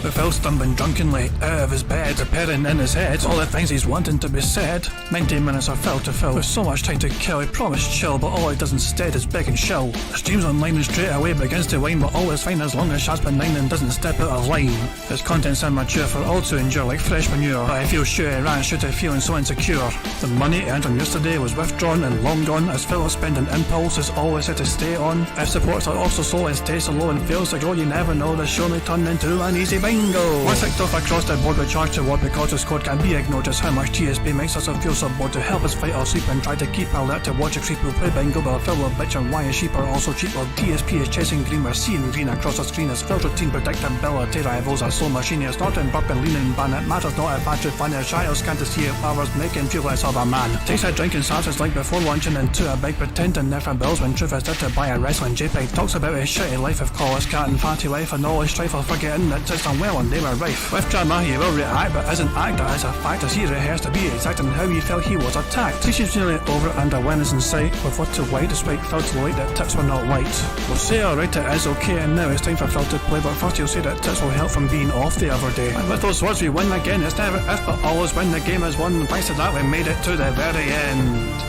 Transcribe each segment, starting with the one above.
With Phil stumbling drunkenly out of his bed, appearing in his head all the things he's wanting to be said. 19 minutes of Phil to Phil, with so much time to kill. He promised chill, but all he does instead is beg and show. The stream's online and straight away begins to whine, but all is fine as long as Shad's benign and doesn't step out of line. His content's immature for all to endure like fresh manure, but I feel sure he ran straight to feeling so insecure. The money he earned on yesterday was withdrawn and long gone, as Phil's spending impulse is always set to stay on. If supports are also slow and stays so low and fails to grow, you never know, the show may turn into an easy bingo. Once ticked off across the board with charge to what because his code can be ignored, just how much DSP makes us feel so bored. To help us fight or sleep and try to keep alert to watch a creep who play bingo, but Phil will bitch and why his sheep are also cheap. While DSP is chasing green, we're seeing green across the screen as Phil's routine predictability rivals are slow machine. It's not in burping, leaning, ban. It matters not if battery fun is shy or scant to see if hours making feel less of a man. Takes a drink and starts his like before lunching into a bike pretending they're from bills when truth is there to buy a wrestling JPEG. Talks about his shitty life of call his cat and fatty wife and all his strife while forgetting that it's done well and they were rife. With drama he will react but isn't actor as a fact as he rehearsed to be exact in how he felt he was attacked. Teaches nearly over and a win is in sight with what to white despite Phil to light that tips were not white. We'll say alright it is okay and now it's time for Phil to play, but first he'll say that tips will help from being off the other day. And with those words we win again. It's never if but always when the game is won. Thanks to that we made it to the very end.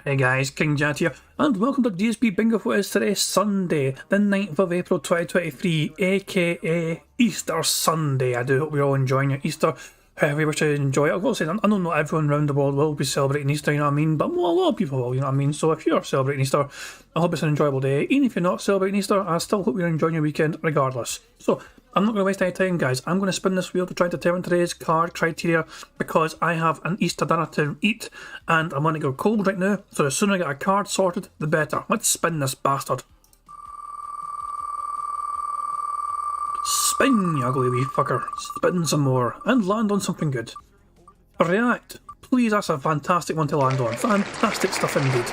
Hey guys, King Jat here, and welcome to DSP Bingo for is today Sunday, the 9th of April 2023, aka Easter Sunday. I do hope you're all enjoying your Easter, however you wish to enjoy it. I've got to say, I know not everyone around the world will be celebrating Easter, you know what I mean, but well, a lot of people will, you know what I mean. So if you're celebrating Easter, I hope it's an enjoyable day. Even if you're not celebrating Easter, I still hope you're enjoying your weekend regardless. So, I'm not going to waste any time, guys. I'm going to spin this wheel to try to determine today's card criteria because I have an Easter dinner to eat and I'm going to go cold right now, so the sooner I get a card sorted, the better. Let's spin this bastard. Spin, you ugly wee fucker. Spin some more and land on something good. React. Please, that's a fantastic one to land on. Fantastic stuff indeed.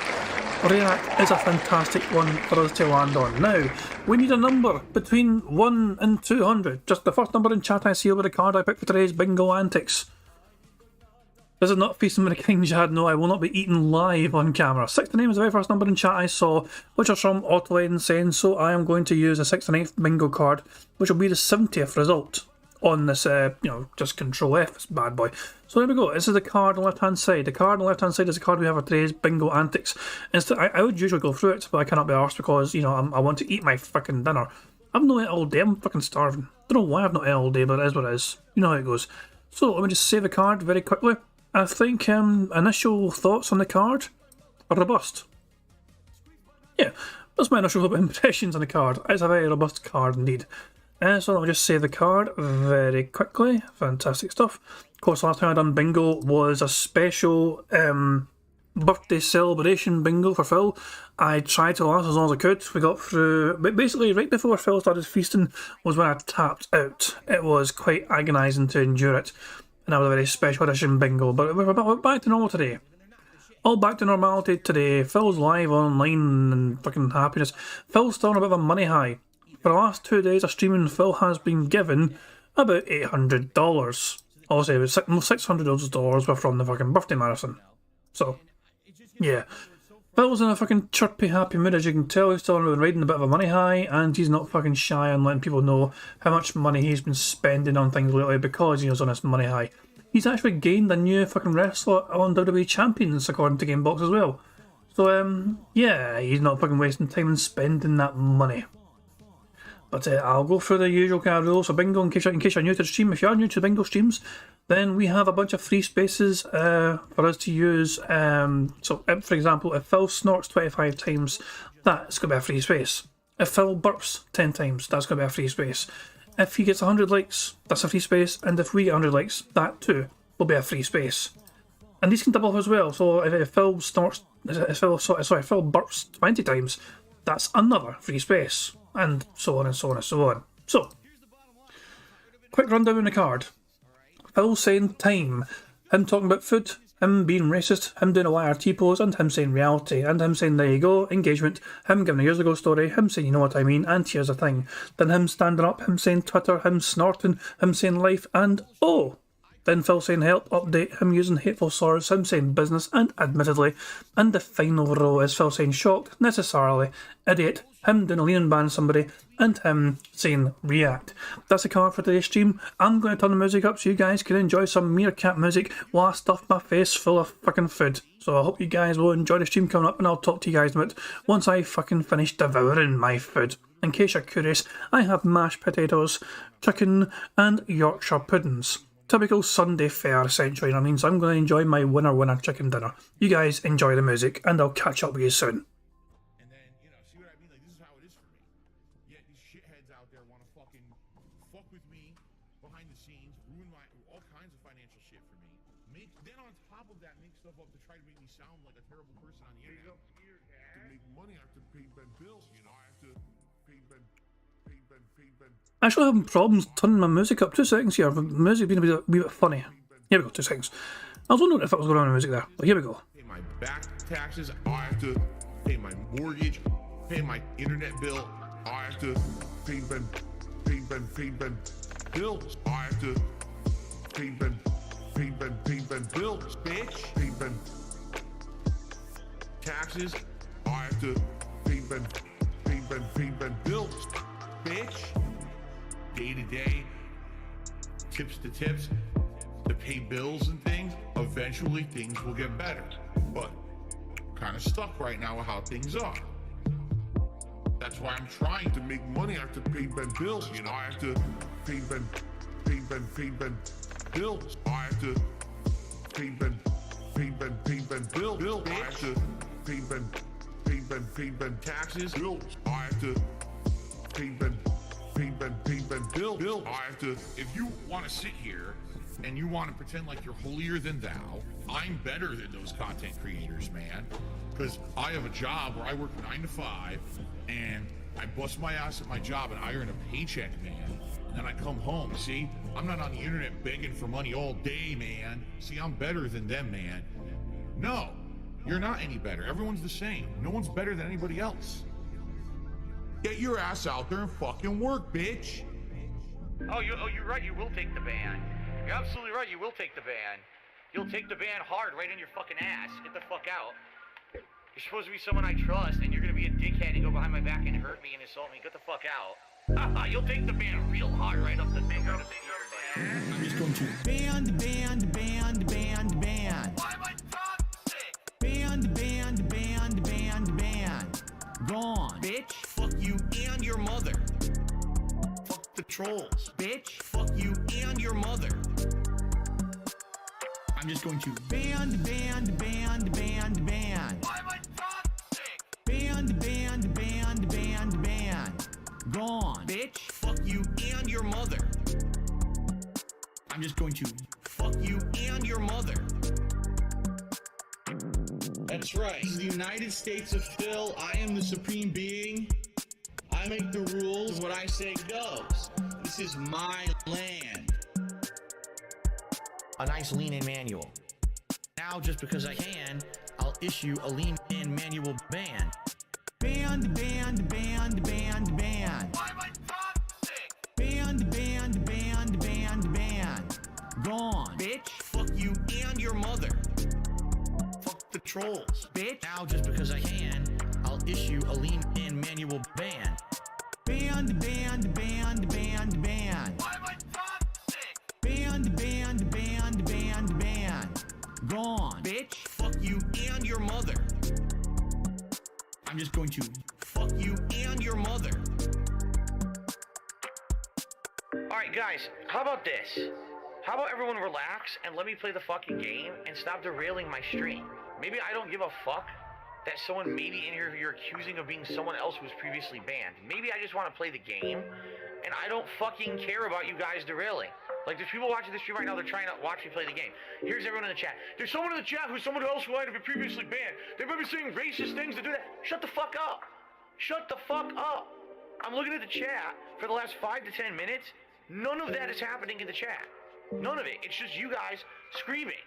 React is a fantastic one for us to land on. Now, we need a number between 1 and 200. Just the first number in chat I see over the card I picked for today's bingo antics. This is not Feasting with the King Jad. No, I will not be eating live on camera. 69 is the very first number in chat I saw, which is from Autolane saying, so I am going to use the 69th bingo card, which will be the 70th result on this, just Control F, this bad boy. So there we go, this is the card on the left hand side. The card on the left hand side is the card we have for today's bingo antics. Instead, I would usually go through it, but I cannot be arsed because, you know, I want to eat my fucking dinner. I've not eaten all day, I'm fucking starving. Don't know why I've not eaten all day, but it is what it is. You know how it goes. So let me just save the card very quickly. I think initial thoughts on the card are robust. Yeah, that's my initial impressions on the card. It's a very robust card indeed. So I'll just save the card very quickly. Fantastic stuff. Of course, last time I done bingo was a special birthday celebration bingo for Phil. I tried to last as long as I could. We got through, but basically right before Phil started feasting was when I tapped out. It was quite agonising to endure it, and that was a very special edition bingo. But we're back to normal today. All back to normality today. Phil's live online and fucking happiness. Phil's still on a bit of a money high. For the last 2 days of streaming, Phil has been given about $800. I'll say $600 were from the fucking birthday marathon. So, yeah. Phil's in a fucking chirpy, happy mood, as you can tell. He's still riding a bit of a money high, and he's not fucking shy on letting people know how much money he's been spending on things lately because he was on his money high. He's actually gained a new fucking wrestler on WWE Champions, according to Gamebox as well. So, yeah, he's not fucking wasting time and spending that money. But I'll go through the usual kind of rules for bingo in case you're new to the stream. If you are new to bingo streams, then we have a bunch of free spaces for us to use. So, for example, if Phil snorts 25 times, that's going to be a free space. If Phil burps 10 times, that's going to be a free space. If he gets 100 likes, that's a free space. And if we get 100 likes, that too will be a free space. And these can double up as well. So if Phil snorts, if Phil burps 20 times, that's another free space. And so on and so on and so on. So, quick rundown on the card. Phil saying time, him talking about food, him being racist, him doing a YRT pose, and him saying reality, and him saying there you go, engagement, him giving a years ago story, him saying you know what I mean, and here's the thing. Then him standing up, him saying Twitter, him snorting, him saying life, and oh, Then Phil saying help, update, him using hateful slurs, him saying business and admittedly, and the final row is Phil saying shocked, necessarily, idiot, him doing a lean ban somebody, and him saying react. That's the card for today's stream. I'm going to turn the music up so you guys can enjoy some meerkat music while I stuff my face full of fucking food. So I hope you guys will enjoy the stream coming up, and I'll talk to you guys about it once I fucking finish devouring my food. In case you're curious, I have mashed potatoes, chicken, and Yorkshire puddings. Typical Sunday fare, essentially, you know what I mean? So I'm going to enjoy my winner chicken dinner. You guys enjoy the music, and I'll catch up with you soon. And then, you know, see what I mean? Like, this is how it is for me. Yet these shitheads out there want to fucking fuck with me behind the scenes, ruin my all kinds of financial shit for me. Then on top of that, make stuff up to try to make me sound like a terrible person on the internet. To make money, I have to pay Ben bills, you know? I have to pay Ben. Actually, I'm having problems turning my music up. 2 seconds here. The music being a wee bit funny. Here we go, 2 seconds. I was wondering if it was going on with music there. But here we go. Pay my back taxes. I have to pay my mortgage. Pay my internet bill. I have to pay Ben bills. I have to pay Ben bills, bitch. Pay Ben taxes. I have to pay Ben bills, bitch. Day to day, tips to tips, to pay bills and things. Eventually things will get better, but I'm kind of stuck right now with how things are. That's why I'm trying to make money. I have to pay Ben bills, you know. I have to pay Ben bills. I have to pay Ben bills. I have to pay Ben taxes. Bills. I have to pay Ben bills. I have to. If you want to sit here and you want to pretend like you're holier than thou, I'm better than those content creators, man. Because I have a job where I work 9 to 5 and I bust my ass at my job and I earn a paycheck, man. And then I come home. See, I'm not on the internet begging for money all day, man. See, I'm better than them, man. No, you're not any better. Everyone's the same. No one's better than anybody else. Get your ass out there and fucking work, bitch. Oh, you're right. You will take the ban. You're absolutely right. You will take the ban. You'll take the ban hard right in your fucking ass. Get the fuck out. You're supposed to be someone I trust, and you're gonna be a dickhead and go behind my back and hurt me and insult me. Get the fuck out. You'll take the ban real hard right up the finger. I'm just going to ban. Why am I toxic? Ban. Gone. Bitch. Fuck you and your mother. Fuck the trolls. Bitch. Fuck you and your mother. I'm just going to ban. Why am I toxic? Ban. Gone. Bitch. Fuck you and your mother. I'm just going to fuck you and your mother. That's right. This is the United States of Phil. I am the supreme being. I make the rules. What I say goes. This is my land. A nice lean-in manual. Now, just because I can, I'll issue a lean-in manual ban. Ban. Why am I toxic? Ban. Gone. Bitch. Fuck you and your mother. Fuck the trolls. Bitch. Now, just because I can, I'll issue a lean-in manual ban. Ban. Why am I toxic? Ban. Gone. Bitch. Fuck you and your mother. I'm just going to fuck you and your mother. Alright guys, how about this? How about everyone relax and let me play the fucking game and stop derailing my stream? Maybe I don't give a fuck that someone maybe in here who you're accusing of being someone else who was previously banned. Maybe I just want to play the game and I don't fucking care about you guys derailing. Like, there's people watching this stream right now, they're trying to watch me play the game. Here's everyone in the chat. There's someone in the chat who's someone else who might have been previously banned. They might be saying racist things to do that. Shut the fuck up. Shut the fuck up. I'm looking at the chat for the last 5 to 10 minutes. None of that is happening in the chat. None of it. It's just you guys screaming.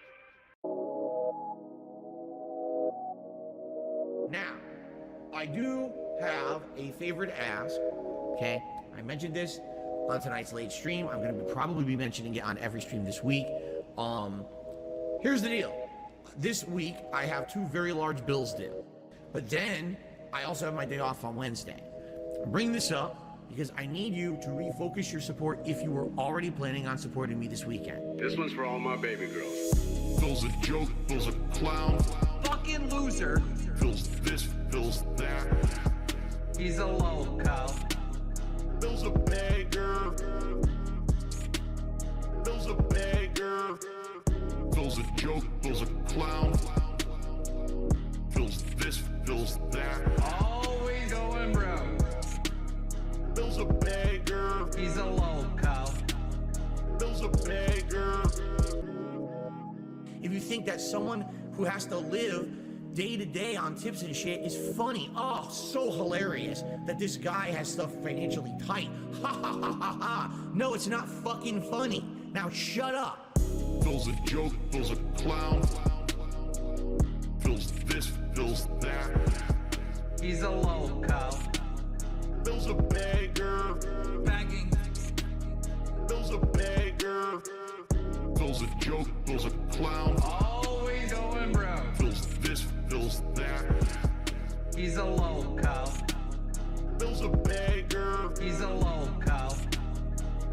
Now, I do have a favor to ask, okay? I mentioned this on tonight's late stream. I'm going to probably be mentioning it on every stream this week. Here's the deal. This week, I have 2 very large bills due. But then, I also have my day off on Wednesday. I bring this up because I need you to refocus your support if you were already planning on supporting me this weekend. This one's for all my baby girls. Phil's a joke, Phil's a clown. Fucking loser. Phil's this, Phil's that. He's a loco. Phil's a beggar. Phil's a beggar. Phil's a joke, Phil's a clown. Phil's this, Phil's that. Always going broke. Phil's a beggar. He's a loco. Phil's a beggar. If you think that someone who has to live day to day on tips and shit is funny, oh, so hilarious that this guy has stuff financially tight. Ha ha ha ha ha. No, it's not fucking funny. Now shut up. Phil's a joke, Phil's a clown. Phil's this, Phil's that. He's a loco. Phil's a beggar. Begging. Phil's a beggar. Phil's a joke, Phil's a clown. Always going broke. Phil's this, Phil's that. He's a loco. Phil's a beggar. He's a loco.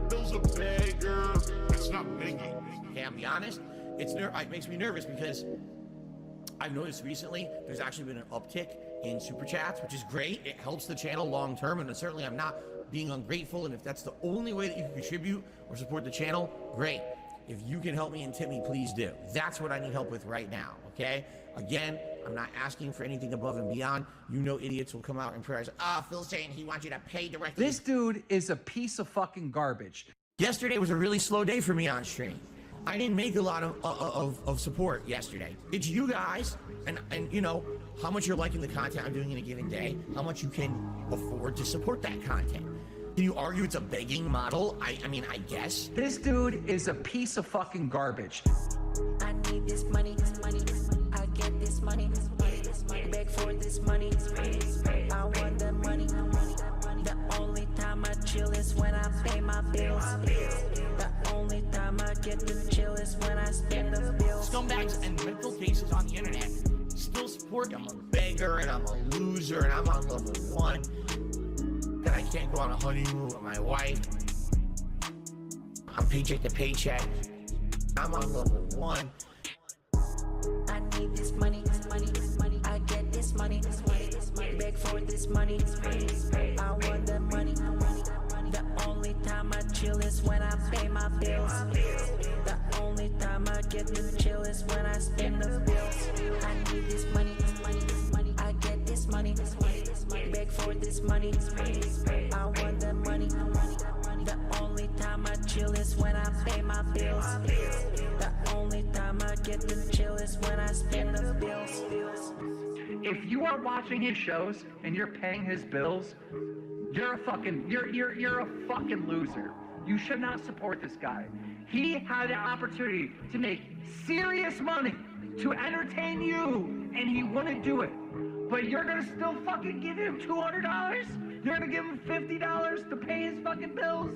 Phil's a beggar. It's not begging. Okay, I'll be honest, it makes me nervous because I've noticed recently there's actually been an uptick in super chats, which is great. It helps the channel long term, and certainly I'm not being ungrateful. And if that's the only way that you can contribute or support the channel, great. If you can help me and tip me, please do. That's what I need help with right now, okay? Again, I'm not asking for anything above and beyond. You know idiots will come out in prayers. Phil's saying he wants you to pay directly. This dude is a piece of fucking garbage. Yesterday was a really slow day for me on stream. I didn't make a lot of support yesterday. It's you guys and you know how much you're liking the content I'm doing in a given day, how much you can afford to support that content. Can you argue it's a begging model? I mean, I guess. This dude is a piece of fucking garbage. I need this money, I get this money, beg for this money, I want the money. The only time I chill is when I pay my bills. The only time I get to chill is when I spend the bills. Scumbags and mental cases on the internet still support I'm a beggar and I'm a loser and I'm on level 1. That I can't go on a honeymoon with my wife. I'm paycheck to paycheck. I'm on level 1. I need this money, I get this money, beg for this money, I want the money. The only time I chill is when I pay my bills. The only time I get to chill is when I spend the bills. I need this money, I get this money, beg for this money, I want the money. The only time I chill is when I pay my bills. The only time I get to chill is when I spend the bills. If you are watching his shows and you're paying his bills, you're a fucking loser. You should not support this guy. He had an opportunity to make serious money to entertain you, and he wouldn't do it. But you're gonna still fucking give him $200? You're gonna give him $50 to pay his fucking bills?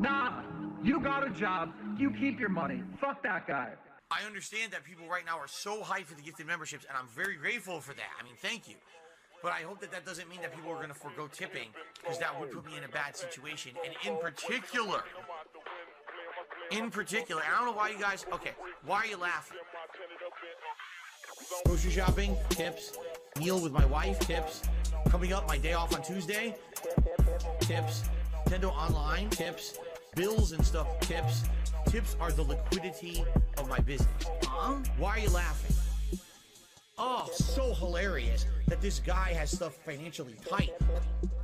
Nah, you got a job. You keep your money. Fuck that guy. I understand that people right now are so hyped for the gifted memberships, and I'm very grateful for that. I mean, thank you. But I hope that that doesn't mean that people are going to forego tipping, because that would put me in a bad situation. And in particular, I don't know why you guys, okay, why are you laughing? Grocery shopping, tips. Meal with my wife, tips. Coming up, my day off on Tuesday, tips. Nintendo Online, tips. Bills and stuff, tips. Tips are the liquidity of my business. Why are you laughing? Oh, so hilarious that this guy has stuff financially tight.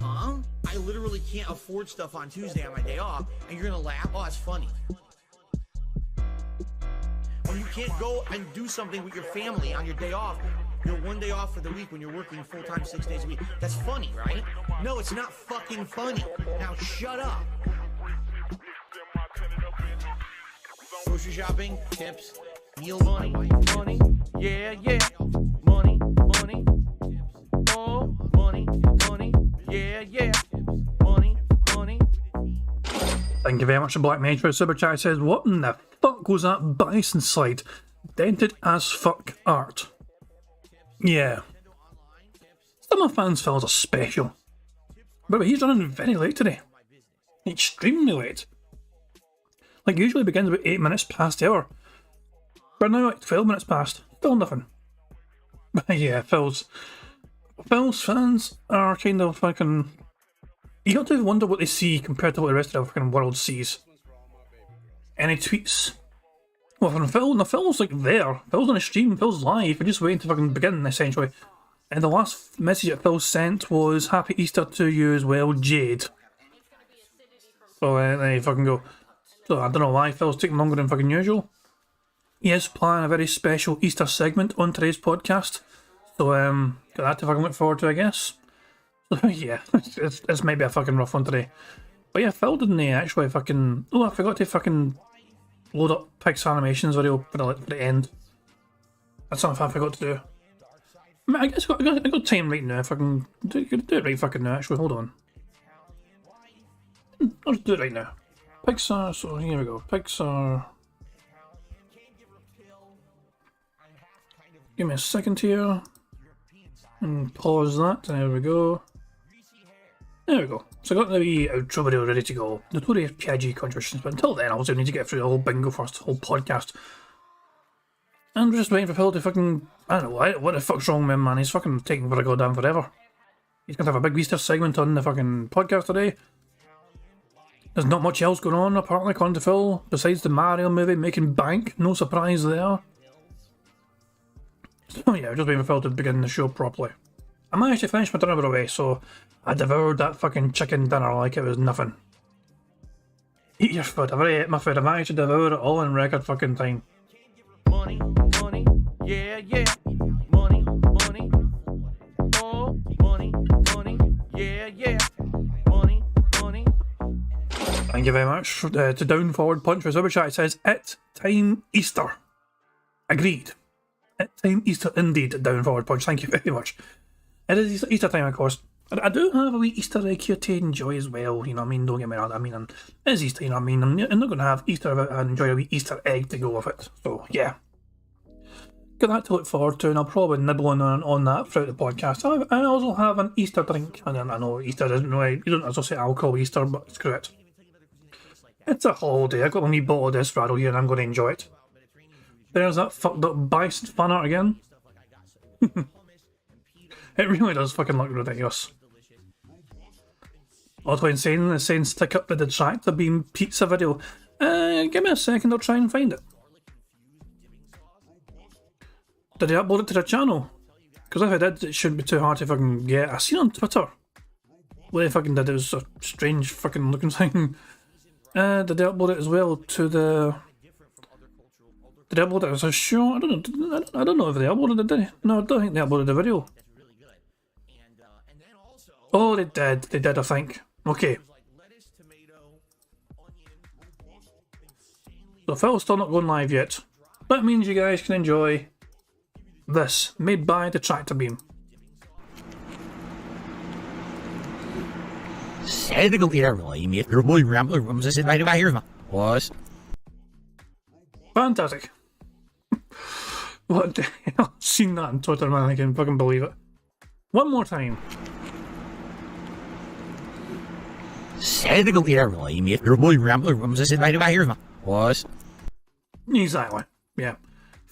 I literally can't afford stuff on Tuesday on my day off, and you're gonna laugh? Oh, that's funny. When you can't go and do something with your family on your day off, your one day off for the week when you're working full-time 6 days a week, that's funny, right? No, it's not fucking funny. Now shut up. Grocery shopping, tips, meal money, money, yeah, money, oh, money, yeah, money. Thank you very much to Black Mage for the super chat. Says, what in the fuck was that bison slide? Dented as fuck art. Yeah. Some of my fans felt a special. But he's running very late today. Extremely late. Like usually begins about 8 minutes past the hour. We're now at 12 minutes past. Still nothing. But yeah, Phil's fans are kind of fucking... You got to wonder what they see compared to what the rest of the fucking world sees. Any tweets? Well, from Phil, no, Phil's like there. Phil's on a stream, Phil's live. We're just waiting to fucking begin, essentially. And the last message that Phil sent was Happy Easter to you as well, Jade. So there you fucking go. So I don't know why Phil's taking longer than fucking usual. He is planning a very special Easter segment on today's podcast. So got that to fucking look forward to, I guess. So yeah, it's maybe a fucking rough one today. But yeah, Phil didn't actually fucking... Oh, I forgot to fucking load up Pix Animations video for the end. That's something I forgot to do. I mean, I guess I got time right now if I can do it right fucking now, actually. Hold on. I'll just do it right now. Pixar, so here we go. Pixar. Give me a second here. And pause that. There we go. There we go. So I got the wee outro video ready to go. Notorious PIG contributions, but until then I also need to get through the whole bingo first, the whole podcast. And we're just waiting for Phil to fucking... I don't know, what the fuck's wrong with him, man? He's fucking taking for a goddamn forever. He's going to have a big Easter segment on the fucking podcast today. There's not much else going on, apparently, according to Phil, besides the Mario movie making bank. No surprise there. So yeah, just waiting for Phil to begin the show properly. I managed to finish my dinner, by the way, so I devoured that fucking chicken dinner like it was nothing. Eat your food. I've already ate my food. I managed to devour it all in record fucking time. Money, money, yeah, yeah. Money, money, oh, money, money, yeah, yeah. Money, money. Thank you very much to Down Forward Punch for Super Chat. It says, "It time Easter." Agreed. It time Easter indeed, Down Forward Punch. Thank you very much. It is Easter time, of course. I do have a wee Easter egg here to enjoy as well, you know what I mean? Don't get me wrong, I mean, it is Easter, you know what I mean? I'm not going to have Easter without enjoy a wee Easter egg to go with it. So, yeah. Got that to look forward to, and I'll probably nibble on that throughout the podcast. I also have an Easter drink, and I know Easter isn't really, you don't associate alcohol with Easter, but screw it. It's a holiday. I've got my wee bottle of Desperado here, and I'm going to enjoy it. There's that fucked up bison fan art again. It really does fucking look ridiculous. Also insane, it's saying stick up the Detractor Beam pizza video. Give me a second, I'll try and find it. Did he upload it to the channel? Because if I did, it shouldn't be too hard to fucking get. I seen on Twitter what they fucking did. It was a strange fucking looking thing. Did they upload it as well to the... Did they upload it as a show? I don't know if they uploaded it, did they? No, I don't think they uploaded the video. Oh, they did, I think. Okay. So Phil's still not going live yet. That means you guys can enjoy this, made by the Tractor Beam. Fantastic. What the hell? I've seen that on Twitter, man. I can fucking believe it. One more time. Exactly. Yeah.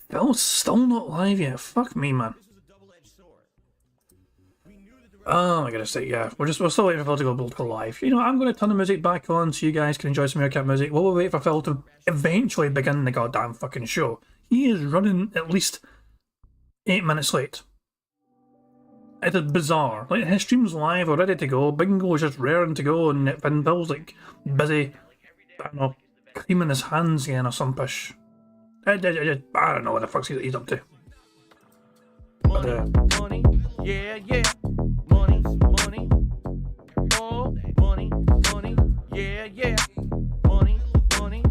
Phil's still not live yet. Fuck me, man. Oh my goodness sake, yeah. We're still waiting for Phil to go live. You know, I'm going to turn the music back on so you guys can enjoy some Meerkat music while we wait for Phil to eventually begin the goddamn fucking show. He is running at least 8 minutes late. It is bizarre. Like, his stream's live or ready to go. Bingo is just raring to go, and Phil's like busy, I don't know, cleaning his hands again or some pish. I don't know what the fuck he's up to. But, money, yeah, yeah. Money, money, oh, money, money, yeah, yeah. Money, money.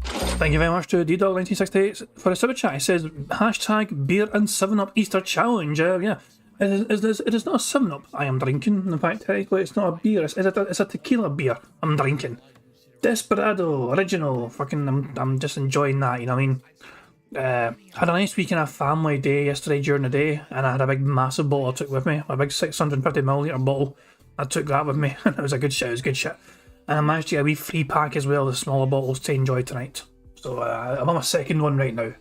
Thank you very much to DDog1968 for a super chat. He says, hashtag beer and 7-Up Easter challenge. Yeah. It is not a 7-Up I am drinking. In fact, technically, it's not a beer. It's a tequila beer I'm drinking. Desperado original. Fucking, I'm just enjoying that. You know what I mean? Had a nice weekend of family day yesterday during the day, and I had a big massive bottle I took with me, a big 650ml bottle. I took that with me, and it was a good shit. It was good shit. And I managed to get a wee free pack as well, the smaller bottles to enjoy tonight. So I'm on my second one right now.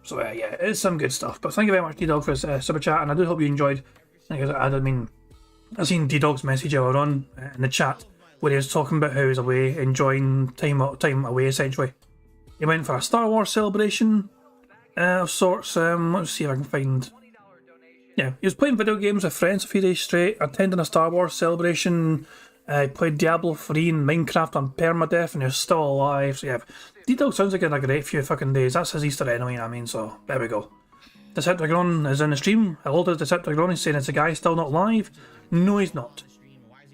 So yeah, it's some good stuff. But thank you very much, D-Dog, for this super chat, and I do hope you enjoyed. I seen D-Dog's message earlier on in the chat where he was talking about how he was away, enjoying time away essentially. He went for a Star Wars celebration of sorts. Let's see if I can find. Yeah, he was playing video games with friends a few days straight, attending a Star Wars celebration. He played Diablo 3 and Minecraft on permadeath, and he was still alive. So yeah, D-Dog sounds like he had a great few fucking days. That's his Easter anyway, I mean, so there we go. Decepticon is in the stream. Hello to Decepticon. He's saying it's a guy still not live. No, he's not.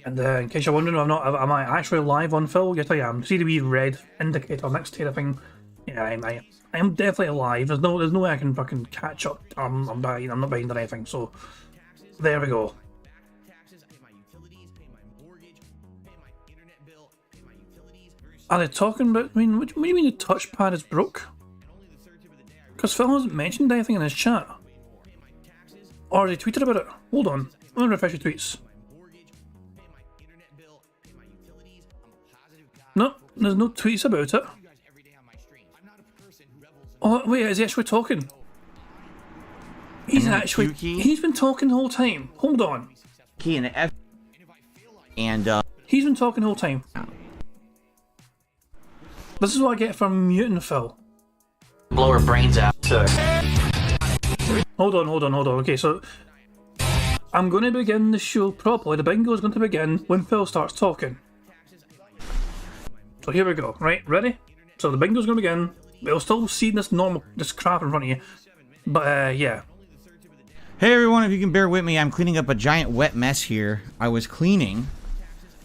And in case you're wondering, am I actually live on Phil? Yes, I am. See the wee red indicator next to the thing. Yeah, I am definitely alive. There's no way I can fucking catch up. I'm not behind on anything. So there we go. Are they talking about? I mean, what do you mean the touchpad is broke? Because Phil hasn't mentioned anything in his chat. Or they tweeted about it. Hold on. I'm gonna refresh your tweets. No, there's no tweets about it. Oh wait, is he actually talking? He's been talking the whole time. Hold on. Key and the F and He's been talking the whole time. This is what I get from muting Phil. blow her brains out. Hold on. Okay, so I'm going to begin the show properly. The bingo is going to begin when Phil starts talking. So here we go. Right, ready? So the bingo is going to begin. We'll still see this crap in front of you. But yeah. Hey everyone, if you can bear with me, I'm cleaning up a giant wet mess here. I was cleaning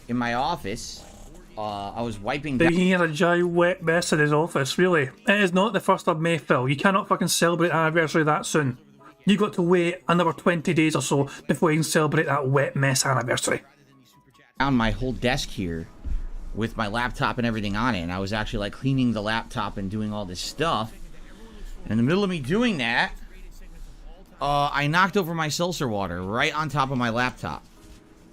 in my office. I was wiping down. He had a giant wet mess in his office, really. It is not the 1st of May, Phil. You cannot fucking celebrate an anniversary that soon. You got to wait another 20 days or so before you can celebrate that wet mess anniversary. Down my whole desk here with my laptop and everything on it, and I was actually like cleaning the laptop and doing all this stuff. And in the middle of me doing that, I knocked over my seltzer water right on top of my laptop.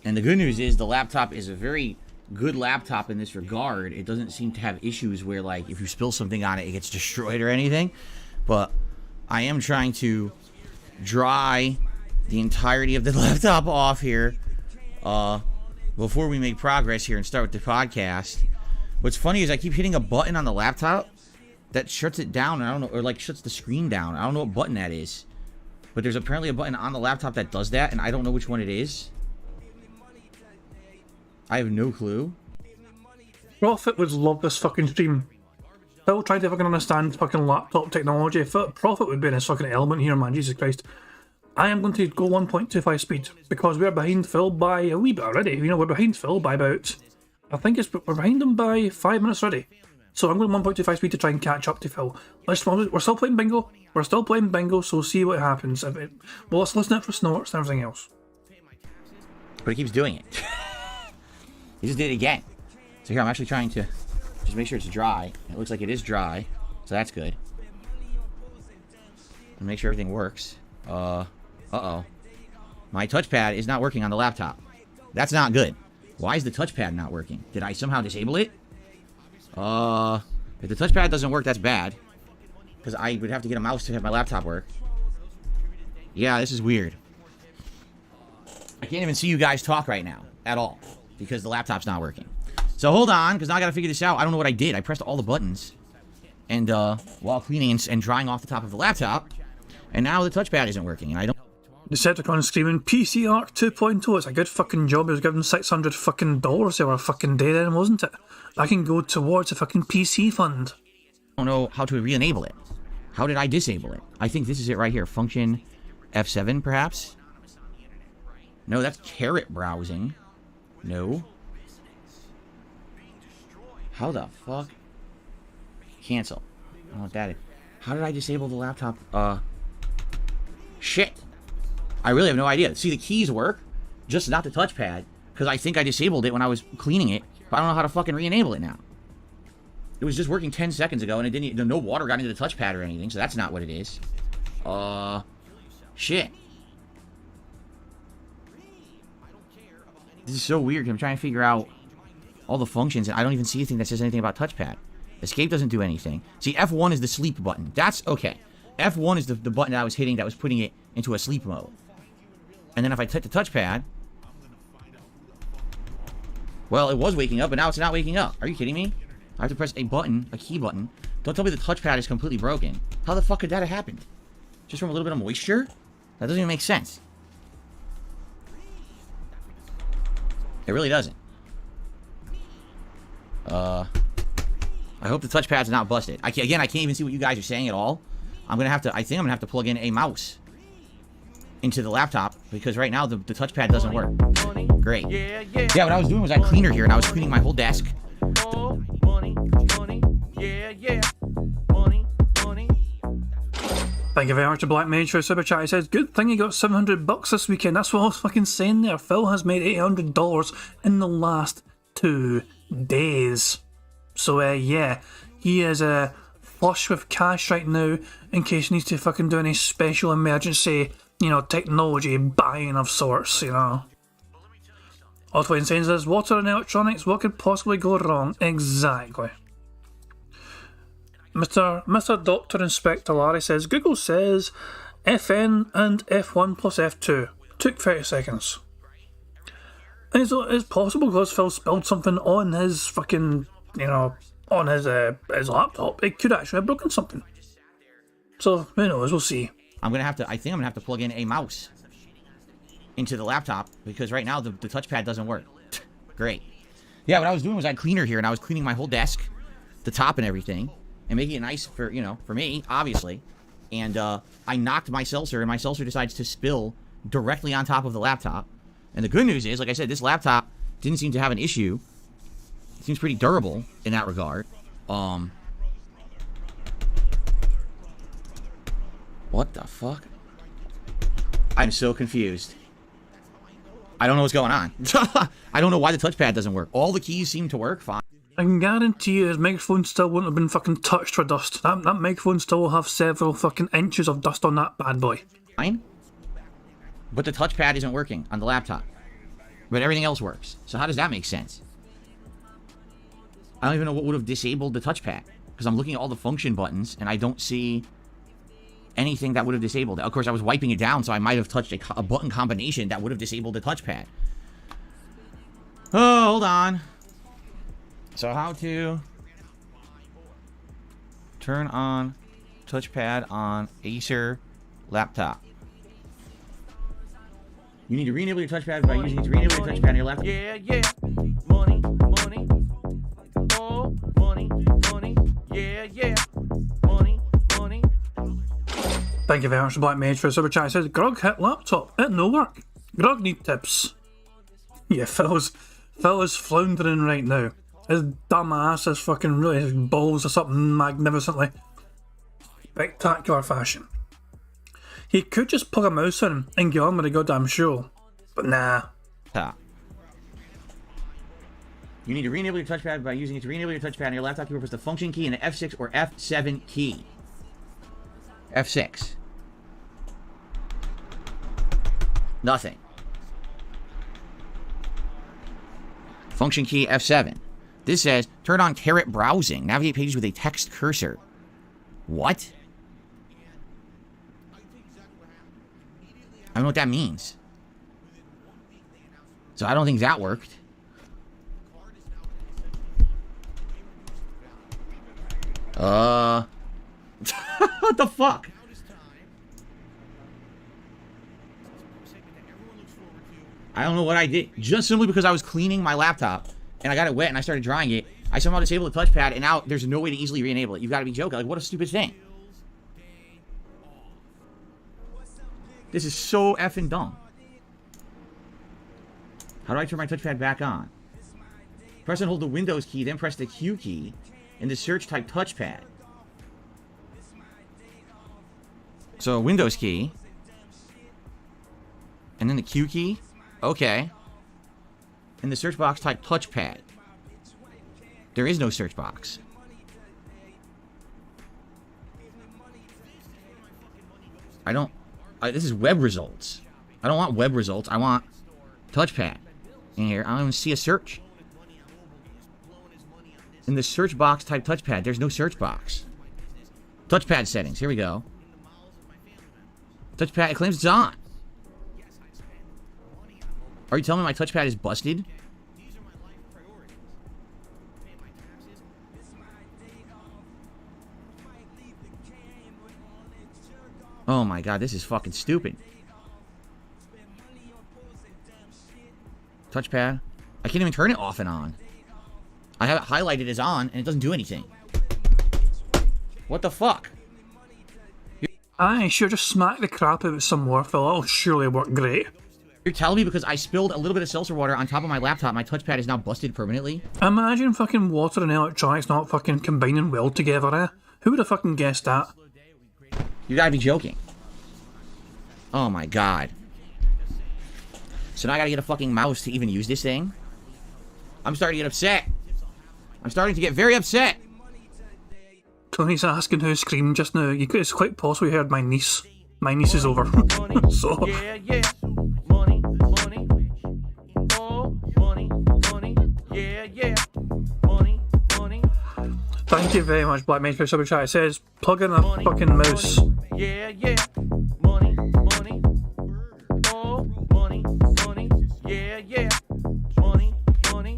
And the good news is the laptop is a very good laptop in this regard. It doesn't seem to have issues where like if you spill something on it, it gets destroyed or anything. But I am trying to dry the entirety of the laptop off here before we make progress here and start with the podcast. What's funny is I keep hitting a button on the laptop that shuts it down. I don't know, or like shuts the screen down. I don't know what button that is, but there's apparently a button on the laptop that does that, and I don't know which one it is. I have no clue. Prophet would love this fucking stream. Phil tried to fucking understand fucking laptop technology. Prophet would be in his fucking element here, man. Jesus Christ. I am going to go 1.25 speed because we're behind Phil by a wee bit already. You know, we're behind Phil by about, we're behind him by 5 minutes already. So I'm going 1.25 speed to try and catch up to Phil. We're still playing bingo. So we'll see what happens. Well, let's listen out for snorts and everything else. But he keeps doing it. He just did it again. So here, I'm actually trying to just make sure it's dry. It looks like it is dry, so that's good. And make sure everything works. Uh-oh. My touchpad is not working on the laptop. That's not good. Why is the touchpad not working? Did I somehow disable it? If the touchpad doesn't work, that's bad. Because I would have to get a mouse to have my laptop work. Yeah, this is weird. I can't even see you guys talk right now. At all. Because the laptop's not working. So hold on, because now I gotta figure this out. I don't know what I did. I pressed all the buttons. And, while cleaning and drying off the top of the laptop. And now the touchpad isn't working, and I don't... Decepticon screaming, PC Arc 2.0, it's a good fucking job. It was given $600 fucking dollars the other fucking day then, wasn't it? I can go towards a fucking PC fund. I don't know how to re-enable it. How did I disable it? I think this is it right here. Function F7, perhaps? No, that's carrot browsing. No. How the fuck? Cancel. I don't know what that is. How did I disable the laptop? Shit. I really have no idea. See, the keys work, just not the touchpad, because I think I disabled it when I was cleaning it, But I don't know how to fucking re-enable it now. It was just working 10 seconds ago, and it didn't. No water got into the touchpad or anything, so that's not what it is. Shit. This is so weird. I'm trying to figure out all the functions, and I don't even see anything that says anything about touchpad. Escape doesn't do anything. See, F1 is the sleep button. That's okay. F1 is the button that I was hitting that was putting it into a sleep mode. And then if I touch the touchpad, well, it was waking up, but now it's not waking up. Are you kidding me? I have to press a button, a key button. Don't tell me the touchpad is completely broken. How the fuck could that have happened? Just from a little bit of moisture? That doesn't even make sense. It really doesn't. I hope the touchpad's not busted. I can't even see what you guys are saying at all. I think I'm gonna have to plug in a mouse into the laptop because right now the touchpad doesn't work. Great. Yeah, what I was doing was I had cleaner here and I was cleaning my whole desk. Thank you very much to Black Mage for a super chat. He says, good thing he got $700 this weekend. That's what I was fucking saying there. Phil has made $800 in the last 2 days. So, yeah, he is flush with cash right now in case he needs to fucking do any special emergency, technology buying of sorts, Otto Insane says, water and electronics, what could possibly go wrong? Exactly. Mr. Dr. Inspector Larry says, Google says FN and F1 plus F2. Took 30 seconds. And it's possible because Phil spilled something on his fucking, on his laptop. It could actually have broken something. So, who knows, we'll see. I think I'm gonna have to plug in a mouse into the laptop because right now the touchpad doesn't work. Great. Yeah, what I was doing was I had cleaner here and I was cleaning my whole desk, the top and everything, and making it nice for, for me, obviously. And I knocked my seltzer and my seltzer decides to spill directly on top of the laptop. And the good news is, like I said, this laptop didn't seem to have an issue. It seems pretty durable in that regard. What the fuck? I'm so confused. I don't know what's going on. I don't know why the touchpad doesn't work. All the keys seem to work fine. I can guarantee you his microphone still wouldn't have been fucking touched for dust. That microphone still will have several fucking inches of dust on that bad boy. Fine. But the touchpad isn't working on the laptop. But everything else works. So how does that make sense? I don't even know what would have disabled the touchpad. Because I'm looking at all the function buttons and I don't see anything that would have disabled it. Of course, I was wiping it down, so I might have touched a button combination that would have disabled the touchpad. Oh, hold on. So how to turn on touchpad on Acer laptop. You need to re-enable your touchpad by using to re-enable your touchpad on your laptop. Yeah. Money. Oh, money. Yeah. Money. Thank you very much to Black Mage for the super chat. It says, Grog hit laptop. It no work. Grog need tips. Yeah, Phil's floundering right now. His dumb ass is fucking really, his balls are something magnificently spectacular fashion. He could just plug a mouse in and get on with the goddamn show. But nah. You need to re-enable your touchpad by using it to re-enable your touchpad on your laptop. You press the function key and the F6 or F7 key. F6. Nothing. Function key F7. This says, turn on caret browsing. Navigate pages with a text cursor. What? I don't know what that means. So I don't think that worked. What the fuck? I don't know what I did. Just simply because I was cleaning my laptop and I got it wet and I started drying it, I somehow disabled the touchpad and now there's no way to easily re-enable it. You've got to be joking. Like, what a stupid thing. This is so effing dumb. How do I turn my touchpad back on? Press and hold the Windows key, then press the Q key. In the search, type touchpad. So, Windows key. And then the Q key. Okay. In the search box, type touchpad. There is no search box. This is web results. I don't want web results. I want touchpad in here. I don't even see a search. In the search box type touchpad, there's no search box. Touchpad settings. Here we go. Touchpad, it claims it's on. Are you telling me my touchpad is busted? Oh my god, this is fucking stupid. Touchpad. I can't even turn it off and on. I have it highlighted as on, and it doesn't do anything. What the fuck? Aye, sure, just smack the crap out of some water. That'll surely work great. You're telling me because I spilled a little bit of seltzer water on top of my laptop, my touchpad is now busted permanently? Imagine fucking water and electronics not fucking combining well together, eh? Who would have fucking guessed that? You gotta be joking. Oh my god. So now I gotta get a fucking mouse to even use this thing? I'm starting to get upset. I'm starting to get very upset. Tony's asking who screamed just now. It's quite possible you heard my niece. My niece is over. So... Yeah, yeah. Money, money. Oh, money, money. Yeah, yeah. Money, money. Thank you very much, Black Mage, for super chat. It says, plug in a fucking mouse. Yeah, yeah. Money, money. Oh, money, money. Yeah, yeah. Money, money.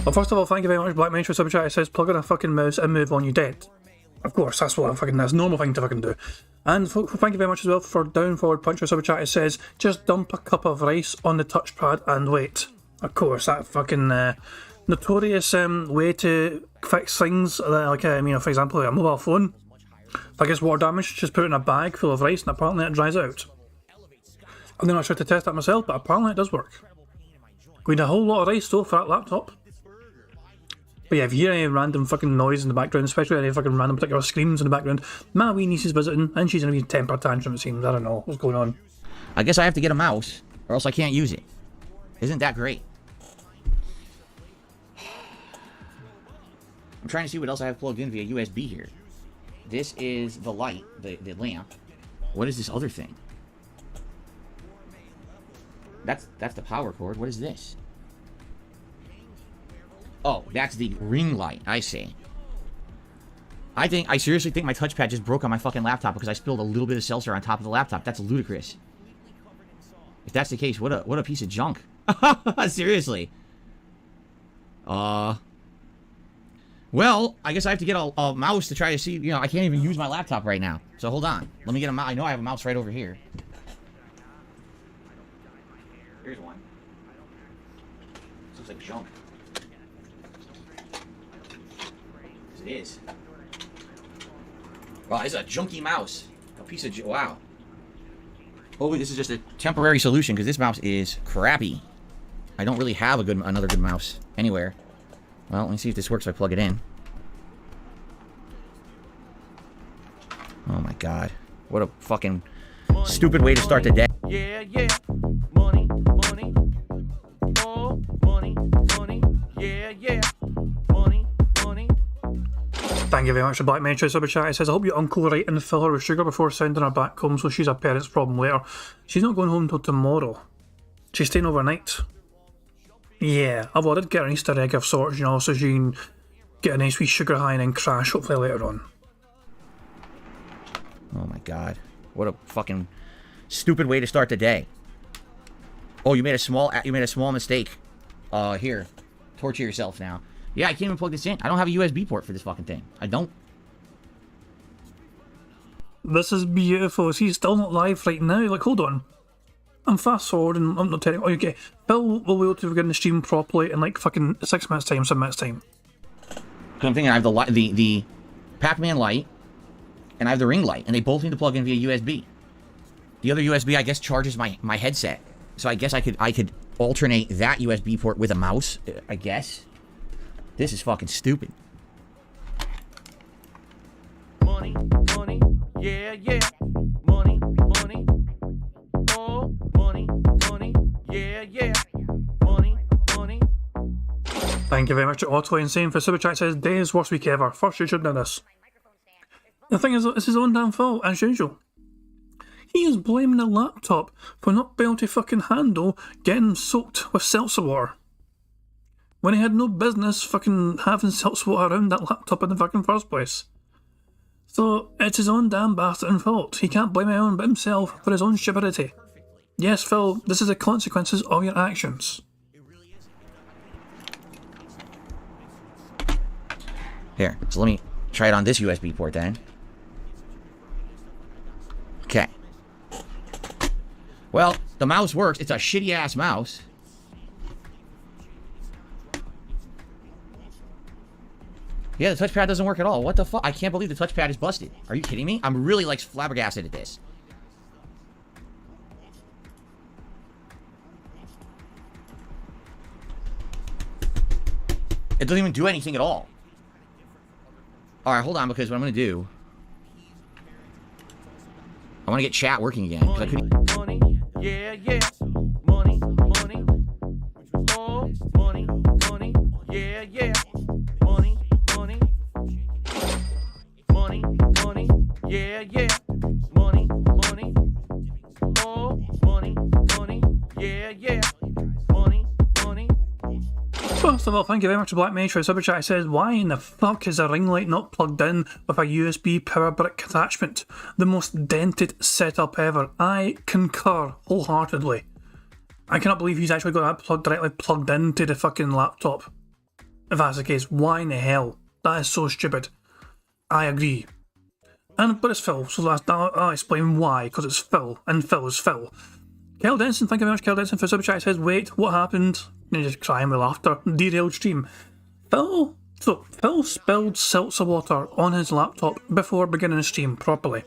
Well, first of all, thank you very much, Black Mage, for super chat. It says, plug in a fucking mouse and move on, you dead. Of course, that's what that's a normal thing to fucking do. And thank you very much as well for Down Forward Punch or super chat. It says, just dump a cup of rice on the touchpad and wait. Of course, that fucking notorious way to fix things, like, for example, a mobile phone. If I get water damage, just put it in a bag full of rice and apparently it dries out. I'm not sure to test that myself, but apparently it does work. We need a whole lot of rice though for that laptop. But yeah, if you hear any random fucking noise in the background, especially any fucking random particular screams in the background, my wee niece is visiting and she's in a wee temper tantrum, it seems. I don't know what's going on. I guess I have to get a mouse or else I can't use it. Isn't that great? I'm trying to see what else I have plugged in via USB here. This is the light, the lamp. What is this other thing? That's the power cord. What is this? Oh, that's the ring light. I see. I seriously think my touchpad just broke on my fucking laptop because I spilled a little bit of seltzer on top of the laptop. That's ludicrous. If that's the case, what a piece of junk. Seriously. Well, I guess I have to get a mouse to try to see. I can't even use my laptop right now. So hold on. Let me get a mouse. I know I have a mouse right over here. Here's one. This looks like junk. It is. Wow, it's a junky mouse. A piece of wow. Hopefully this is just a temporary solution because this mouse is crappy. I don't really have another good mouse anywhere. Well, let me see if this works if I plug it in. Oh my god. What a fucking stupid way to start the day. Yeah, yeah. Money, money. Oh, money, money. Yeah, yeah. Money, money. Thank you very much for Black Mage super chat. It says, I hope your uncle will write and fill her with sugar before sending her back home so she's a parent's problem later. She's not going home until tomorrow. She's staying overnight. Yeah, I did get an Easter egg of sorts, so she can get a nice wee sugar high and then crash hopefully later on. Oh my god. What a fucking stupid way to start the day. Oh, you made a small mistake. Here. Torture yourself now. Yeah, I can't even plug this in. I don't have a USB port for this fucking thing. I don't. This is beautiful. Is he still not live right now? Like, hold on. I'm fast forwarding. I'm not telling you. Oh, okay. Bill will be able to begin the stream properly in like fucking 6 minutes time, 7 minutes time. Because I'm thinking I have the Pac-Man light, and I have the ring light, and they both need to plug in via USB. The other USB, I guess, charges my headset. So I guess I could alternate that USB port with a mouse, I guess. This is fucking stupid. Money, money, yeah, yeah. Money, money. Oh, money, money, yeah, yeah. Money, money. Thank you very much to Otto Insane for Super Chat. Says, day's worst week ever. First YouTube did this. The thing is, it's his own damn fault, as usual. He is blaming the laptop for not being able to fucking handle getting soaked with seltzer water. When he had no business fucking having seltzer water around that laptop in the fucking first place. So, it's his own damn bastard fault. He can't blame anyone but himself for his own stupidity. Yes, Phil, this is the consequences of your actions. Here, so let me try it on this USB port then. Okay. Well, the mouse works. It's a shitty ass mouse. Yeah, the touchpad doesn't work at all. What the fuck? I can't believe the touchpad is busted. Are you kidding me? I'm really like flabbergasted at this. It doesn't even do anything at all. Alright, hold on, because what I'm going to do... I want to get chat working again. Money, I couldn't... money, yeah, yeah. Money, money. Oh, money, money, yeah, yeah. Money, money. Money, money, yeah, yeah. Money, money. Oh, money, money, yeah, yeah. Money, money. First of all, thank you very much to Black Mage for the super chat. It says, why in the fuck is a ring light not plugged in with a USB power brick attachment? The most dented setup ever. I concur wholeheartedly. I cannot believe he's actually got that directly plugged into the fucking laptop. If that's the case, why in the hell? That is so stupid. I agree. But it's Phil, so I'll explain why, because it's Phil, and Phil is Phil. Kel Denson, thank you very much, Kel Denson, for super chat. It says, wait, what happened? And just crying with laughter. Derailed stream. Phil spilled seltzer water on his laptop before beginning the stream properly.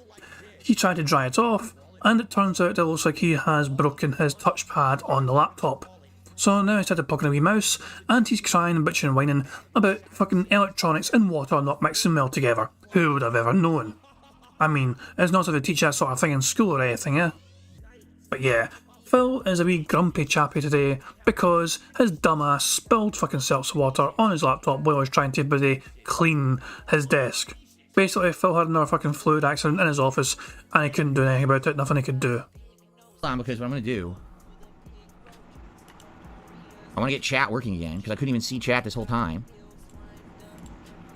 He tried to dry it off, and it turns out it looks like he has broken his touchpad on the laptop. So now he's had to plug in a wee mouse, and he's crying, bitching and whining about fucking electronics and water not mixing well together. Who would have ever known? I mean, it's not as if they teach that sort of thing in school or anything, eh? But yeah, Phil is a wee grumpy chappy today because his dumbass spilled fucking seltzer water on his laptop while he was trying to busy clean his desk. Basically, Phil had another fucking fluid accident in his office and he couldn't do anything about it, nothing he could do. Hold on, because what I'm going to do... I want to get chat working again, because I couldn't even see chat this whole time.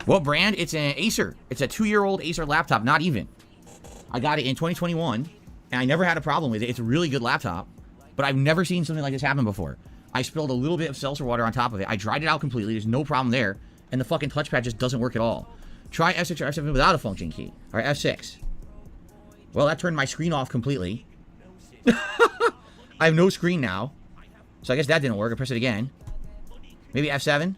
What brand? It's an Acer. It's a 2-year-old Acer laptop, not even. I got it in 2021, and I never had a problem with it. It's a really good laptop, but I've never seen something like this happen before. I spilled a little bit of seltzer water on top of it. I dried it out completely. There's no problem there, and the fucking touchpad just doesn't work at all. Try F6 or F7 without a function key. All right, F6. Well, that turned my screen off completely. I have no screen now, so I guess that didn't work. I press it again. Maybe F7.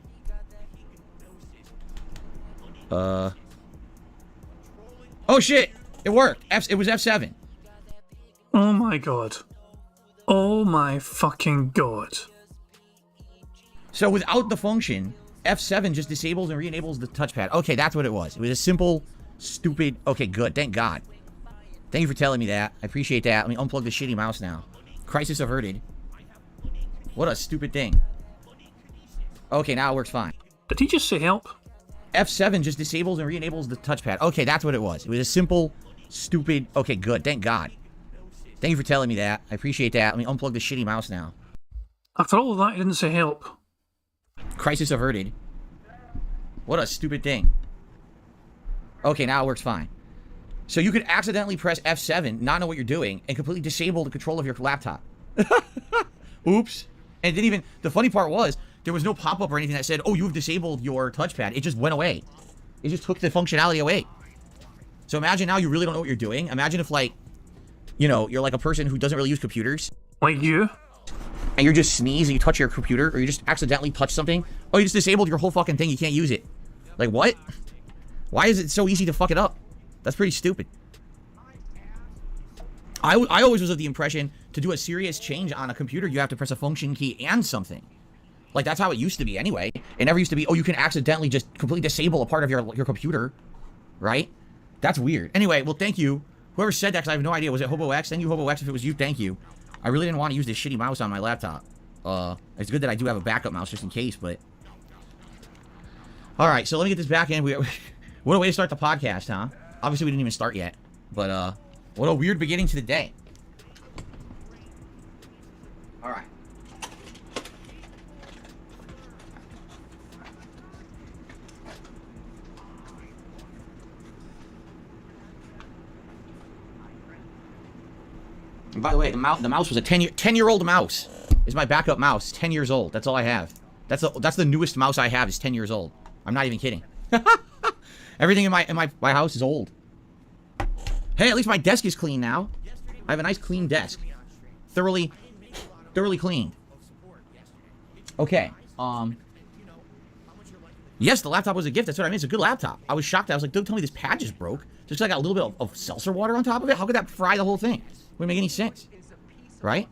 Oh shit! It worked. It was F7. Oh my god. Oh my fucking god. So without the function, F7 just disables and re-enables the touchpad. Okay, that's what it was. It was a simple, stupid... Okay, good. Thank God. Thank you for telling me that. I appreciate that. Let me unplug the shitty mouse now. Crisis averted. What a stupid thing. Okay, now it works fine. Did he just say help? F7 just disables and re-enables the touchpad. Okay, that's what it was. It was a simple, stupid... Okay, good. Thank God. Thank you for telling me that. I appreciate that. Let me unplug the shitty mouse now. After all of that, he didn't say help. Crisis averted. What a stupid thing. Okay, now it works fine. So you could accidentally press F7, not know what you're doing, and completely disable the control of your laptop. Oops. And it didn't even... The funny part was, there was no pop-up or anything that said, oh, you've disabled your touchpad. It just went away. It just took the functionality away. So imagine now you really don't know what you're doing. Imagine if, like, you know, you're like a person who doesn't really use computers. Like you? And you just sneeze and you touch your computer, or you just accidentally touch something. Oh, you just disabled your whole fucking thing. You can't use it. Like, what? Why is it so easy to fuck it up? That's pretty stupid. I always was of the impression to do a serious change on a computer, you have to press a function key and something. Like, that's how it used to be anyway. It never used to be, oh, you can accidentally just completely disable a part of your computer. Right? That's weird. Anyway, well, thank you. Whoever said that, because I have no idea. Was it HoboX? Thank you, HoboX. If it was you, thank you. I really didn't want to use this shitty mouse on my laptop. It's good that I do have a backup mouse just in case, but All right, so let me get this back in. What a way to start the podcast, huh? Obviously, we didn't even start yet, but what a weird beginning to the day. All right. And by the way, the mouse was a 10-year-old mouse. Is my backup mouse 10 years old? That's all I have. That's the newest mouse I have is 10 years old. I'm not even kidding. Everything in my house is old. Hey, at least my desk is clean now. I have a nice clean desk. Thoroughly clean. Okay. Yes, the laptop was a gift. That's what I mean. It's a good laptop. I was shocked. I was like, don't tell me this pad just broke. Just 'cause I got a little bit of seltzer water on top of it? How could that fry the whole thing? Wouldn't make any sense. Right?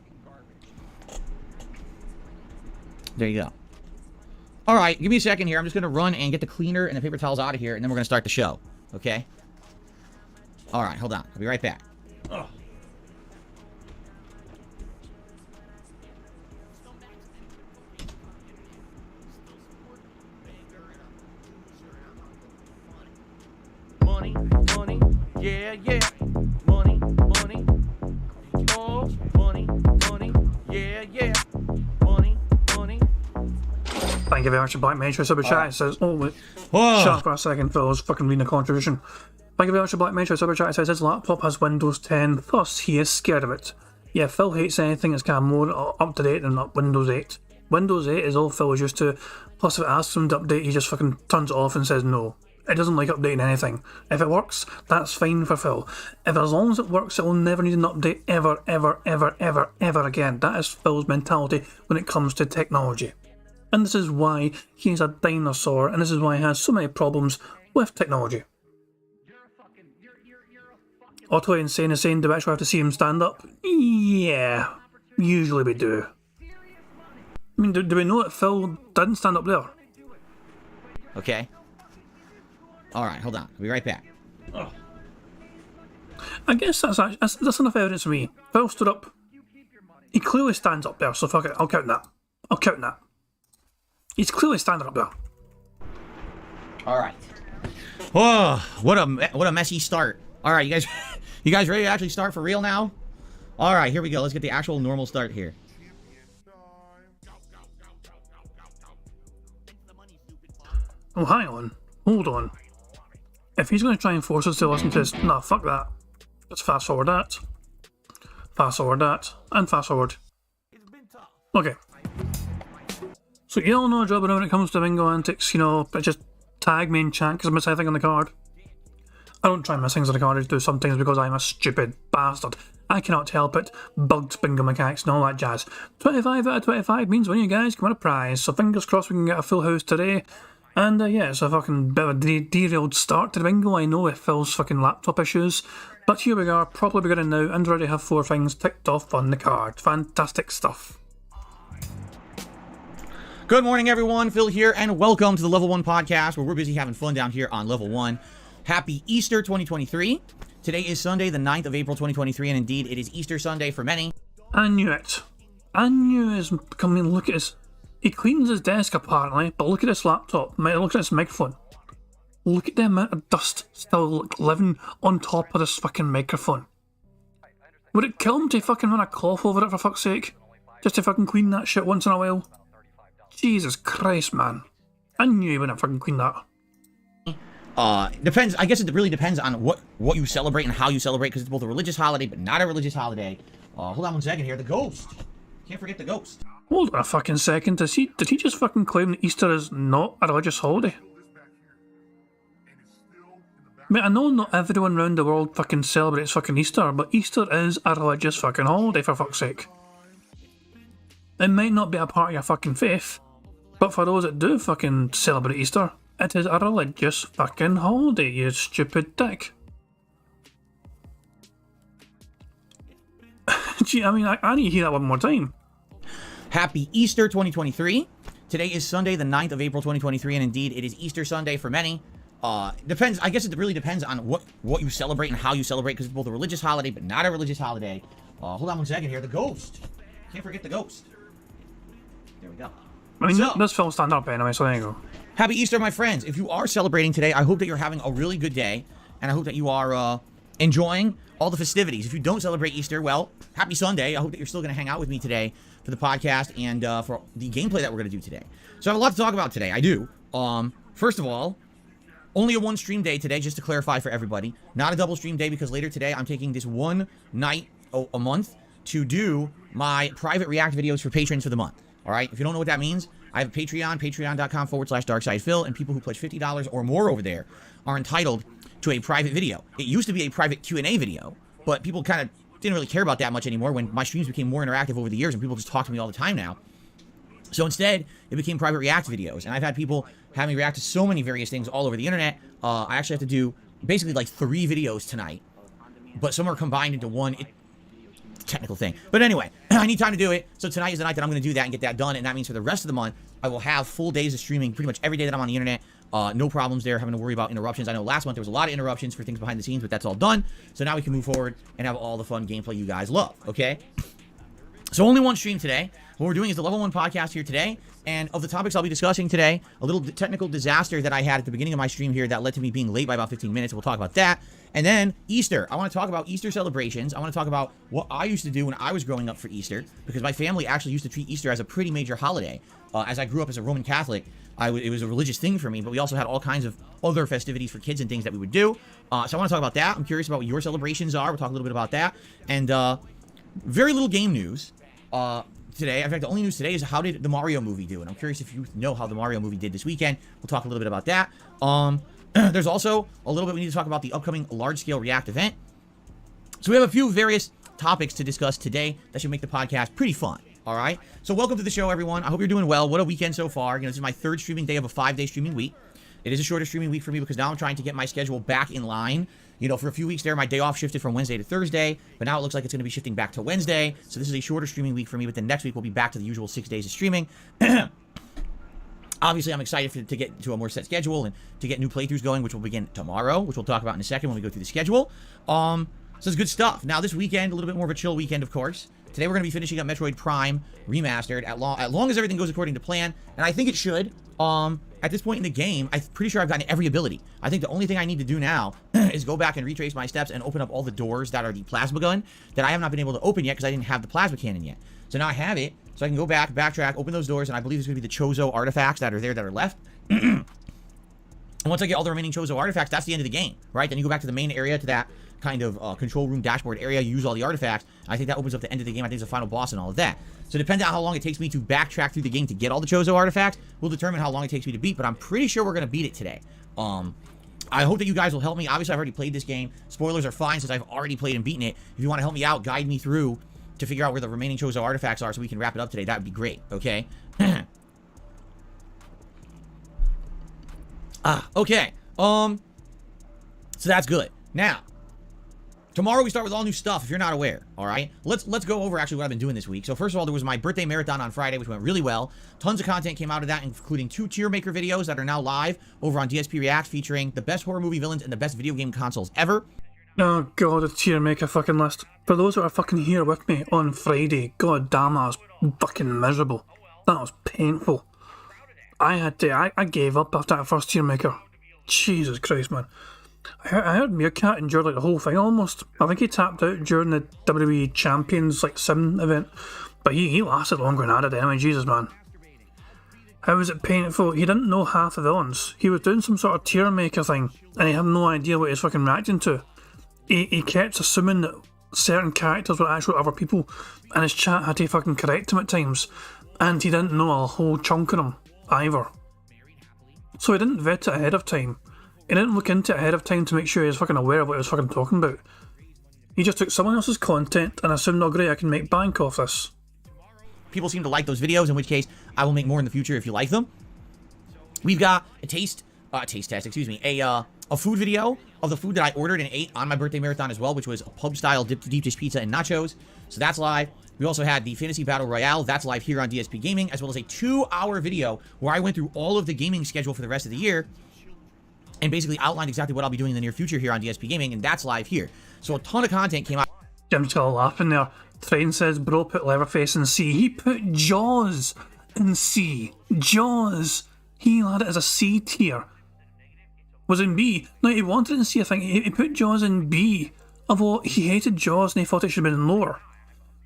There you go. All right, give me a second here. I'm just going to run and get the cleaner and the paper towels out of here, and then we're going to start the show. Okay? All right, hold on. I'll be right back. Ugh. Money, money, yeah, yeah. Money, money, oh, money, money, yeah, yeah. Money, money. Thank you very much, Black Mage, for super chat. It says, oh, wait. Whoa. Shut up for a second, Phil's fucking reading a contribution. Thank you very much, Black Mage, for super chat. It says his laptop has Windows 10, thus he is scared of it. Yeah, Phil hates anything that's kind of more up to date than Windows 8. Windows 8 is all Phil is used to, plus if it asks him to update, he just fucking turns it off and says no. It doesn't like updating anything. If it works, that's fine for Phil. If as long as it works, it will never need an update ever, ever, ever, ever, ever again. That is Phil's mentality when it comes to technology. And this is why he's a dinosaur, and this is why he has so many problems with technology. Utterly insane is saying, do we actually have to see him stand up? Yeah, usually we do. I mean, do we know that Phil didn't stand up there? Okay. All right, hold on. I'll be right back. Oh. I guess that's enough evidence for me. Phil stood up. He clearly stands up there, so fuck it. I'll count that. I'll count that. He's clearly standing up there. All right. Whoa, what a messy start. All right, you guys ready to actually start for real now? All right, here we go. Let's get the actual normal start here. Oh, hang on. Hold on. If he's going to try and force us to listen to this, nah, fuck that. Let's fast forward that. Fast forward that. And fast forward. Okay. So you all know a job when it comes to bingo antics, you know, just tag me in chat because I miss anything on the card. I don't try and miss things on the card, I do some things because I'm a stupid bastard. I cannot help it. Bugs, bingo mechanics and all that jazz. 25 out of 25 means one of you guys can win a prize, so fingers crossed we can get a full house today. And yeah, it's a fucking bit of a derailed start to the bingo, I know, with Phil's fucking laptop issues. But here we are, properly beginning now, and already have 4 things ticked off on the card. Fantastic stuff. Good morning, everyone. Phil here, and welcome to the Level 1 podcast, where we're busy having fun down here on Level 1. Happy Easter 2023. Today is Sunday, the 9th of April 2023, and indeed, it is Easter Sunday for many. I knew it. I knew his coming. Look at his. He cleans his desk apparently, but look at this laptop. Look at this microphone. Look at the amount of dust still living on top of this fucking microphone. Would it kill him to fucking run a cloth over it for fuck's sake? Just to fucking clean that shit once in a while? Jesus Christ, man. I knew he wouldn't fucking clean that. Depends. I guess it really depends on what you celebrate and how you celebrate, because it's both a religious holiday, but not a religious holiday. Hold on one second here. The ghost. Can't forget the ghost. Hold on a fucking second. Did he just fucking claim that Easter is not a religious holiday? I mean, I know not everyone around the world fucking celebrates fucking Easter, but Easter is a religious fucking holiday, for fuck's sake. It might not be a part of your fucking faith, but for those that do fucking celebrate Easter, it is a religious fucking holiday, you stupid dick. Gee, I mean, I need to hear that one more time. Happy Easter 2023. Today is Sunday, the 9th of April 2023, and indeed, it is Easter Sunday for many. Depends. I guess it really depends on what you celebrate and how you celebrate, because it's both a religious holiday, but not a religious holiday. Hold on one second here. The ghost. Can't forget the ghost. There we go. I mean, this film stand up anyway, so there you go. Happy Easter, my friends. If you are celebrating today, I hope that you're having a really good day, and I hope that you are enjoying all the festivities. If you don't celebrate Easter, well, happy Sunday. I hope that you're still going to hang out with me today for the podcast and for the gameplay that we're going to do today. So I have a lot to talk about today. I do. First of all, only a one stream day today, just to clarify for everybody. Not a double stream day, because later today I'm taking this one night a month to do my private react videos for patrons for the month. All right? If you don't know what that means, I have a Patreon, patreon.com/darksidephil, and people who pledge $50 or more over there are entitled to a private video. It used to be a private Q&A video, but people kind of didn't really care about that much anymore when my streams became more interactive over the years and people just talk to me all the time now. So instead, it became private react videos, and I've had people have me react to so many various things all over the internet. I actually have to do basically like 3 videos tonight, but some are combined into one technical thing. But anyway, I need time to do it, so tonight is the night that I'm going to do that and get that done, and that means for the rest of the month, I will have full days of streaming pretty much every day that I'm on the internet. No problems there, having to worry about interruptions. I know last month there was a lot of interruptions for things behind the scenes, but that's all done. So now we can move forward and have all the fun gameplay you guys love, okay? So only one stream today. What we're doing is the Level 1 podcast here today, and of the topics I'll be discussing today, a little technical disaster that I had at the beginning of my stream here that led to me being late by about 15 minutes. We'll talk about that. And then Easter. I want to talk about Easter celebrations. I want to talk about what I used to do when I was growing up for Easter, because my family actually used to treat Easter as a pretty major holiday. As I grew up as a Roman Catholic, it was a religious thing for me, but we also had all kinds of other festivities for kids and things that we would do. So I want to talk about that. I'm curious about what your celebrations are. We'll talk a little bit about that. And very little game news today. In fact, the only news today is how did the Mario movie do? And I'm curious if you know how the Mario movie did this weekend. We'll talk a little bit about that. There's also a little bit we need to talk about the upcoming large-scale React event. So we have a few various topics to discuss today that should make the podcast pretty fun. All right. So welcome to the show, everyone. I hope you're doing well. What a weekend so far. You know, this is my 3rd streaming day of a 5-day streaming week. It is a shorter streaming week for me because now I'm trying to get my schedule back in line. You know, for a few weeks there, my day off shifted from Wednesday to Thursday, but now it looks like it's going to be shifting back to Wednesday. So this is a shorter streaming week for me, but then next week we'll be back to the usual 6 days of streaming. Obviously, I'm excited to get to a more set schedule and to get new playthroughs going, which will begin tomorrow, which we'll talk about in a second when we go through the schedule. So it's good stuff. Now, this weekend, a little bit more of a chill weekend, of course. Today, we're going to be finishing up Metroid Prime Remastered as long as everything goes according to plan, and I think it should. At this point in the game, I'm pretty sure I've gotten every ability. I think the only thing I need to do now is go back and retrace my steps and open up all the doors that are the plasma gun that I have not been able to open yet because I didn't have the plasma cannon yet. So now I have it, so I can go back, backtrack, open those doors, and I believe there's going to be the Chozo artifacts that are there that are left. And once I get all the remaining Chozo artifacts, that's the end of the game, right? Then you go back to the main area, to that kind of control room dashboard area, you use all the artifacts. I think that opens up the end of the game. I think it's the final boss and all of that. So depending on how long it takes me to backtrack through the game to get all the Chozo artifacts, will determine how long it takes me to beat, but I'm pretty sure we're going to beat it today. I hope that you guys will help me. Obviously, I've already played this game. Spoilers are fine since I've already played and beaten it. If you want to help me out, guide me through to figure out where the remaining Chozo artifacts are so we can wrap it up today, that would be great, okay? Okay. So that's good. Now, tomorrow we start with all new stuff, if you're not aware, all right? Let's go over actually what I've been doing this week. So first of all, there was my birthday marathon on Friday, which went really well. Tons of content came out of that, including 2 tier maker videos that are now live over on DSP React, featuring the best horror movie villains and the best video game consoles ever. Oh god, a tier maker fucking list. For those that are fucking here with me on Friday, god damn, that was fucking miserable. That was painful. I gave up after that first tier maker. Jesus Christ, man. I heard Meerkat endured like the whole thing almost. I think he tapped out during the WWE Champions like Sim event, but he lasted longer than I did anyway. Jesus, man. How was it painful? He didn't know half the villains. He was doing some sort of tier maker thing, and he had no idea what he was fucking reacting to. He kept assuming that certain characters were actual other people, and his chat had to fucking correct him at times, and he didn't know a whole chunk of them either. So he didn't vet it ahead of time. He didn't look into it ahead of time to make sure he was fucking aware of what he was fucking talking about. He just took someone else's content and assumed, oh great, I can make bank off this. People seem to like those videos, in which case I will make more in the future if you like them. We've got a taste test, excuse me, a food video of the food that I ordered and ate on my birthday marathon as well, which was a pub-style deep dish pizza and nachos. So that's live. We also had the Fantasy Battle Royale. That's live here on DSP Gaming, as well as a 2-hour video where I went through all of the gaming schedule for the rest of the year and basically outlined exactly what I'll be doing in the near future here on DSP Gaming, and that's live here. So a ton of content came out. I'm just laughing there. Train says, bro put Leatherface in C. He put Jaws in C. Jaws. He had it as a C tier. Was in B. No, he wanted it in C, I think. He put Jaws in B. Although he hated Jaws and he thought it should have been lower.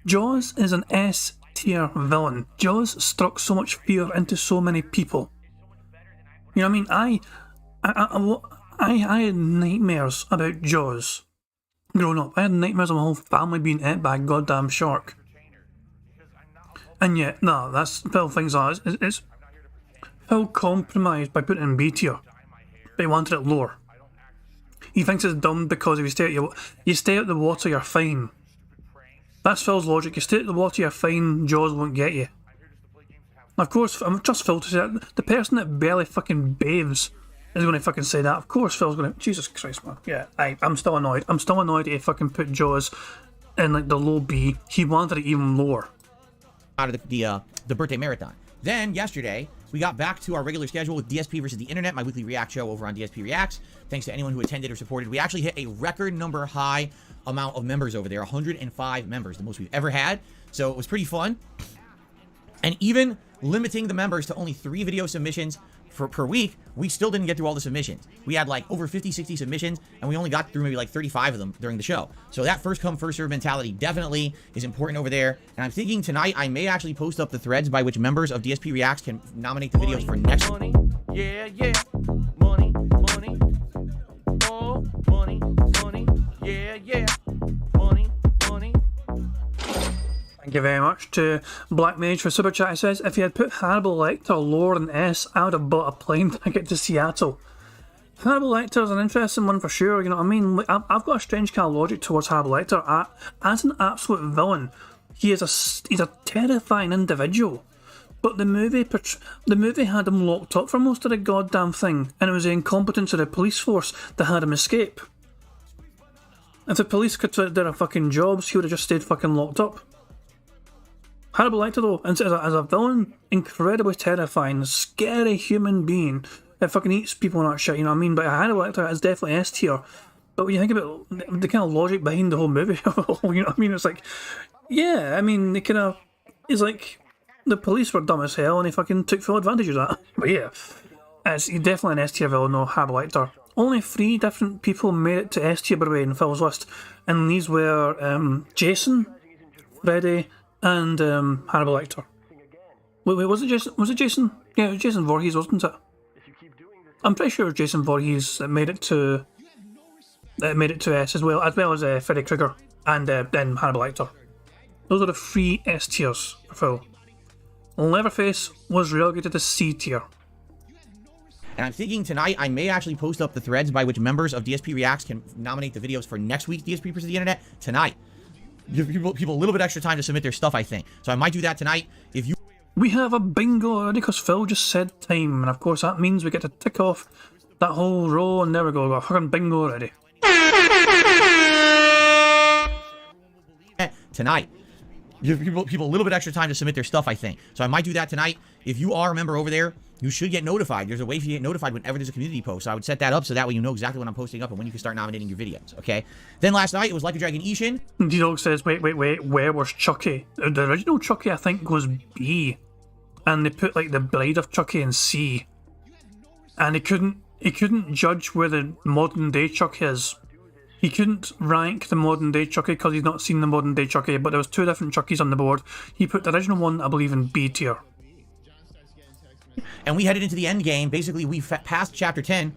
Jaws is an S tier villain. Jaws struck so much fear into so many people. You know what I mean? I had nightmares about Jaws growing up. I had nightmares of my whole family being ate by a goddamn shark. And yet, no, that's Phil thinks that it's Phil compromised by putting it in B tier. But he wanted it lower. He thinks it's dumb because if you stay out the water, you're fine. That's Phil's logic. You stay out the water, you're fine. Jaws won't get you. Of course, I'm just Phil to say that. The person that barely fucking bathes is going to fucking say that. Of course, Phil's going to. Jesus Christ, man. Yeah, I'm still annoyed. I'm still annoyed that he fucking put Jaws in like the low B. He wanted it even lower. Out of the birthday marathon. Then yesterday, we got back to our regular schedule with DSP versus the Internet, my weekly React show over on DSP Reacts. Thanks to anyone who attended or supported. We actually hit a record number high amount of members over there, 105 members, the most we've ever had. So it was pretty fun. And even limiting the members to only 3 video submissions per week, we still didn't get through all the submissions. We had like over 50, 60 submissions, and we only got through maybe like 35 of them during the show. So that first come, first serve mentality definitely is important over there. And I'm thinking tonight I may actually post up the threads by which members of DSP Reacts can nominate the videos for next money, yeah, yeah, money, money, oh, money, money, yeah, yeah, money, money. Thank you very much to Black Mage for Super Chat. It says, if you had put Hannibal Lecter lower than S, I would have bought a plane ticket to Seattle. Hannibal Lecter is an interesting one for sure, you know what I mean? I've got a strange kind of logic towards Hannibal Lecter. As an absolute villain, he's a terrifying individual. But the movie had him locked up for most of the goddamn thing, and it was the incompetence of the police force that had him escape. If the police could do their fucking jobs, he would have just stayed fucking locked up. Hannibal Lecter though, as a villain, incredibly terrifying, scary human being that fucking eats people and that shit, you know what I mean? But Hannibal Lecter is definitely S tier. But when you think about the kind of logic behind the whole movie, you know what I mean? It's like, yeah, I mean, it's like, the police were dumb as hell and he fucking took full advantage of that. But yeah, it's definitely an S tier villain though, Hannibal Lecter. Only 3 different people made it to S tier, by the way, in Phil's list. And these were Jason, Freddy, and Hannibal Lecter. Wait, was it Jason? Was it Jason? Yeah, it was Jason Voorhees, wasn't it? I'm pretty sure it was Jason Voorhees that made it to S as well as Freddy Krueger and then Hannibal Lecter. Those are the 3 S tiers for Phil. Leatherface was relegated to C tier. And I'm thinking tonight I may actually post up the threads by which members of DSP Reacts can nominate the videos for next week's DSP versus the Internet tonight. Give people a little bit extra time to submit their stuff, I think. So I might do that tonight. We have a bingo already because Phil just said time, and of course that means we get to tick off that whole row, and there we go, we got a fucking bingo already. Tonight. Give people a little bit extra time to submit their stuff, I think. So I might do that tonight. If you are a member over there, you should get notified. There's a way for you to get notified whenever there's a community post. So I would set that up so that way you know exactly when I'm posting up and when you can start nominating your videos, okay? Then last night, it was Like a Dragon Ishin. D-Dog says, wait, where was Chucky? The original Chucky, I think, was B. And they put, like, the Bride of Chucky in C. And he couldn't judge where the modern day Chucky is. He couldn't rank the modern day Chucky because he's not seen the modern day Chucky, but there was 2 different Chuckies on the board. He put the original one, I believe, in B tier. And we headed into the end game. Basically, we passed chapter 10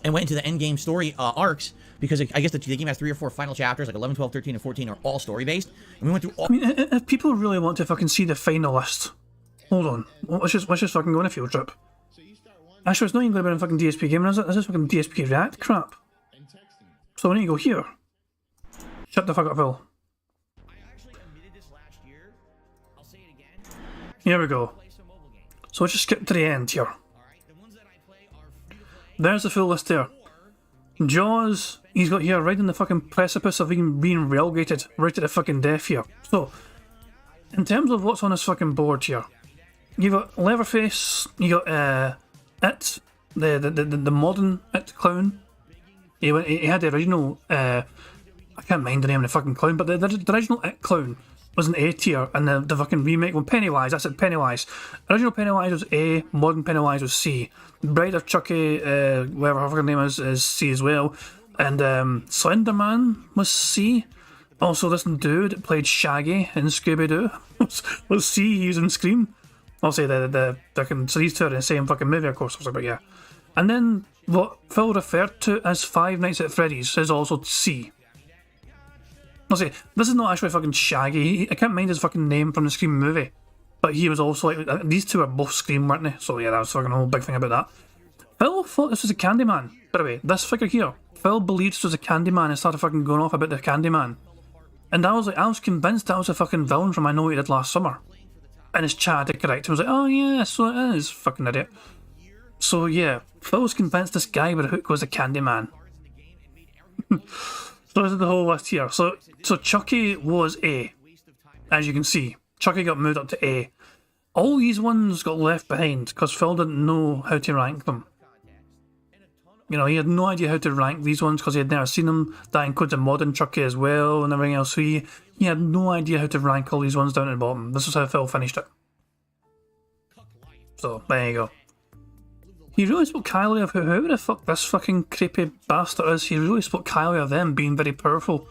and went into the end game story arcs because I guess the game has 3 or 4 final chapters, like 11, 12, 13, and 14 are all story based. And we went through all. I mean, if people really want to fucking see the final list, hold on, let's just fucking go on a field trip. Actually, it's not even going to be in fucking DSP Gaming, is it? This is fucking DSP React crap. So we need to go here. Shut the fuck up, Phil. Here we go. So let's just skip to the end here. There's the full list there. Jaws, he's got here right in the fucking precipice of being relegated right to the fucking death here. So, in terms of what's on this fucking board here, you got Leatherface, you got It, the modern It clown. He had the original, I can't mind the name of the fucking clown, but the original It clown was an A tier, and the fucking remake with Pennywise, that's it, Pennywise. Original Pennywise was A, modern Pennywise was C. Bride of Chucky, whatever her name is C as well. And Slenderman was C. Also, this dude that played Shaggy in Scooby-Doo was C, he was in Scream. Obviously, so these two are in the same fucking movie, of course, but yeah. And then, what Phil referred to as Five Nights at Freddy's is also C. I'll say, this is not actually fucking Shaggy. I can't mind his fucking name from the Scream movie. But he was also like, these two are both Scream, weren't they? So yeah, that was fucking a whole big thing about that. Phil thought this was a Candyman. By the way, this figure here, Phil believed this was a Candyman and started fucking going off about the Candyman. And I was convinced that was a fucking villain from I Know What You Did Last Summer. And his chat had correct him. I was like, oh yeah, so it is, fucking idiot. So yeah, Phil was convinced this guy with a hook was a Candyman. So this is the whole list here. So Chucky was A, as you can see. Chucky got moved up to A. All these ones got left behind because Phil didn't know how to rank them. You know, he had no idea how to rank these ones because he had never seen them. That includes a modern Chucky as well and everything else. So he had no idea how to rank all these ones down at the bottom. This is how Phil finished it. So, there you go. He really spoke highly of whoever the fuck this fucking creepy bastard is. He really spoke highly of them being very powerful.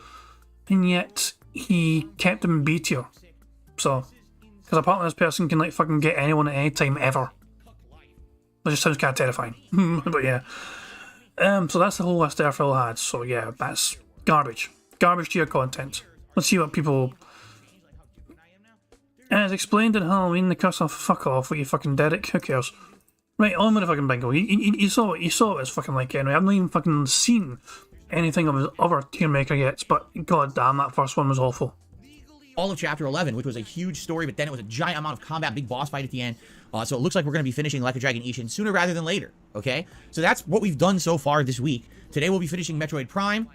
And yet, he kept them in B tier. So, because apparently this person can like fucking get anyone at any time ever. That just sounds kind of terrifying. But yeah. So that's the whole list there Phil had. So yeah, that's garbage. Garbage tier content. Let's see what people... As explained in Halloween, the curse of fuck off with you fucking Derek. Who cares? Right, on with the fucking bingo. You saw what it's fucking like anyway. I've not even fucking seen anything of his other tier maker yet, but god damn, that first one was awful. All of Chapter 11, which was a huge story, but then it was a giant amount of combat, big boss fight at the end. So it looks like we're going to be finishing Like a Dragon Ishin sooner rather than later, okay? So that's what we've done so far this week. Today we'll be finishing Metroid Prime.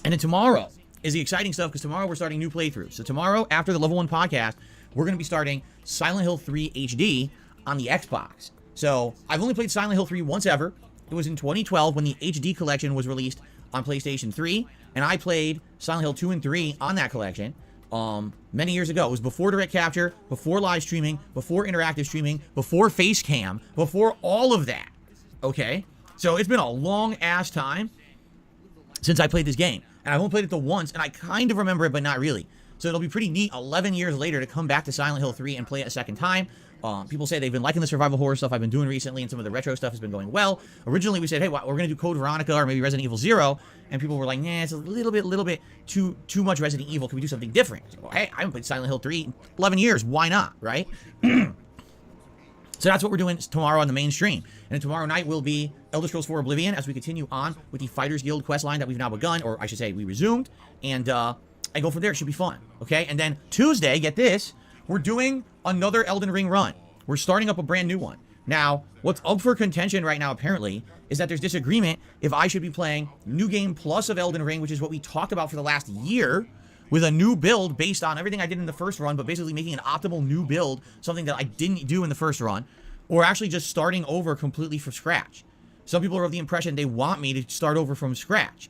And then tomorrow is the exciting stuff, because tomorrow we're starting new playthroughs. So tomorrow, after the Level 1 podcast, we're going to be starting Silent Hill 3 HD on the Xbox. So I've only played Silent Hill 3 once ever. It was in 2012 when the HD collection was released on PlayStation 3, and I played Silent Hill 2 and 3 on that collection many years ago. It was before direct capture, before live streaming, before interactive streaming, before face cam, before all of that. Okay? So it's been a long ass time since I played this game. And I've only played it the once, and I kind of remember it, but not really. So it'll be pretty neat 11 years later to come back to Silent Hill 3 and play it a second time. People say they've been liking the survival horror stuff I've been doing recently, and some of the retro stuff has been going well. Originally, we said, hey, we're going to do Code Veronica or maybe Resident Evil 0, and people were like, nah, it's a little bit too much Resident Evil. Can we do something different? So, well, hey, I haven't played Silent Hill 3 in 11 years. Why not, right? So that's what we're doing tomorrow on the main stream. And then tomorrow night will be Elder Scrolls 4 Oblivion as we continue on with the Fighters Guild quest line that we've now begun, or I should say we resumed, and go from there. It should be fun, okay? And then Tuesday, get this, we're doing another Elden Ring run. We're starting up a brand new one. Now, what's up for contention right now, apparently, is that there's disagreement if I should be playing New Game Plus of Elden Ring, which is what we talked about for the last year, with a new build based on everything I did in the first run, but basically making an optimal new build, something that I didn't do in the first run, or actually just starting over completely from scratch. Some people are of the impression they want me to start over from scratch.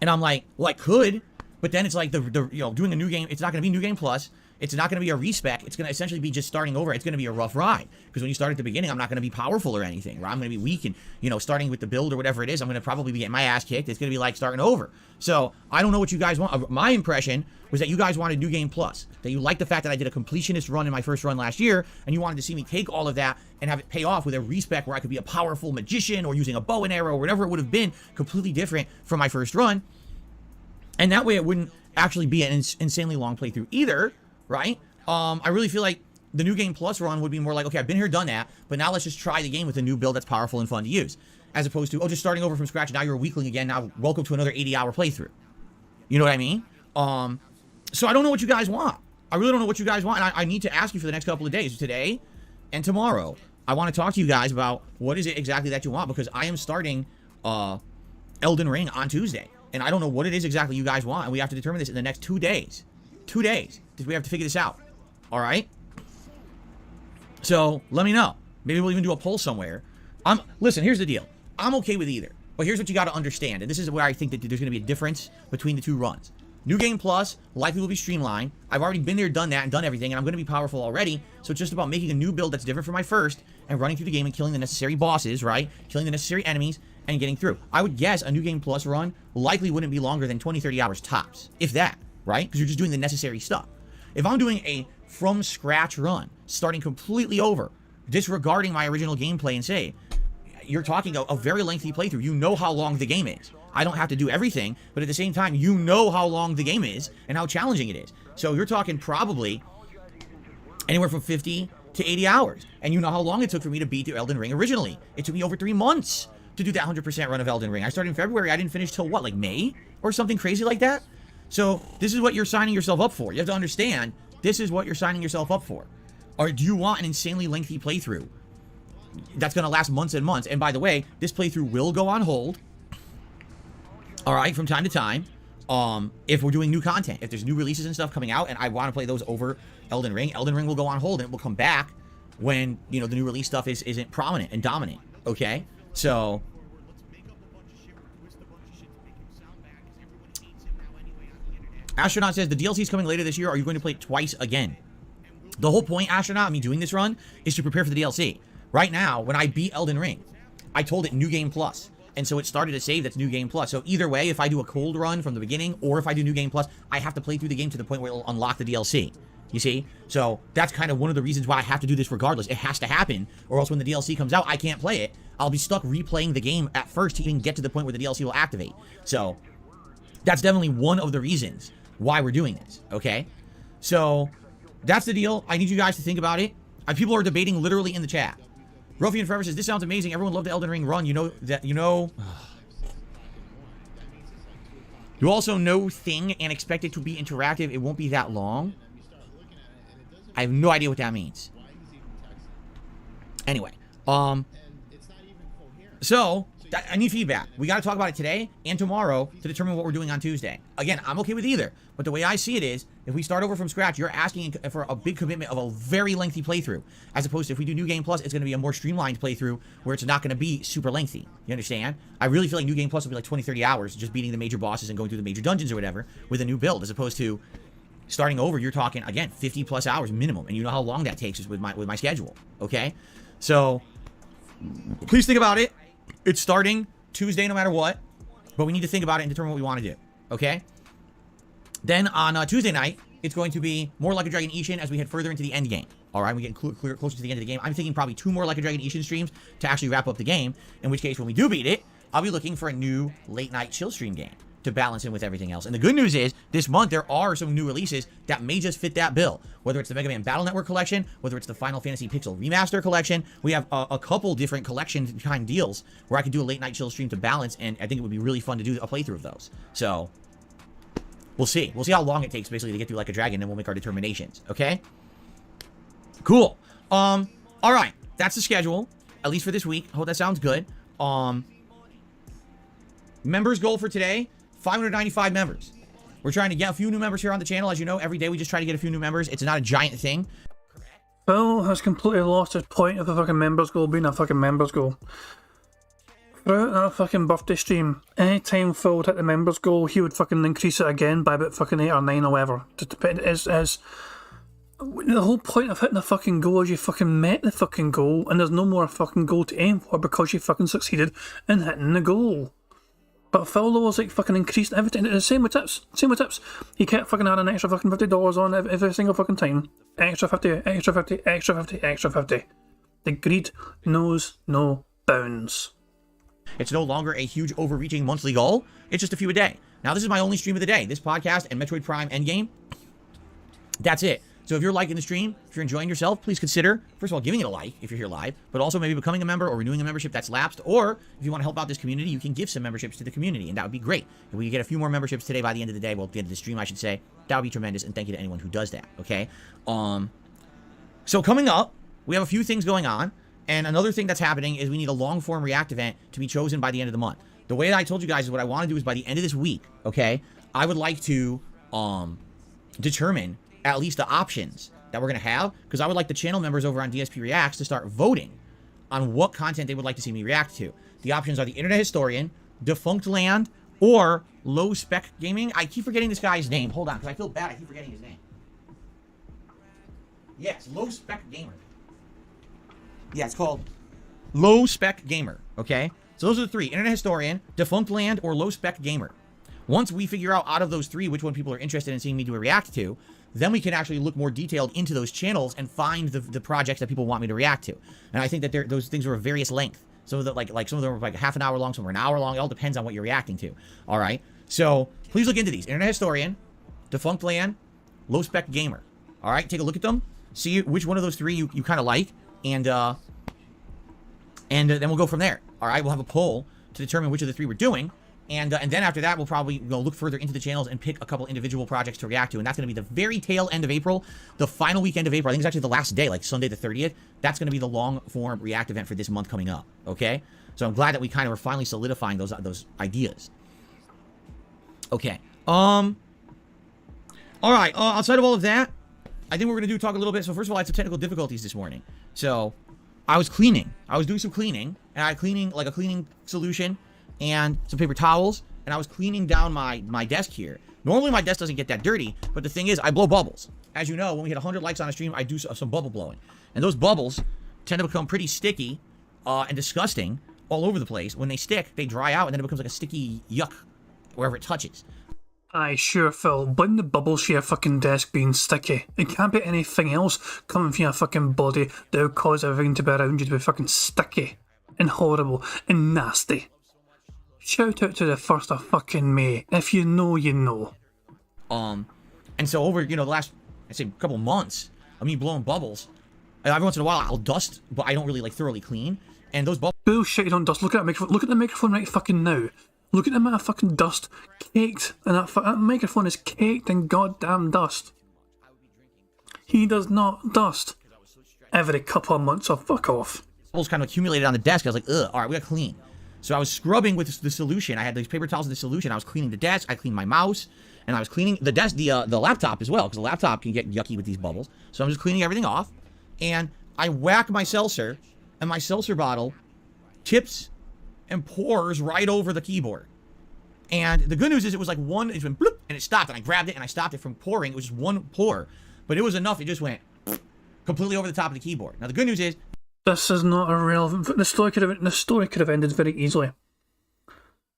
And I'm like, well, I could, but then it's like doing a new game, it's not going to be New Game Plus. It's not going to be a respec. It's going to essentially be just starting over. It's going to be a rough ride. Because when you start at the beginning, I'm not going to be powerful or anything. Right? I'm going to be weak and, starting with the build or whatever it is, I'm going to probably be getting my ass kicked. It's going to be like starting over. So, I don't know what you guys want. My impression was that you guys wanted New Game Plus. That you liked the fact that I did a completionist run in my first run last year, and you wanted to see me take all of that and have it pay off with a respec where I could be a powerful magician or using a bow and arrow or whatever it would have been, completely different from my first run. And that way it wouldn't actually be an insanely long playthrough either, right? I really feel like the New Game Plus run would be more like, okay, I've been here, done that, but now let's just try the game with a new build that's powerful and fun to use. As opposed to, just starting over from scratch, now you're a weakling again, now welcome to another 80-hour playthrough. You know what I mean? So I don't know what you guys want. I really don't know what you guys want, and I need to ask you for the next couple of days, today and tomorrow. I want to talk to you guys about what is it exactly that you want, because I am starting Elden Ring on Tuesday, and I don't know what it is exactly you guys want, and we have to determine this in the next 2 days. 2 days. We have to figure this out. All right? So, let me know. Maybe we'll even do a poll somewhere. Listen, here's the deal. I'm okay with either. But here's what you got to understand. And this is where I think that there's going to be a difference between the two runs. New Game Plus likely will be streamlined. I've already been there, done that, and done everything, and I'm going to be powerful already. So it's just about making a new build that's different from my first, and running through the game and killing the necessary bosses, right? Killing the necessary enemies, and getting through. I would guess a New Game Plus run likely wouldn't be longer than 20, 30 hours tops, if that, right? Because you're just doing the necessary stuff. If I'm doing a from scratch run, starting completely over, disregarding my original gameplay and save, you're talking a very lengthy playthrough. You know how long the game is. I don't have to do everything, but at the same time, you know how long the game is and how challenging it is. So you're talking probably anywhere from 50 to 80 hours. And you know how long it took for me to beat the Elden Ring originally. It took me over 3 months to do that 100% run of Elden Ring. I started in February. I didn't finish till what, like May or something crazy like that? So this is what you're signing yourself up for. You have to understand, this is what you're signing yourself up for. Or do you want an insanely lengthy playthrough that's going to last months and months? And by the way, this playthrough will go on hold, all right, from time to time, if we're doing new content. If there's new releases and stuff coming out and I want to play those over Elden Ring will go on hold and it will come back when, you know, the new release stuff isn't prominent and dominant, okay? So Astronaut says, the DLC is coming later this year. Are you going to play it twice again? The whole point, Astronaut, me doing this run is to prepare for the DLC. Right now, when I beat Elden Ring, I told it New Game Plus. And so it started a save that's New Game Plus. So either way, if I do a cold run from the beginning or if I do New Game Plus, I have to play through the game to the point where it'll unlock the DLC. You see? So that's kind of one of the reasons why I have to do this regardless. It has to happen, or else when the DLC comes out, I can't play it. I'll be stuck replaying the game at first to even get to the point where the DLC will activate. So that's definitely one of the reasons why we're doing this, okay? So that's the deal. I need you guys to think about it. People are debating literally in the chat. Ruffian Forever says, this sounds amazing. Everyone loved the Elden Ring run. You know that, you know. You also know Thing and expect it to be interactive. It won't be that long. I have no idea what that means. Anyway, so I need feedback. We got to talk about it today and tomorrow to determine what we're doing on Tuesday. Again, I'm okay with either, but the way I see it is, if we start over from scratch, you're asking for a big commitment of a very lengthy playthrough, as opposed to if we do New Game Plus, it's going to be a more streamlined playthrough where it's not going to be super lengthy. You understand? I really feel like New Game Plus will be like 20, 30 hours just beating the major bosses and going through the major dungeons or whatever with a new build, as opposed to starting over, you're talking, again, 50 plus hours minimum, and you know how long that takes with my schedule, okay? So please think about it. It's starting Tuesday no matter what, but we need to think about it and determine what we want to do, okay? Then on Tuesday night, it's going to be more Like a Dragon Ishin as we head further into the end game. All right, we get closer to the end of the game. I'm thinking probably 2 more Like a Dragon Ishin streams to actually wrap up the game, in which case when we do beat it, I'll be looking for a new late night chill stream game to balance in with everything else. And the good news is, this month there are some new releases that may just fit that bill. Whether it's the Mega Man Battle Network collection, whether it's the Final Fantasy Pixel Remaster collection, we have a couple different collection kind deals where I could do a late night chill stream to balance, and I think it would be really fun to do a playthrough of those. So we'll see. We'll see how long it takes basically to get through Like a Dragon, and we'll make our determinations. Okay? Cool. All right. That's the schedule, at least for this week. Hope that sounds good. Members goal for today, 595 members. We're trying to get a few new members here on the channel. As you know, every day we just try to get a few new members. It's not a giant thing. Phil has completely lost his point of the fucking members goal being a fucking members goal. Throughout that fucking birthday stream, anytime Phil would hit the members goal, he would fucking increase it again by about fucking 8 or 9 or whatever. As the whole point of hitting the fucking goal is you fucking met the fucking goal, and there's no more fucking goal to aim for because you fucking succeeded in hitting the goal. But Phil was like fucking increased everything. The same with tips. He kept fucking adding an extra fucking $50 on every single fucking time. Extra 50, extra 50, extra 50, extra 50. The greed knows no bounds. It's no longer a huge overreaching monthly goal. It's just a few a day. Now, this is my only stream of the day. This podcast and Metroid Prime Endgame. That's it. So if you're liking the stream, if you're enjoying yourself, please consider, first of all, giving it a like if you're here live, but also maybe becoming a member or renewing a membership that's lapsed. Or if you want to help out this community, you can give some memberships to the community, and that would be great. If we get a few more memberships today by the end of the day, well, at the end of the stream, I should say, that would be tremendous, and thank you to anyone who does that, okay? So coming up, we have a few things going on, and another thing that's happening is we need a long-form React event to be chosen by the end of the month. The way that I told you guys is what I want to do is by the end of this week, okay, I would like to determine at least the options that we're going to have, because I would like the channel members over on DSP Reacts to start voting on what content they would like to see me react to. The options are the Internet Historian, Defunct Land, or Low Spec Gaming. I keep forgetting this guy's name. Hold on, because I feel bad. I keep forgetting his name. Yes, Low Spec Gamer. Yeah, it's called Low Spec Gamer, okay? So those are the three: Internet Historian, Defunct Land, or Low Spec Gamer. Once we figure out of those three which one people are interested in seeing me do a react to, then we can actually look more detailed into those channels and find the projects that people want me to react to. And I think that those things are of various length. Some of them, like some of them are like half an hour long, some are an hour long. It all depends on what you're reacting to. All right. So please look into these: Internet Historian, Defunct Land, Low Spec Gamer. All right. Take a look at them. See which one of those three you kind of like, and then we'll go from there. All right. We'll have a poll to determine which of the three we're doing. And then after that, we'll probably look further into the channels and pick a couple individual projects to react to. And that's going to be the very tail end of April, the final weekend of April. I think it's actually the last day, like Sunday the 30th. That's going to be the long-form react event for this month coming up, okay? So I'm glad that we kind of are finally solidifying those ideas. Okay. All right. Outside of all of that, I think we're going to talk a little bit. So first of all, I had some technical difficulties this morning. So I was cleaning. I was doing some cleaning, and I had a cleaning solution and some paper towels, and I was cleaning down my desk here. Normally my desk doesn't get that dirty, but the thing is, I blow bubbles. As you know, when we hit 100 likes on a stream, I do some bubble blowing. And those bubbles tend to become pretty sticky and disgusting all over the place. When they stick, they dry out, and then it becomes like a sticky yuck wherever it touches. Aye, sure, Phil. Blame the bubbles for your fucking desk being sticky. It can't be anything else coming from your fucking body that will cause everything to be around you to be fucking sticky and horrible and nasty. Shout out to the 1st of fucking May. If you know, you know. And so over, the last, I'd say, couple months of me blowing bubbles, every once in a while I'll dust, but I don't really, thoroughly clean. And those bubbles... Bullshit, you don't dust. Look at that microphone. Look at the microphone right fucking now. Look at the amount of fucking dust caked. And that microphone is caked in goddamn dust. He does not dust every couple of months, so fuck off. Bubbles kind of accumulated on the desk. I was like, ugh, alright, we gotta clean. So I was scrubbing with the solution. I had these paper towels in the solution. I was cleaning the desk. I cleaned my mouse, and I was cleaning the desk, the laptop as well, because the laptop can get yucky with these bubbles. So I'm just cleaning everything off, and I whack my seltzer, and my seltzer bottle tips and pours right over the keyboard. And the good news is it was like one, it went bloop, and it stopped, and I grabbed it, and I stopped it from pouring. It was just one pour, but it was enough. It just went completely over the top of the keyboard. Now the good news is, this is not irrelevant. The story could have ended very easily.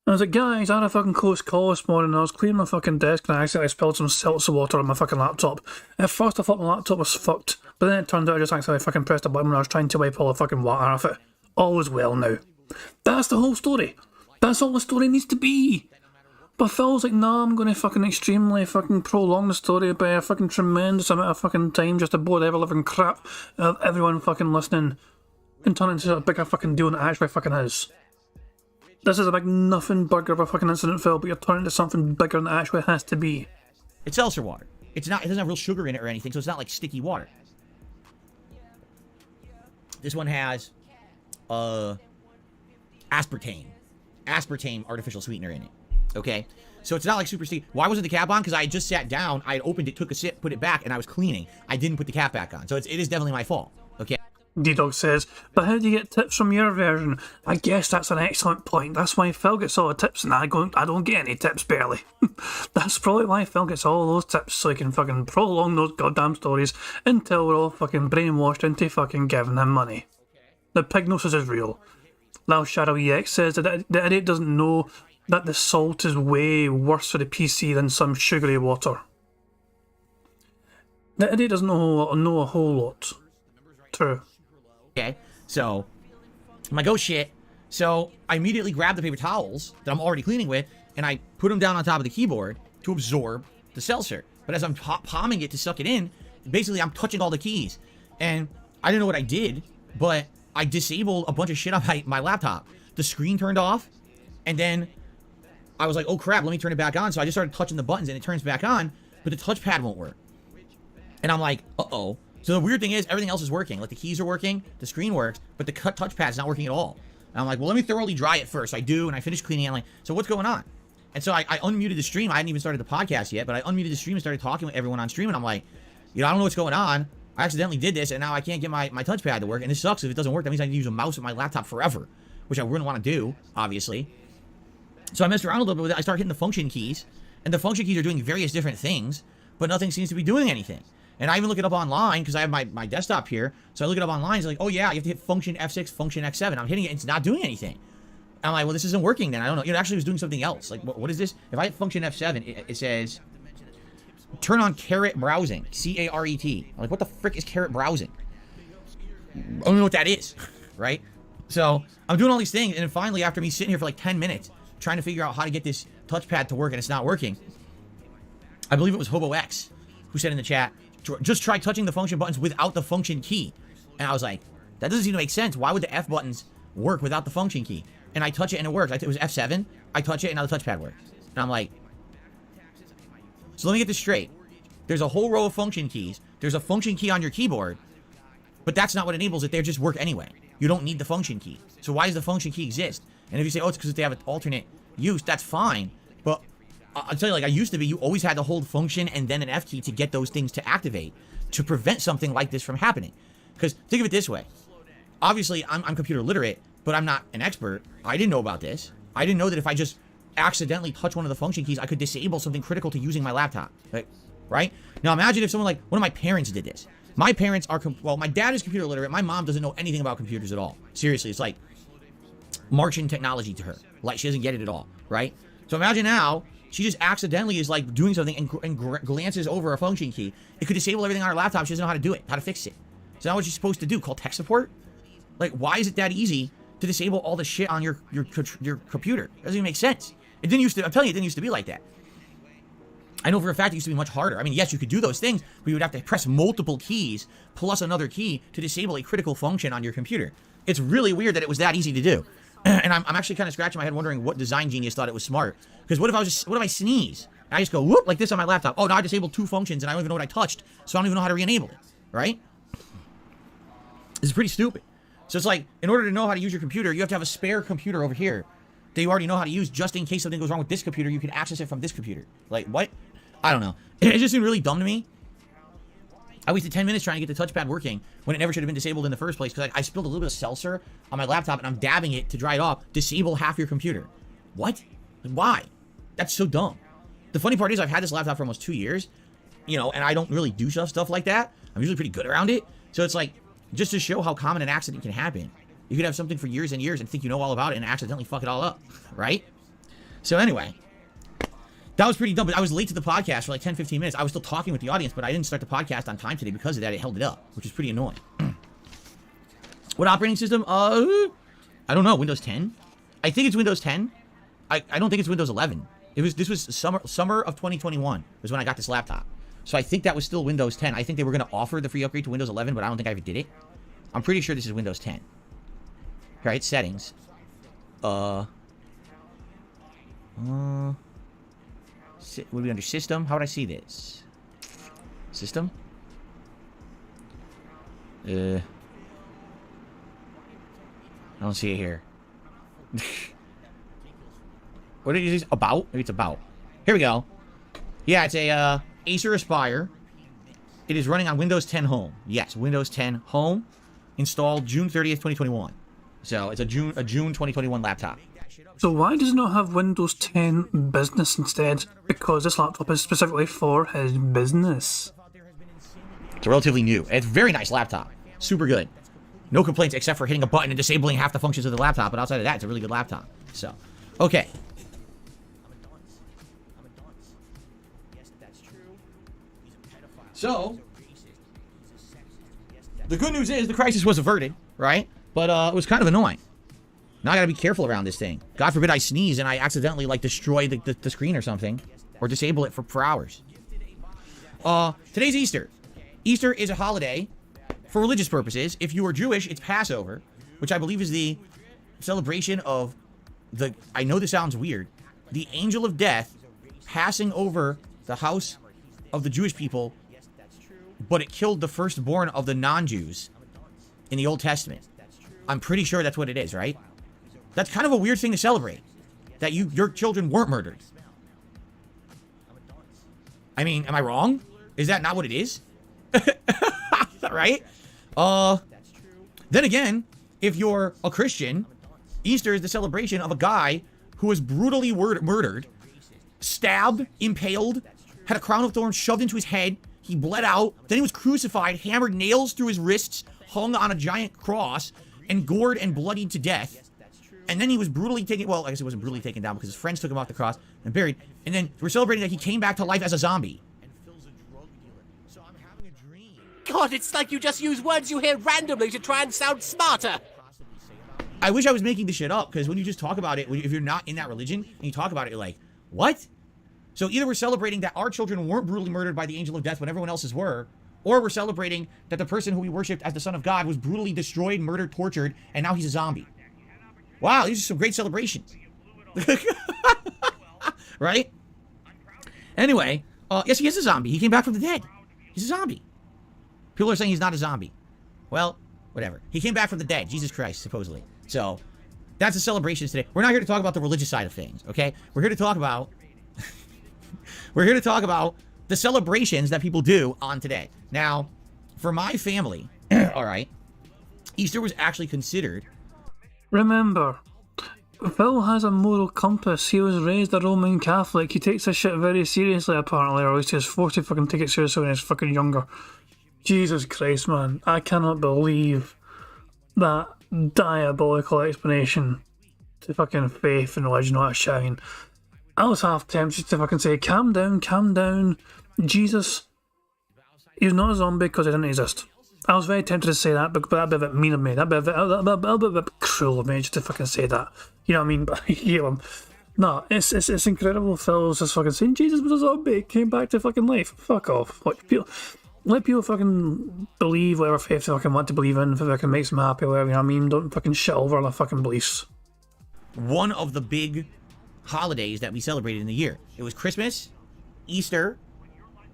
I was like, guys, I had a fucking close call this morning, and I was cleaning my fucking desk, and I accidentally spilled some seltzer water on my fucking laptop. At first I thought my laptop was fucked, but then it turned out I just accidentally fucking pressed a button when I was trying to wipe all the fucking water off it. All is well now. That's the whole story. That's all the story needs to be. But Phil's like, nah, I'm going to fucking extremely fucking prolong the story by a fucking tremendous amount of fucking time just to bore the ever-living crap of everyone fucking listening and turn it into a bigger fucking deal than it actually fucking is. This is a big nothing burger of a fucking incident, Phil, but you're turning it into something bigger than it actually has to be. it's seltzer water. It doesn't have real sugar in it or anything, so it's not like sticky water. This one has aspartame artificial sweetener in it. Okay, so it's not like super sticky. Why wasn't the cap on? Because I just sat down, I opened it, took a sip, put it back, and I was cleaning. I didn't put the cap back on, so it is definitely my fault. Okay. D-Dog says, but how do you get tips from your version? I guess that's an excellent point. That's why Phil gets all the tips and I don't get any tips barely. That's probably why Phil gets all those tips, so he can fucking prolong those goddamn stories until we're all fucking brainwashed into fucking giving him money. The pignosis is real. Lao Shadow EX says that the idiot doesn't know that the salt is way worse for the PC than some sugary water. The idiot doesn't know a whole lot. True. Okay, so I'm like, oh shit. So I immediately grab the paper towels that I'm already cleaning with, and I put them down on top of the keyboard to absorb the seltzer. But as I'm palming it to suck it in, basically I'm touching all the keys. And I didn't know what I did, but I disabled a bunch of shit on my laptop. The screen turned off, and then I was like, oh crap, let me turn it back on. So I just started touching the buttons, and it turns back on, but the touchpad won't work. And I'm like, uh-oh. So the weird thing is, everything else is working. Like, the keys are working, the screen works, but the touchpad's not working at all. And I'm like, well, let me thoroughly dry it first. So I do, and I finish cleaning. I'm like, so what's going on? And so I unmuted the stream. I hadn't even started the podcast yet, but I unmuted the stream and started talking with everyone on stream. And I'm like, I don't know what's going on. I accidentally did this, and now I can't get my touchpad to work. And this sucks. If it doesn't work, that means I need to use a mouse with my laptop forever, which I wouldn't want to do, obviously. So I messed around a little bit with it. I started hitting the function keys, and the function keys are doing various different things, but nothing seems to be doing anything. And I even look it up online because I have my desktop here. So I look it up online. It's like, oh yeah, you have to hit function F6, function F7. I'm hitting it, and it's not doing anything. I'm like, well, this isn't working then. I don't know. It actually was doing something else. Like, what is this? If I hit function F7, it says, turn on caret browsing, C-A-R-E-T. I'm like, what the frick is caret browsing? I don't know what that is, right? So I'm doing all these things, and then finally, after me sitting here for like 10 minutes, trying to figure out how to get this touchpad to work, and it's not working, I believe it was HoboX who said in the chat, just try touching the function buttons without the function key. And I was like, that doesn't seem to make sense. Why would the F buttons work without the function key? And I touch it and it works. It was F7. I touch it and now the touchpad works. And I'm like, so let me get this straight. There's a whole row of function keys. There's a function key on your keyboard, but that's not what enables it. They just work anyway. You don't need the function key. So why does the function key exist? And if you say, oh, it's because they have an alternate use, that's fine. But I'll tell you, like I used to be, you always had to hold function and then an F key to get those things to activate to prevent something like this from happening. Because think of it this way. Obviously, I'm computer literate, but I'm not an expert. I didn't know about this. I didn't know that if I just accidentally touch one of the function keys, I could disable something critical to using my laptop. Right? Now imagine if someone like one of my parents did this. My parents are, well, my dad is computer literate. My mom doesn't know anything about computers at all. Seriously, it's like Martian technology to her. Like, she doesn't get it at all, right? So imagine now, she just accidentally is like doing something and glances over a function key. It could disable everything on her laptop. She doesn't know how to do it, how to fix it. So now what she's supposed to do? Call tech support? Like, why is it that easy to disable all the shit on your computer? It doesn't even make sense. It didn't used to, I'm telling you, it didn't used to be like that. I know for a fact it used to be much harder. I mean, yes, you could do those things, but you would have to press multiple keys plus another key to disable a critical function on your computer. It's really weird that it was that easy to do. And I'm actually kind of scratching my head wondering what design genius thought it was smart. Because what if I sneeze? And I just go, whoop, like this on my laptop. Oh, now I disabled 2 functions and I don't even know what I touched, so I don't even know how to re-enable it, right? This is pretty stupid. So it's like, in order to know how to use your computer, you have to have a spare computer over here that you already know how to use just in case something goes wrong with this computer, you can access it from this computer. Like, what? I don't know. It just seemed really dumb to me. I wasted 10 minutes trying to get the touchpad working when it never should have been disabled in the first place because I spilled a little bit of seltzer on my laptop and I'm dabbing it to dry it off. Disable half your computer. What? Like, why? That's so dumb. The funny part is I've had this laptop for almost 2 years, you know, and I don't really do stuff like that. I'm usually pretty good around it. So it's like, just to show how common an accident can happen. You could have something for years and years and think you know all about it and accidentally fuck it all up, right? So anyway, that was pretty dumb, but I was late to the podcast for like 10, 15 minutes. I was still talking with the audience, but I didn't start the podcast on time today because of that. It held it up, which is pretty annoying. What operating system? I don't know. Windows 10? I think it's Windows 10. I don't think it's Windows 11. This was summer of 2021 was when I got this laptop. So I think that was still Windows 10. I think they were going to offer the free upgrade to Windows 11, but I don't think I ever did it. I'm pretty sure this is Windows 10. All right, settings. Would be under system? How would I see this? System? I don't see it here. What is this? About? Maybe it's about. Here we go. Yeah, it's a Acer Aspire. It is running on Windows 10 Home. Yes, Windows 10 Home. Installed June 30th, 2021. So it's a June 2021 laptop. So why does it not have Windows 10 Business instead? Because this laptop is specifically for his business. It's relatively new. It's a very nice laptop. Super good. No complaints except for hitting a button and disabling half the functions of the laptop. But outside of that, it's a really good laptop. So, okay. So, the good news is the crisis was averted, right? But it was kind of annoying. Now I gotta be careful around this thing. God forbid I sneeze and I accidentally, like, destroy the screen or something. Or disable it for hours. Today's Easter. Easter is a holiday for religious purposes. If you are Jewish, it's Passover, which I believe is the celebration of the, I know this sounds weird, the angel of death passing over the house of the Jewish people, but it killed the firstborn of the non-Jews in the Old Testament. I'm pretty sure that's what it is, right? That's kind of a weird thing to celebrate. That your children weren't murdered. I mean, am I wrong? Is that not what it is? Right? Then again, if you're a Christian, Easter is the celebration of a guy who was brutally murdered, stabbed, impaled, had a crown of thorns shoved into his head. He bled out. Then he was crucified, hammered nails through his wrists, hung on a giant cross, and gored and bloodied to death. And then he was brutally taken, well, I guess he wasn't brutally taken down because his friends took him off the cross and buried. And then we're celebrating that he came back to life as a zombie. God, it's like you just use words you hear randomly to try and sound smarter. I wish I was making this shit up, because when you just talk about it, if you're not in that religion and you talk about it, you're like, what? So either we're celebrating that our children weren't brutally murdered by the angel of death when everyone else's were, or we're celebrating that the person who we worshipped as the Son of God was brutally destroyed, murdered, tortured, and now he's a zombie. Wow, these are some great celebrations. Right? Anyway, yes, he is a zombie. He came back from the dead. He's a zombie. People are saying he's not a zombie. Well, whatever. He came back from the dead, Jesus Christ, supposedly. So, that's the celebrations today. We're not here to talk about the religious side of things, okay? We're here to talk about... we're here to talk about the celebrations that people do on today. Now, for my family, all right, Easter was actually considered... Remember, Phil has a moral compass. He was raised a Roman Catholic. He takes this shit very seriously, apparently, or at least he was forced to fucking take it seriously when he was fucking younger. Jesus Christ, man. I cannot believe that diabolical explanation to fucking faith and religion not shine. I was half tempted to fucking say, calm down. Jesus, he's not a zombie because he didn't exist. I was very tempted to say that, but that'd be a bit mean of me. That'd be a bit cruel of me just to fucking say that. You know what I mean? But I hear him. No, it's incredible. Phil's just fucking saying, Jesus was a zombie, came back to fucking life. Fuck off. Let people fucking believe whatever faith they fucking want to believe in, if it fucking makes them happy, whatever, you know what I mean? Don't fucking shit over their fucking beliefs. One of the big holidays that we celebrated in the year. It was Christmas, Easter,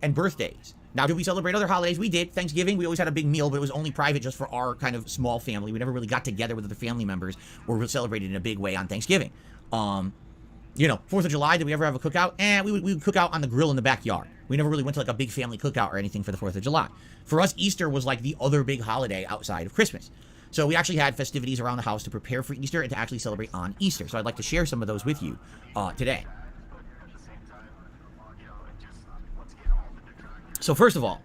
and birthdays. Now, did we celebrate other holidays? We did. Thanksgiving, we always had a big meal, but it was only private just for our kind of small family. We never really got together with other family members or we celebrated in a big way on Thanksgiving. You know, 4th of July, did we ever have a cookout? We would cook out on the grill in the backyard. We never really went to like a big family cookout or anything for the 4th of July. For us, Easter was like the other big holiday outside of Christmas. So we actually had festivities around the house to prepare for Easter and to actually celebrate on Easter. So I'd like to share some of those with you today. So first of all,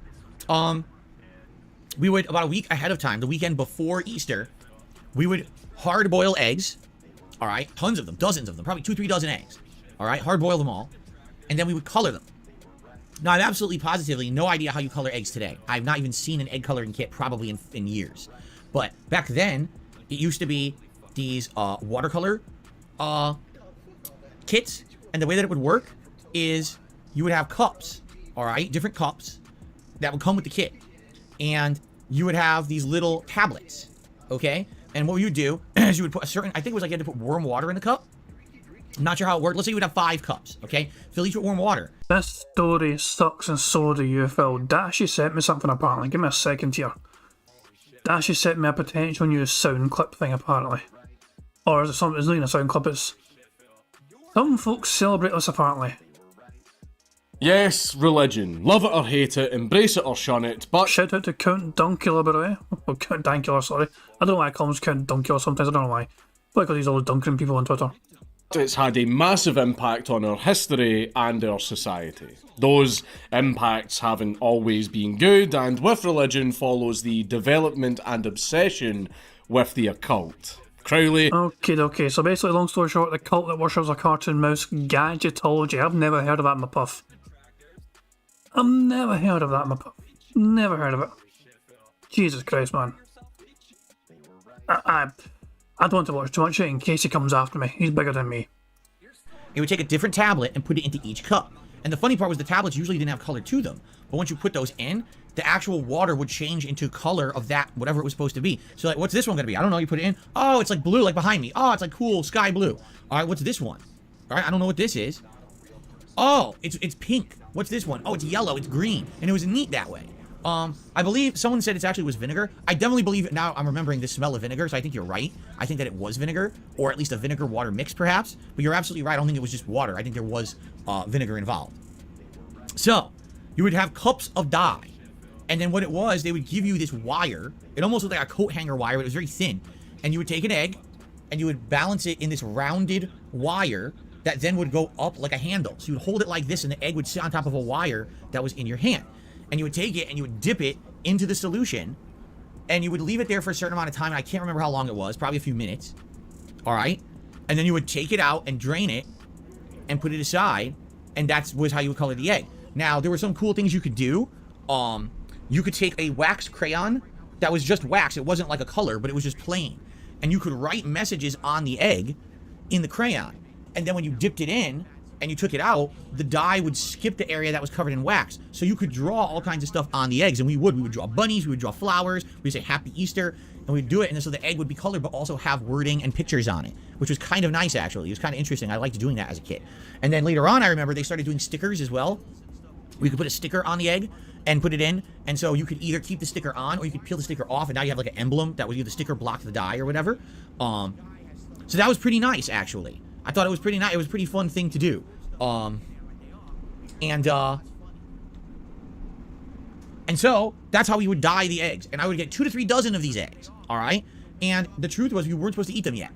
we would, about a week ahead of time, the weekend before Easter, we would hard boil eggs. All right, tons of them, dozens of them, probably 2-3 dozen eggs. All right, hard boil them all, and then we would color them. Now, I have absolutely positively no idea how you color eggs today. I've not even seen an egg coloring kit probably in years. But back then, it used to be these watercolor kits, and the way that it would work is you would have cups, all right, different cups that would come with the kit, and you would have these little tablets, okay? And what you would do is you would put a certain, I think it was like you had to put warm water in the cup. I'm not sure how it worked. Let's say you would have 5 cups, okay? Fill each with warm water. This story sucks and so do you, Phil. Dash, you sent me something apparently. Give me a second here. Dash, you sent me a potential new sound clip thing apparently. Or is it something, it's not even a sound clip, it's... Some folks celebrate this apparently. Yes, religion. Love it or hate it, embrace it or shun it, but... Shout out to Count Dunkula, by the way. Oh, Count Dankula, sorry. I don't know why I call him Count Dunkula sometimes, I don't know why. Probably because he's always dunking people on Twitter. It's had a massive impact on our history and our society. Those impacts haven't always been good, and with religion follows the development and obsession with the occult. Crowley... Okay, so basically, long story short, the cult that worships a cartoon mouse, gadgetology. I've never heard of that in my puff. I've never heard of that in my puff. Never heard of it. Jesus Christ, man. I don't want to watch too much of it in case he comes after me. He's bigger than me. It would take a different tablet and put it into each cup. And the funny part was the tablets usually didn't have color to them. But once you put those in, the actual water would change into color of that, whatever it was supposed to be. So like, what's this one going to be? I don't know. You put it in. Oh, it's like blue, like behind me. Oh, it's like cool sky blue. All right, what's this one? All right, I don't know what this is. Oh, it's pink. What's this one? Oh, it's yellow, it's green. And it was neat that way. I believe someone said it actually was vinegar. I definitely believe it now. I'm remembering the smell of vinegar, so I think you're right. I think that it was vinegar, or at least a vinegar water mix, perhaps. But you're absolutely right. I don't think it was just water. I think there was vinegar involved. So, you would have cups of dye. And then what it was, they would give you this wire. It almost looked like a coat hanger wire, but it was very thin. And you would take an egg, and you would balance it in this rounded wire that then would go up like a handle. So you would hold it like this, and the egg would sit on top of a wire that was in your hand. And you would take it and you would dip it into the solution, and you would leave it there for a certain amount of time. And I can't remember how long it was, probably a few minutes. All right? And then you would take it out and drain it and put it aside, and that was how you would color the egg. Now, there were some cool things you could do. You could take a wax crayon that was just wax. It wasn't like a color, but it was just plain. And you could write messages on the egg in the crayon. And then when you dipped it in and you took it out, the dye would skip the area that was covered in wax. So you could draw all kinds of stuff on the eggs. And we would draw bunnies, we would draw flowers, we'd say Happy Easter, and we'd do it. And then so the egg would be colored, but also have wording and pictures on it, which was kind of nice, actually. It was kind of interesting. I liked doing that as a kid. And then later on, I remember they started doing stickers as well. We could put a sticker on the egg and put it in, and so you could either keep the sticker on or you could peel the sticker off, and now you have like an emblem that would either the sticker block the dye or whatever. So that was pretty nice, actually. I thought it was pretty nice. It was a pretty fun thing to do. And so that's how we would dye the eggs, and I would get 2 to 3 dozen of these eggs. All right, and the truth was we weren't supposed to eat them yet.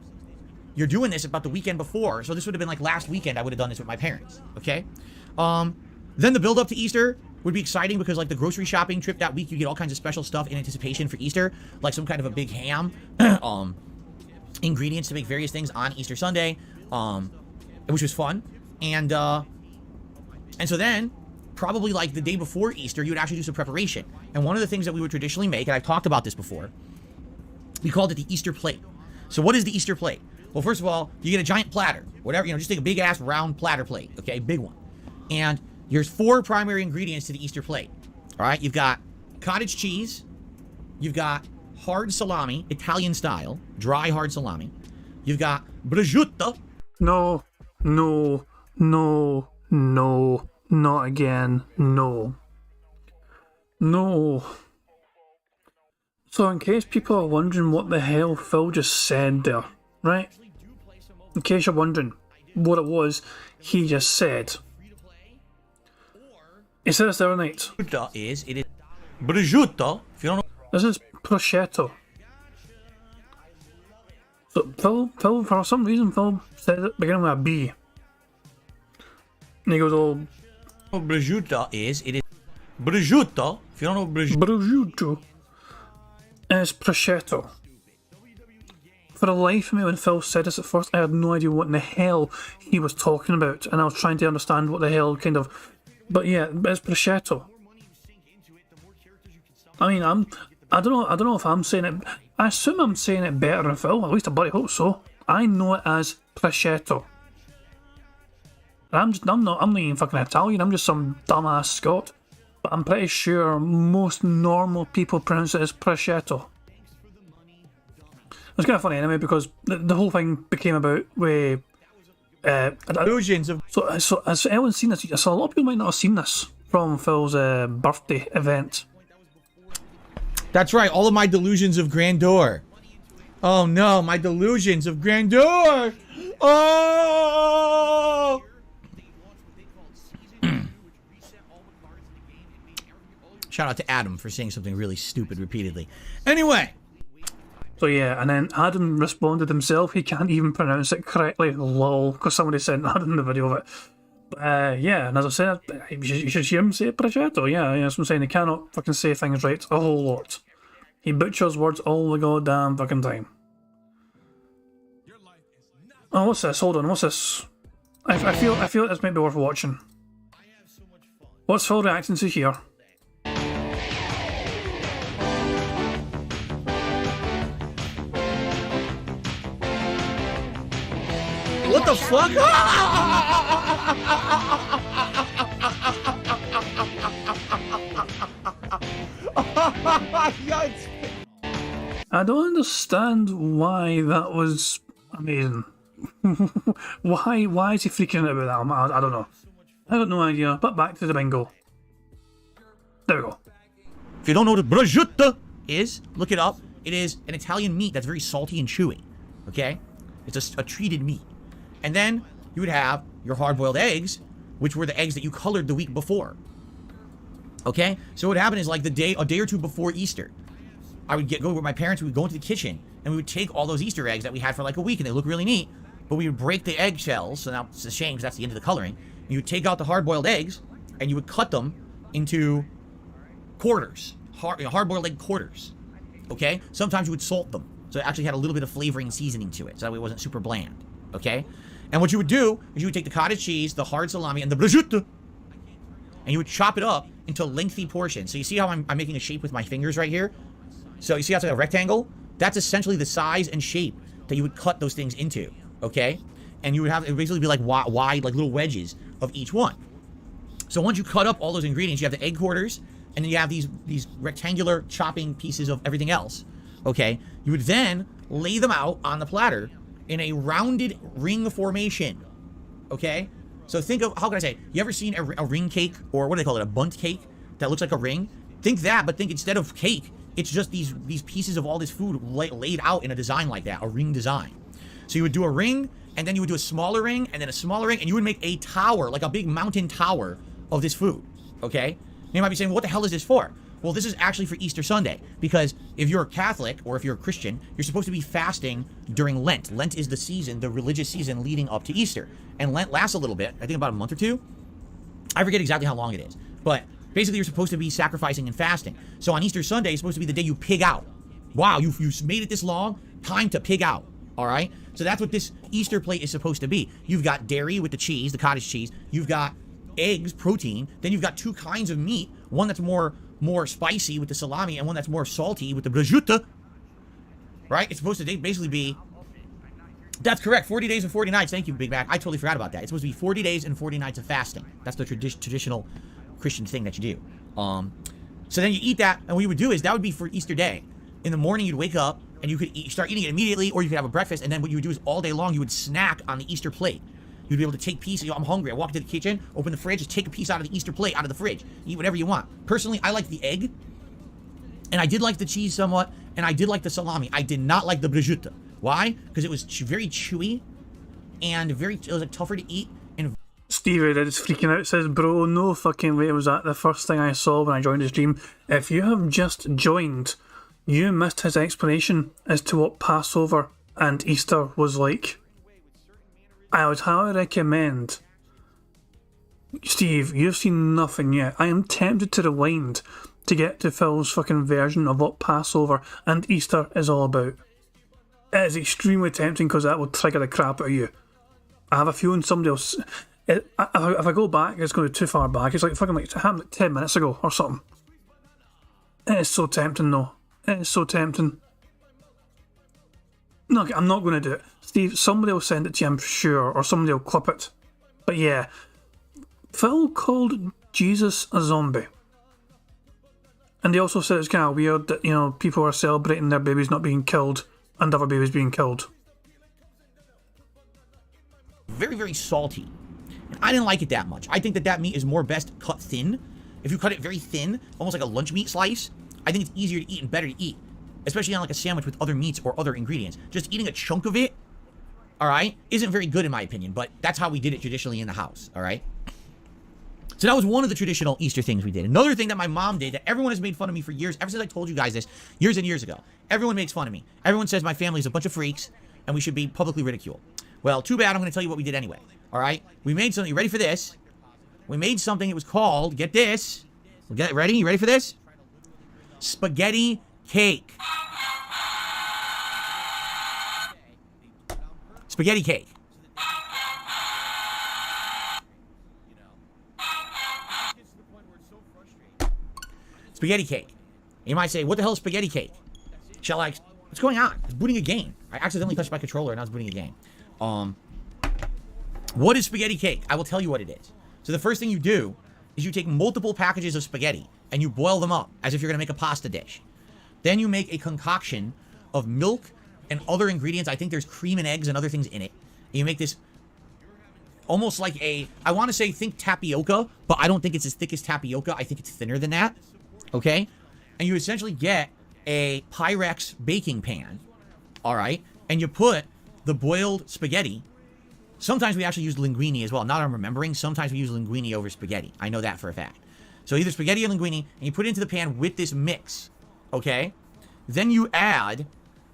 You're doing this about the weekend before, so this would have been like last weekend. I would have done this with my parents. Okay. Then the build up to Easter would be exciting because like the grocery shopping trip that week, you get all kinds of special stuff in anticipation for Easter, like some kind of a big ham, ingredients to make various things on Easter Sunday, which was fun. And so then probably like the day before Easter, you would actually do some preparation. And one of the things that we would traditionally make, and I've talked about this before, we called it the Easter plate. So what is the Easter plate? Well, first of all, you get a giant platter, whatever, just take a big ass round platter plate, okay, big one. And there's 4 primary ingredients to the Easter plate. All right, you've got cottage cheese, you've got hard salami, Italian style, dry hard salami. You've got prosciutto. No, not again, no. So in case people are wondering what the hell Phil just said there, right? In case you're wondering what it was he just said. He said this the other night. It is prosciutto. If you don't know, this is prosciutto. So Phil, for some reason, Phil said it beginning with a B. And he goes, "Oh, prosciutto is prosciutto. If you don't know prosciutto is prosciutto." For the life of me, when Phil said this at first, I had no idea what in the hell he was talking about, and I was trying to understand what the hell kind of. But yeah, it's prosciutto. I mean, I don't know if I'm saying it. I assume I'm saying it better than Phil. At least I bloody hope so. I know it as prosciutto. I'm not even fucking Italian. I'm just some dumbass Scot. But I'm pretty sure most normal people pronounce it as prosciutto. It's kind of funny anyway because the whole thing became about with. Illusions of. So has anyone seen this? So a lot of people might not have seen this from Phil's birthday event. That's right, all of my delusions of grandeur. Oh no, my delusions of grandeur! Oh! Shout out to Adam for saying something really stupid repeatedly. Anyway. So yeah, and then Adam responded himself, he can't even pronounce it correctly, lol, because somebody sent Adam the video of it. But yeah, and as I said, you should hear him say prosciutto, yeah, that's what I'm saying, he cannot fucking say things right a whole lot. He butchers words all the goddamn fucking time. Oh, what's this? Hold on, what's this? I feel like this might be worth watching. What's Phil reacting to here? What the fuck? I don't understand why that was amazing. Why is he freaking out about that? I don't know. I got no idea, but back to the bingo. There we go. If you don't know what a prosciutto is, look it up. It is an Italian meat that's very salty and chewy. Okay? It's a treated meat. And then you would have your hard-boiled eggs, which were the eggs that you colored the week before. Okay? So what happened is like a day or two before Easter, I would go with my parents, we would go into the kitchen, and we would take all those Easter eggs that we had for like a week, and they look really neat, but we would break the egg shells, so now it's a shame because that's the end of the coloring. You would take out the hard-boiled eggs, and you would cut them into quarters, hard-boiled egg quarters, okay? Sometimes you would salt them, so it actually had a little bit of flavoring and seasoning to it, so that way it wasn't super bland, okay? And what you would do is you would take the cottage cheese, the hard salami, and the prosciutto, and you would chop it up into lengthy portions. So you see how I'm making a shape with my fingers right here? So you see how it's like a rectangle? That's essentially the size and shape that you would cut those things into, okay? And you would have, it would basically be like wide, like little wedges of each one. So once you cut up all those ingredients, you have the egg quarters, and then you have these rectangular chopping pieces of everything else, okay? You would then lay them out on the platter in a rounded ring formation, okay? So think of, how can I say, you ever seen a ring cake, or what do they call it, a bundt cake that looks like a ring? Think that, but think instead of cake, it's just these pieces of all this food laid out in a design like that, a ring design. So you would do a ring, and then you would do a smaller ring, and then a smaller ring, and you would make a tower, like a big mountain tower of this food, okay? And you might be saying, well, what the hell is this for? Well, this is actually for Easter Sunday, because if you're a Catholic, or if you're a Christian, you're supposed to be fasting during Lent. Lent is the season, the religious season leading up to Easter. And Lent lasts a little bit, I think about a month or two. I forget exactly how long it is. But basically, you're supposed to be sacrificing and fasting. So on Easter Sunday, it's supposed to be the day you pig out. Wow, you made it this long? Time to pig out, all right? So that's what this Easter plate is supposed to be. You've got dairy with the cheese, the cottage cheese. You've got eggs, protein. Then you've got two kinds of meat. One that's more spicy with the salami, and one that's more salty with the prosciutto, right? It's supposed to basically be, that's correct, 40 days and 40 nights. Thank you, Big Mac. I totally forgot about that. It's supposed to be 40 days and 40 nights of fasting. That's the traditional Christian thing that you do. So then you eat that, and what you would do is, that would be for Easter Day. In the morning, you'd wake up, and you could start eating it immediately, or you could have a breakfast, and then what you would do is all day long, you would snack on the Easter plate. You'd be able to take pieces. I'm hungry. I walk into the kitchen, open the fridge, just take a piece out of the Easter plate, out of the fridge. Eat whatever you want. Personally, I like the egg, and I did like the cheese somewhat, and I did like the salami. I did not like the prosciutto. Why? Because it was very chewy, and it was like tougher to eat. And Stevie is freaking out, says, bro, no fucking way was that the first thing I saw when I joined the stream. If you have just joined, you missed his explanation as to what Passover and Easter was like. I would highly recommend, Steve, you've seen nothing yet. I am tempted to rewind to get to Phil's fucking version of what Passover and Easter is all about. It is extremely tempting because that will trigger the crap out of you. I have a feeling somebody else, if I go back, it's going to be too far back. It's like fucking like, it happened like 10 minutes ago or something. It is so tempting though. It is so tempting. No, I'm not going to do it. Steve, somebody will send it to you, I'm sure, or somebody will clip it. But yeah, Phil called Jesus a zombie. And he also said it's kind of weird that, you know, people are celebrating their babies not being killed and other babies being killed. very, very salty. And I didn't like it that much. I think that meat is more best cut thin. If you cut it very thin, almost like a lunch meat slice, I think it's easier to eat and better to eat. Especially on like a sandwich with other meats or other ingredients. Just eating a chunk of it, alright, isn't very good in my opinion, but that's how we did it traditionally in the house, alright? So that was one of the traditional Easter things we did. Another thing that my mom did that everyone has made fun of me for years, ever since I told you guys this, years and years ago. Everyone makes fun of me. Everyone says my family is a bunch of freaks and we should be publicly ridiculed. Well, too bad, I'm going to tell you what we did anyway, alright? We made something, you ready for this? We made something, it was called, get this, get ready, you ready for this? Spaghetti cake. Spaghetti cake. Spaghetti cake. You might say, what the hell is spaghetti cake? Shall I... What's going on? It's booting a game. I accidentally touched my controller and I was booting a game. What is spaghetti cake? I will tell you what it is. So the first thing you do is you take multiple packages of spaghetti and you boil them up as if you're going to make a pasta dish. Then you make a concoction of milk and other ingredients. I think there's cream and eggs and other things in it. And you make this almost like a, I want to say think tapioca, but I don't think it's as thick as tapioca. I think it's thinner than that. Okay? And you essentially get a Pyrex baking pan. Alright? And you put the boiled spaghetti. Sometimes we actually use linguine as well. Now that I'm remembering, sometimes we use linguine over spaghetti. I know that for a fact. So either spaghetti or linguine, and you put it into the pan with this mix. Okay? Then you add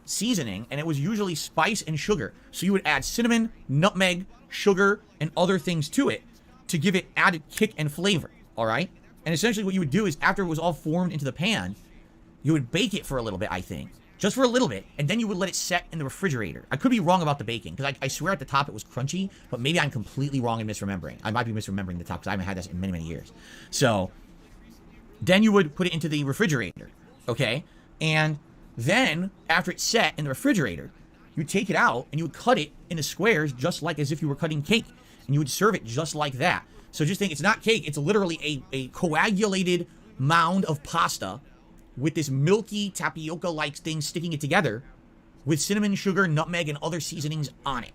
seasoning, and it was usually spice and sugar. So you would add cinnamon, nutmeg, sugar, and other things to it to give it added kick and flavor, all right? And essentially what you would do is after it was all formed into the pan, you would bake it for a little bit, I think. Just for a little bit, and then you would let it set in the refrigerator. I could be wrong about the baking, because I swear at the top it was crunchy, but maybe I'm completely wrong and misremembering. I might be misremembering the top, because I haven't had this in many, many years. So, then you would put it into the refrigerator, okay? And then, after it's set in the refrigerator, you would take it out, and you would cut it into squares, just like as if you were cutting cake. And you would serve it just like that. So just think, it's not cake, it's literally a coagulated mound of pasta with this milky tapioca-like thing sticking it together with cinnamon, sugar, nutmeg, and other seasonings on it.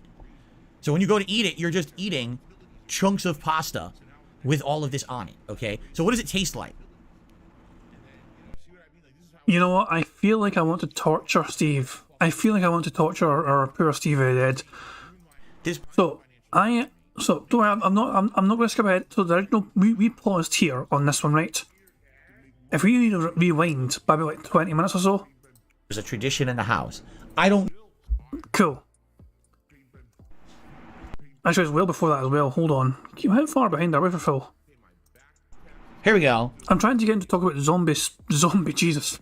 So when you go to eat it, you're just eating chunks of pasta with all of this on it, okay? So what does it taste like? You know what? I feel like I want to torture Steve. I feel like I want to torture our poor Steve Dead. So don't worry, I'm not going to skip ahead. So the original, we paused here on this one, right? If we need to rewind by about like 20 minutes or so. There's a tradition in the house. I don't... Cool. Actually, it's well before that as well. Hold on. How far behind are we for Phil? Here we go. I'm trying to get into talk about zombie Jesus.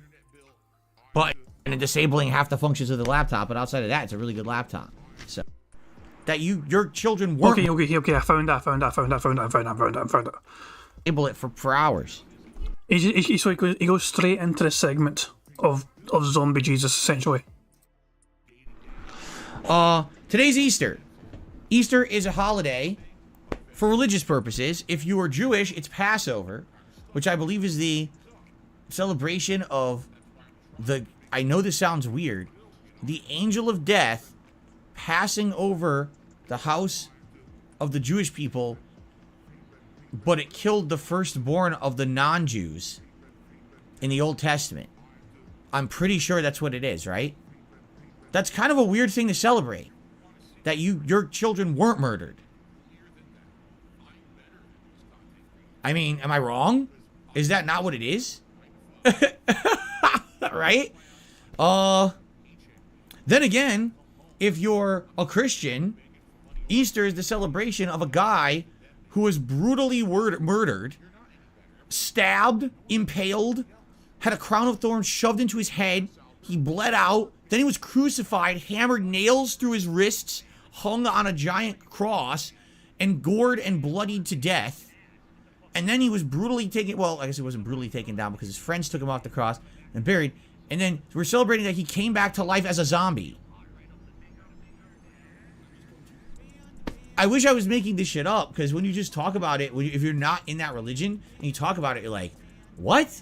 But and disabling half the functions of the laptop, but outside of that, it's a really good laptop. So that your children weren't... Okay, I found it. Able it for hours. So he goes straight into the segment of zombie Jesus, essentially. Today's Easter. Easter is a holiday for religious purposes. If you are Jewish, it's Passover, which I believe is the celebration of the... I know this sounds weird. The angel of death passing over the house of the Jewish people, but it killed the firstborn of the non-Jews in the Old Testament. I'm pretty sure that's what it is, right? That's kind of a weird thing to celebrate. That your children weren't murdered. I mean, am I wrong? Is that not what it is? Right? Then again, if you're a Christian, Easter is the celebration of a guy who was brutally murdered, stabbed, impaled, had a crown of thorns shoved into his head, he bled out, then he was crucified, hammered nails through his wrists, hung on a giant cross, and gored and bloodied to death. And then he was brutally taken, well, I guess he wasn't brutally taken down because his friends took him off the cross and buried. And then we're celebrating that he came back to life as a zombie. I wish I was making this shit up, because when you just talk about it, if you're not in that religion, and you talk about it, you're like, what?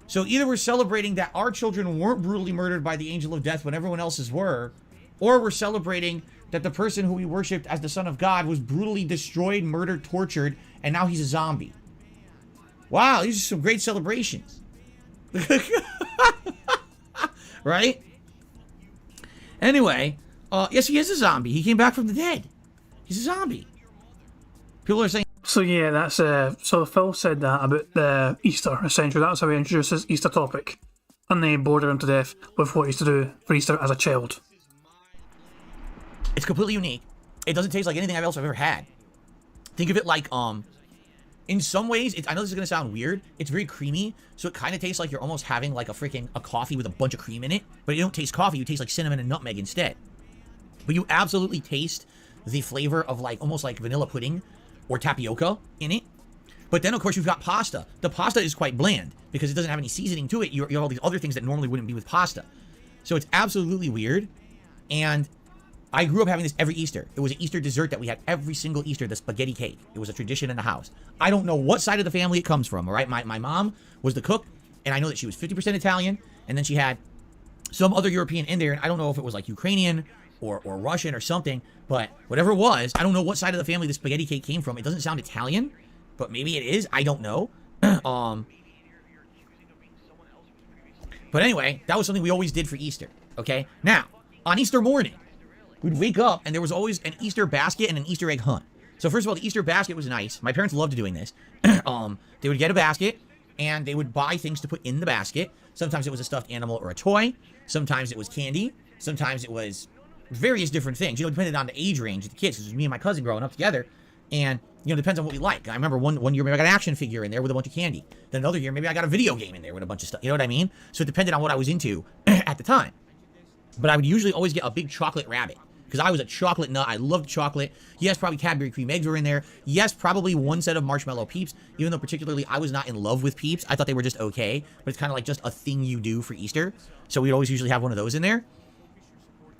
So either we're celebrating that our children weren't brutally murdered by the angel of death when everyone else's were, or we're celebrating that the person who we worshipped as the Son of God was brutally destroyed, murdered, tortured, and now he's a zombie. Wow, these are some great celebrations. Right? Anyway, yes, he is a zombie. He came back from the dead. He's a zombie. People are saying... So yeah, that's... so Phil said that about the Easter, essentially. That's how he introduced his Easter topic. And they bored him to death with what he used to do for Easter as a child. It's completely unique. It doesn't taste like anything else I've ever had. Think of it like, in some ways, I know this is going to sound weird, it's very creamy, so it kind of tastes like you're almost having like a coffee with a bunch of cream in it, but you don't taste coffee, you taste like cinnamon and nutmeg instead. But you absolutely taste the flavor of like, almost like vanilla pudding or tapioca in it. But then, of course, you've got pasta. The pasta is quite bland because it doesn't have any seasoning to it. You have all these other things that normally wouldn't be with pasta. So it's absolutely weird. And I grew up having this every Easter. It was an Easter dessert that we had every single Easter, the spaghetti cake. It was a tradition in the house. I don't know what side of the family it comes from, all right? My mom was the cook, and I know that she was 50% Italian, and then she had some other European in there, and I don't know if it was like Ukrainian or Russian or something, but whatever it was, I don't know what side of the family the spaghetti cake came from. It doesn't sound Italian, but maybe it is. I don't know. But anyway, that was something we always did for Easter, okay? Now, on Easter morning, we'd wake up, and there was always an Easter basket and an Easter egg hunt. So first of all, the Easter basket was nice. My parents loved doing this. They would get a basket, and they would buy things to put in the basket. Sometimes it was a stuffed animal or a toy. Sometimes it was candy. Sometimes it was various different things. You know, depending on the age range of the kids. Because it was me and my cousin growing up together. And, you know, depends on what we like. I remember one year maybe I got an action figure in there with a bunch of candy. Then another year maybe I got a video game in there with a bunch of stuff. You know what I mean? So it depended on what I was into at the time. But I would usually always get a big chocolate rabbit. Because I was a chocolate nut. I loved chocolate. Yes, probably Cadbury cream eggs were in there. Yes, probably one set of marshmallow Peeps. Even though particularly I was not in love with Peeps. I thought they were just okay. But it's kind of like just a thing you do for Easter. So we'd always usually have one of those in there.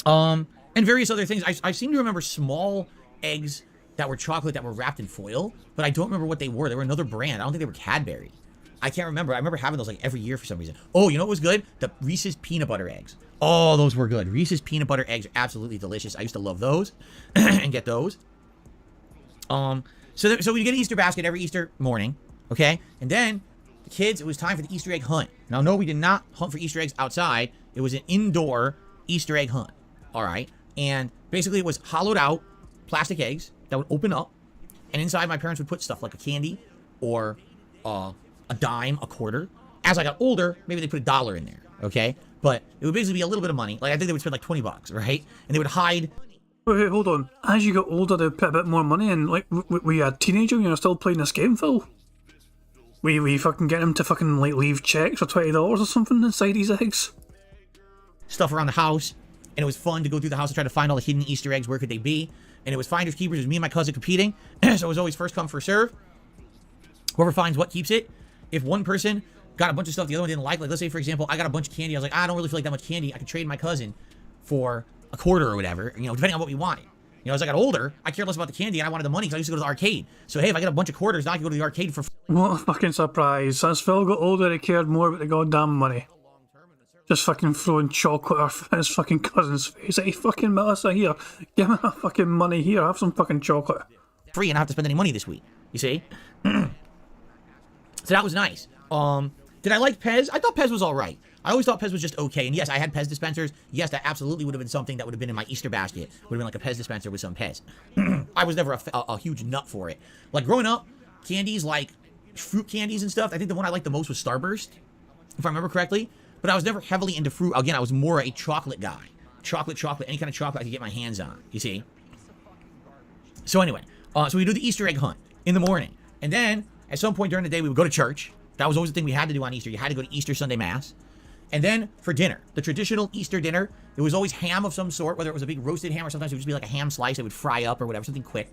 And various other things. I seem to remember small eggs that were chocolate that were wrapped in foil. But I don't remember what they were. They were another brand. I don't think they were Cadbury. I can't remember. I remember having those like every year for some reason. Oh, you know what was good? The Reese's peanut butter eggs. Oh, those were good. Reese's peanut butter eggs are absolutely delicious. I used to love those and get those. So we get an Easter basket every Easter morning, okay? And then the kids, it was time for the Easter egg hunt. Now, no, we did not hunt for Easter eggs outside. It was an indoor Easter egg hunt, all right? And basically it was hollowed out plastic eggs that would open up, and inside my parents would put stuff like a candy or a dime, a quarter. As I got older, maybe they put $1 in there, okay? But it would basically be a little bit of money. Like, I think they would spend like $20, right? And they would hide. Wait, hold on. As you got older, they would put a bit more money in. Like, were you a teenager and you're still playing this game, Phil? Were you fucking getting them to fucking, like, leave checks for $20 or something inside these eggs? Stuff around the house. And it was fun to go through the house and try to find all the hidden Easter eggs. Where could they be? And it was finders keepers. It was me and my cousin competing. So it was always first come, first serve. Whoever finds what keeps it. If one person got a bunch of stuff the other one didn't like let's say, for example, I got a bunch of candy. I was like, I don't really feel like that much candy. I could trade my cousin for a quarter or whatever, you know, depending on what we wanted. You know, as I got older, I cared less about the candy and I wanted the money because I used to go to the arcade. So, hey, if I get a bunch of quarters, now I can go to the arcade for... What a fucking surprise. As Phil got older, he cared more about the goddamn money. Just fucking throwing chocolate at his fucking cousin's face. Hey, fucking Melissa, here. Give me that fucking money here. Have some fucking chocolate. Free and not have to spend any money this week. You see? So that was nice. Did I like Pez? I thought Pez was alright. I always thought Pez was just okay. And yes, I had Pez dispensers. Yes, that absolutely would have been something that would have been in my Easter basket. Would have been like a Pez dispenser with some Pez. I was never a huge nut for it. Like growing up, candies like fruit candies and stuff, I think the one I liked the most was Starburst, if I remember correctly. But I was never heavily into fruit. Again, I was more a chocolate guy. Chocolate, any kind of chocolate I could get my hands on, you see? So anyway, so we do the Easter egg hunt in the morning. And then, at some point during the day, we would go to church. That was always the thing we had to do on Easter. You had to go to Easter Sunday Mass. And then for dinner, the traditional Easter dinner, it was always ham of some sort, whether it was a big roasted ham or sometimes it would just be like a ham slice that would fry up or whatever, something quick.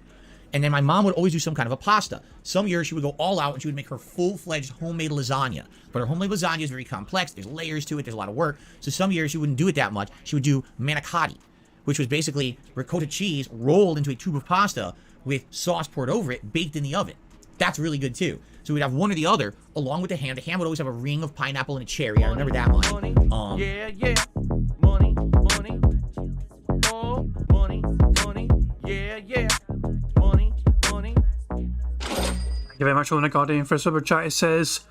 And then my mom would always do some kind of a pasta. Some years she would go all out and she would make her full-fledged homemade lasagna. But her homemade lasagna is very complex. There's layers to it. There's a lot of work. So some years she wouldn't do it that much. She would do manicotti, which was basically ricotta cheese rolled into a tube of pasta with sauce poured over it, baked in the oven. That's really good too. So we'd have one or the other, along with the ham. The ham would always have a ring of pineapple and a cherry. I remember that much. Yeah, yeah. Money, money. Oh, money, money. Yeah, yeah. Money, money. Thank you very much, Luna Guardian, for a super chat. It says,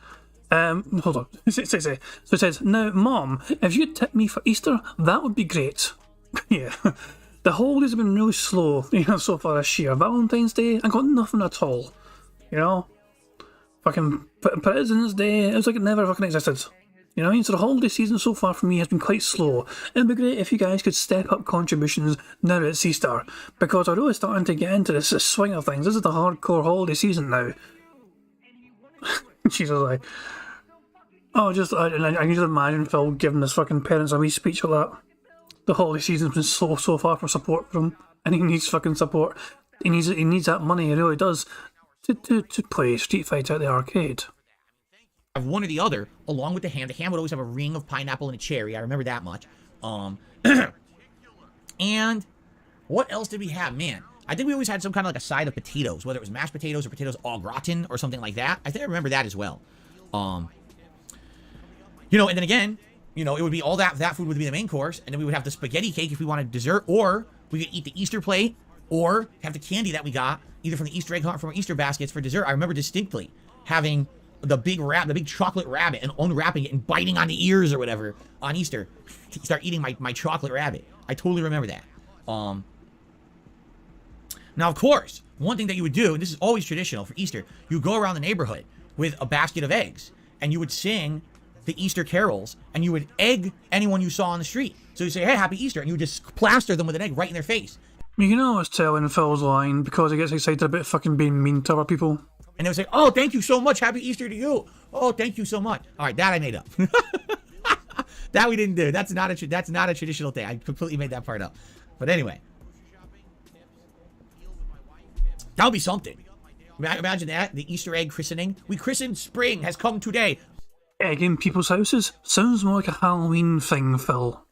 hold on. So it says, now, Mom, if you'd tip me for Easter, that would be great. Yeah. The holidays have been really slow, so far this year. Valentine's Day, I got nothing at all. Fucking President's Day, it was like it never fucking existed. You know what I mean? So the holiday season so far for me has been quite slow. It'd be great if you guys could step up contributions now it's Easter, because I'm really starting to get into this swing of things. This is the hardcore holiday season now. She's like, I can just imagine Phil giving his fucking parents a wee speech like that. The holiday season's been slow so far for support from him, and he needs fucking support. He needs that money, he really does, to play Street Fighter at the arcade. Have one or the other, along with the ham. The ham would always have a ring of pineapple and a cherry. I remember that much. And what else did we have? Man, I think we always had some kind of like a side of potatoes, whether it was mashed potatoes or potatoes au gratin or something like that. I think I remember that as well. And then again, it would be all that food would be the main course, and then we would have the spaghetti cake if we wanted dessert, or we could eat the Easter plate, or have the candy that we got either from the Easter egg hunt or from Easter baskets for dessert. I remember distinctly having the big chocolate rabbit, and unwrapping it and biting on the ears or whatever on Easter to start eating my chocolate rabbit. I totally remember that. Now, of course, one thing that you would do, and this is always traditional for Easter, you would go around the neighborhood with a basket of eggs, and you would sing the Easter carols, and you would egg anyone you saw on the street. So you say, hey, happy Easter, and you would just plaster them with an egg right in their face. You can always tell when Phil's lying because he gets excited about fucking being mean to other people. And they would say, oh, thank you so much, happy Easter to you. Oh, thank you so much. All right, that I made up. That we didn't do. That's not a traditional thing. I completely made that part up. But anyway. That would be something. Imagine that, the Easter egg christening. We christened spring has come today. Egg in people's houses? Sounds more like a Halloween thing, Phil.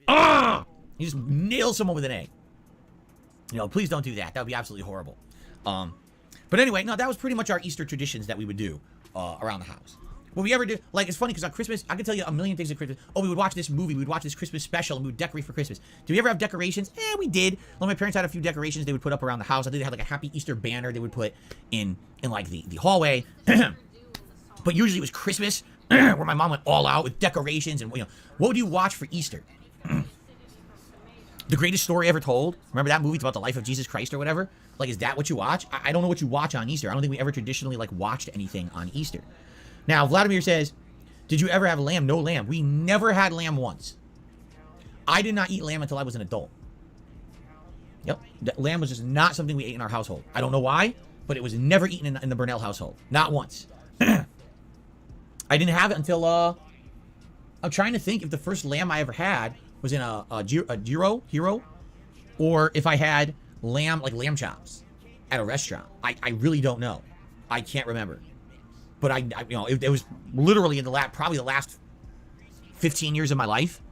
Ah! You just nail someone with an egg. You know, please don't do that. That would be absolutely horrible. But anyway, no, that was pretty much our Easter traditions that we would do around the house. What we ever did, like, it's funny because on Christmas, I can tell you a million things at Christmas. Oh, we would watch this movie, we would watch this Christmas special, and we would decorate for Christmas. Do we ever have decorations? We did. Well, my parents had a few decorations they would put up around the house. I think they had like a Happy Easter banner they would put in like the hallway. But usually it was Christmas, where my mom went all out with decorations and, you know, what would you watch for Easter? The Greatest Story Ever Told. Remember that movie? It's about the life of Jesus Christ or whatever. Like, is that what you watch? I don't know what you watch on Easter. I don't think we ever traditionally, like, watched anything on Easter. Now, Vladimir says, did you ever have lamb? No lamb. We never had lamb once. I did not eat lamb until I was an adult. Yep. Lamb was just not something we ate in our household. I don't know why, but it was never eaten in the Burnell household. Not once. I didn't have it until, I'm trying to think if the first lamb I ever had was in a hero, or if I had lamb chops at a restaurant. I really don't know. I can't remember. But I you know, it was literally in probably the last 15 years of my life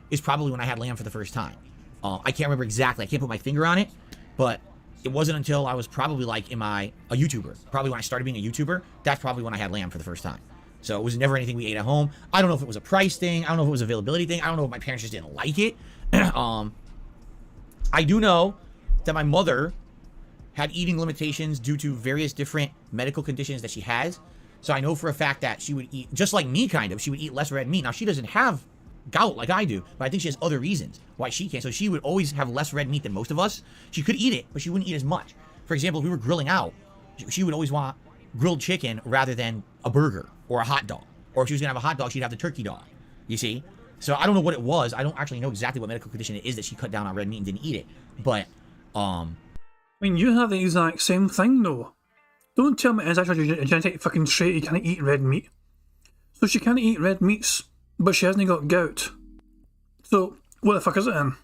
is probably when I had lamb for the first time. I can't remember exactly. I can't put my finger on it, but it wasn't until I was probably like a YouTuber. Probably when I started being a YouTuber, that's probably when I had lamb for the first time. So it was never anything we ate at home. I don't know if it was a price thing. I don't know if it was an availability thing. I don't know if my parents just didn't like it. I do know that my mother had eating limitations due to various different medical conditions that she has. So I know for a fact that she would eat, just like me kind of, she would eat less red meat. Now, she doesn't have gout like I do, but I think she has other reasons why she can't. So she would always have less red meat than most of us. She could eat it, but she wouldn't eat as much. For example, if we were grilling out, she would always want grilled chicken rather than a burger or a hot dog. Or if she was going to have a hot dog, she'd have the turkey dog. You see? So I don't know what it was. I don't actually know exactly what medical condition it is that she cut down on red meat and didn't eat it. But, I mean, you have the exact same thing, though. Don't tell me it's actually a genetic fucking trait you can't eat red meat. So she can't eat red meats, but she hasn't got gout. So, what the fuck is it then?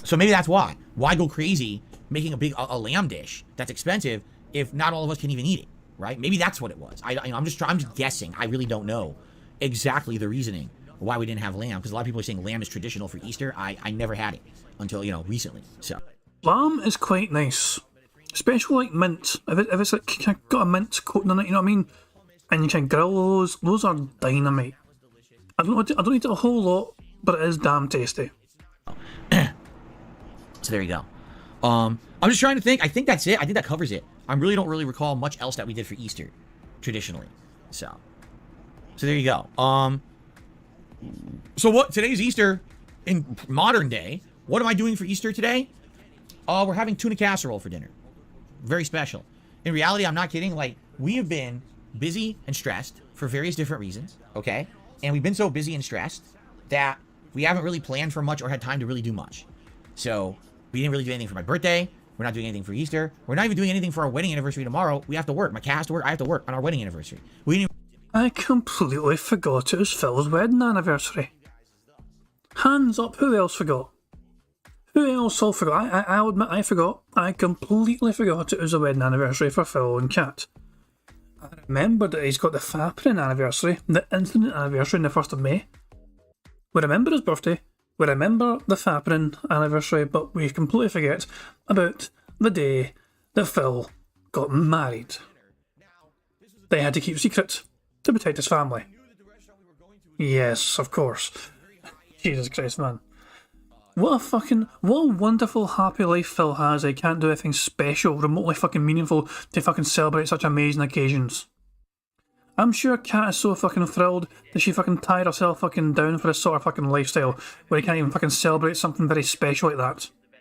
So maybe that's why. Why go crazy making a lamb dish that's expensive if not all of us can even eat it, right? Maybe that's what it was. I'm just guessing. I really don't know exactly the reasoning why we didn't have lamb, because a lot of people are saying lamb is traditional for Easter. I never had it until, recently. So lamb is quite nice. Especially like mint. If it's like got a mint coating on it, you know what I mean? And you can grill those are dynamite. I don't eat it a whole lot, but it is damn tasty. So there you go. I'm just trying to think. I think that's it. I think that covers it. I really don't recall much else that we did for Easter, traditionally. So there you go. So what? Today's Easter in modern day. What am I doing for Easter today? We're having tuna casserole for dinner. Very special. In reality, I'm not kidding. Like, we have been busy and stressed for various different reasons, okay? And we've been so busy and stressed that we haven't really planned for much or had time to really do much. So we didn't really do anything for my birthday. We're not doing anything for Easter. We're not even doing anything for our wedding anniversary tomorrow. We have to work. My cat has to work. I have to work on our wedding anniversary. I completely forgot it was Phil's wedding anniversary. Hands up, who else forgot? Who else all forgot? I'll admit I forgot. I completely forgot it was a wedding anniversary for Phil and Kat. I remembered that he's got the Faprin anniversary, the incident anniversary on the 1st of May. We remember his birthday, we remember the Faprin anniversary, but we completely forget about the day that Phil got married. They had to keep secret to protect his family. Yes, of course. Jesus Christ, man. What a wonderful, happy life Phil has. He can't do anything special, remotely fucking meaningful to fucking celebrate such amazing occasions. I'm sure Kat is so fucking thrilled that she fucking tied herself fucking down for this sort of fucking lifestyle where he can't even fucking celebrate something very special like that. I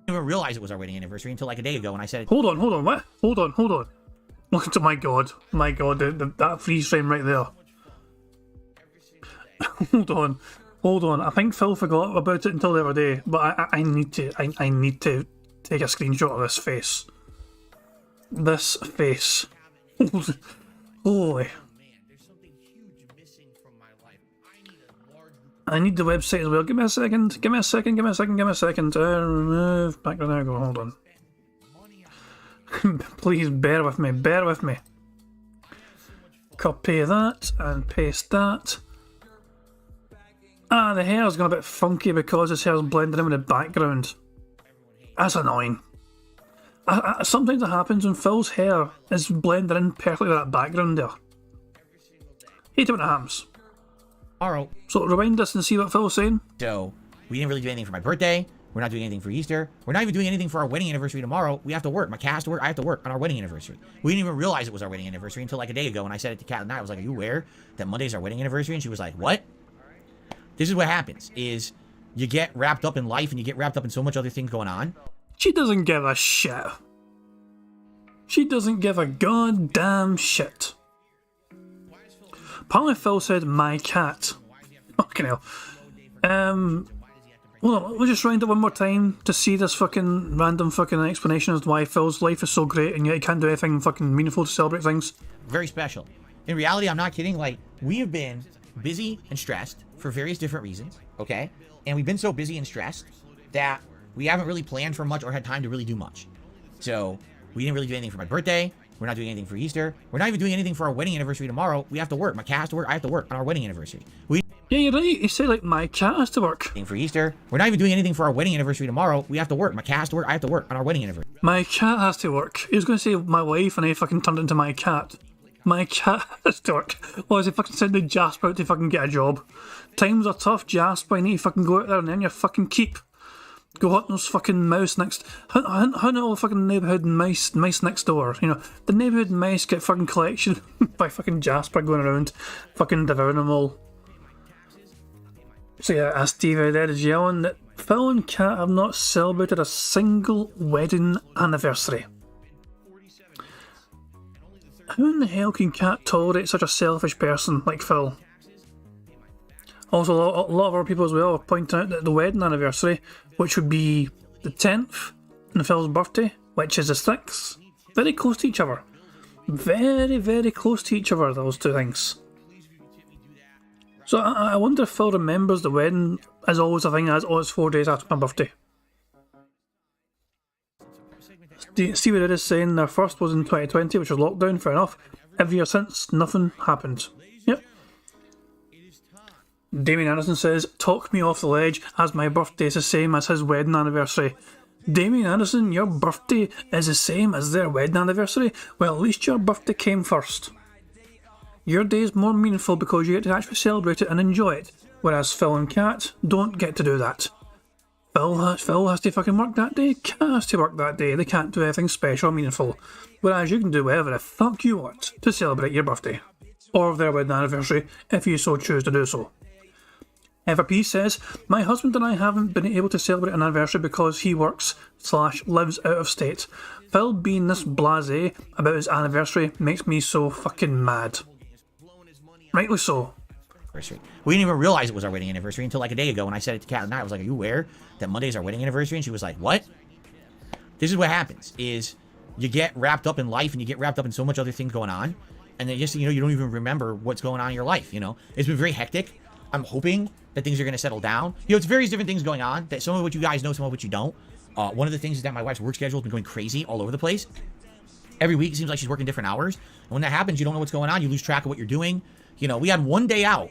didn't even realize it was our wedding anniversary until like a day ago when I said... Hold on, what? Hold on. Look at my god, that freeze frame right there. Hold on. I think Phil forgot about it until the other day, but I need to take a screenshot of this face. This face. Holy. I need the website as well. Give me a second. Remove background. There we go. Hold on. Please bear with me. Copy that and paste that. The hair's gone a bit funky because his hair's blended in with the background. That's annoying. Sometimes it happens when Phil's hair is blended in perfectly with that background there. Hate it when it happens. Tomorrow. So rewind this and see what Phil's saying. So, we didn't really do anything for my birthday. We're not doing anything for Easter. We're not even doing anything for our wedding anniversary tomorrow. We have to work. My cat has to work. I have to work on our wedding anniversary. We didn't even realize it was our wedding anniversary until like a day ago when I said it to Kat and I was like, are you aware that Monday's our wedding anniversary? And she was like, what? This is what happens, is you get wrapped up in life and you get wrapped up in so much other things going on. She doesn't give a shit. She doesn't give a goddamn shit. Apparently Phil said, my cat. Fucking hell. Hold on, we'll just round it one more time to see this fucking random fucking explanation as to why Phil's life is so great and yet he can't do anything fucking meaningful to celebrate things. Very special. In reality, I'm not kidding, like, we have been busy and stressed for various different reasons, okay? And we've been so busy and stressed that we haven't really planned for much or had time to really do much. So, we didn't really do anything for my birthday. We're not doing anything for Easter. We're not even doing anything for our wedding anniversary tomorrow. We have to work. My cat has to work. I have to work on our wedding anniversary. Yeah, you're right. You say, like, my cat has to work. For Easter. We're not even doing anything for our wedding anniversary tomorrow. We have to work. My cat has to work. I have to work on our wedding anniversary. My cat has to work. He was going to say my wife and I fucking turned into my cat. My cat has to work. Well, as he fucking sending Jasper out to fucking get a job. Times are tough, Jasper. You need to fucking go out there and earn your fucking keep. Go hunt those fucking mouse next. Hunt all the fucking neighbourhood mice next door. You know, the neighbourhood mice get fucking collection by fucking Jasper going around fucking devouring them all. So yeah, as Steve out there is yelling that Phil and Kat have not celebrated a single wedding anniversary. How in the hell can Kat tolerate such a selfish person like Phil? Also, a lot of other people as well are pointing out that the wedding anniversary, which would be the 10th, and Phil's birthday, which is the 6th, very close to each other. Very, very close to each other, those two things. So I wonder if Phil remembers the wedding as always a thing as, oh, it's 4 days after my birthday. See what it is saying, their first was in 2020, which was lockdown, fair enough. Every year since, nothing happened. Yep. Damien Anderson says, talk me off the ledge as my birthday is the same as his wedding anniversary. Damien Anderson, your birthday is the same as their wedding anniversary? Well, at least your birthday came first. Your day is more meaningful because you get to actually celebrate it and enjoy it, whereas Phil and Kat don't get to do that. Phil has to fucking work that day, Kat has to work that day, they can't do anything special or meaningful, whereas you can do whatever the fuck you want to celebrate your birthday, or their wedding anniversary if you so choose to do so. Everp says, my husband and I haven't been able to celebrate an anniversary because he works/lives out of state. Phil being this blasé about his anniversary makes me so fucking mad. Rightly so. We didn't even realize it was our wedding anniversary until like a day ago when I said it to Kat and I was like, are you aware that Monday's our wedding anniversary? And she was like, what? This is what happens, is you get wrapped up in life and you get wrapped up in so much other things going on, and then just, you don't even remember what's going on in your life, It's been very hectic. I'm hoping that things are going to settle down. It's various different things going on, that some of what you guys know, some of what you don't. One of the things is that my wife's work schedule has been going crazy all over the place. Every week it seems like she's working different hours. And when that happens, you don't know what's going on. You lose track of what you're doing. We had one day out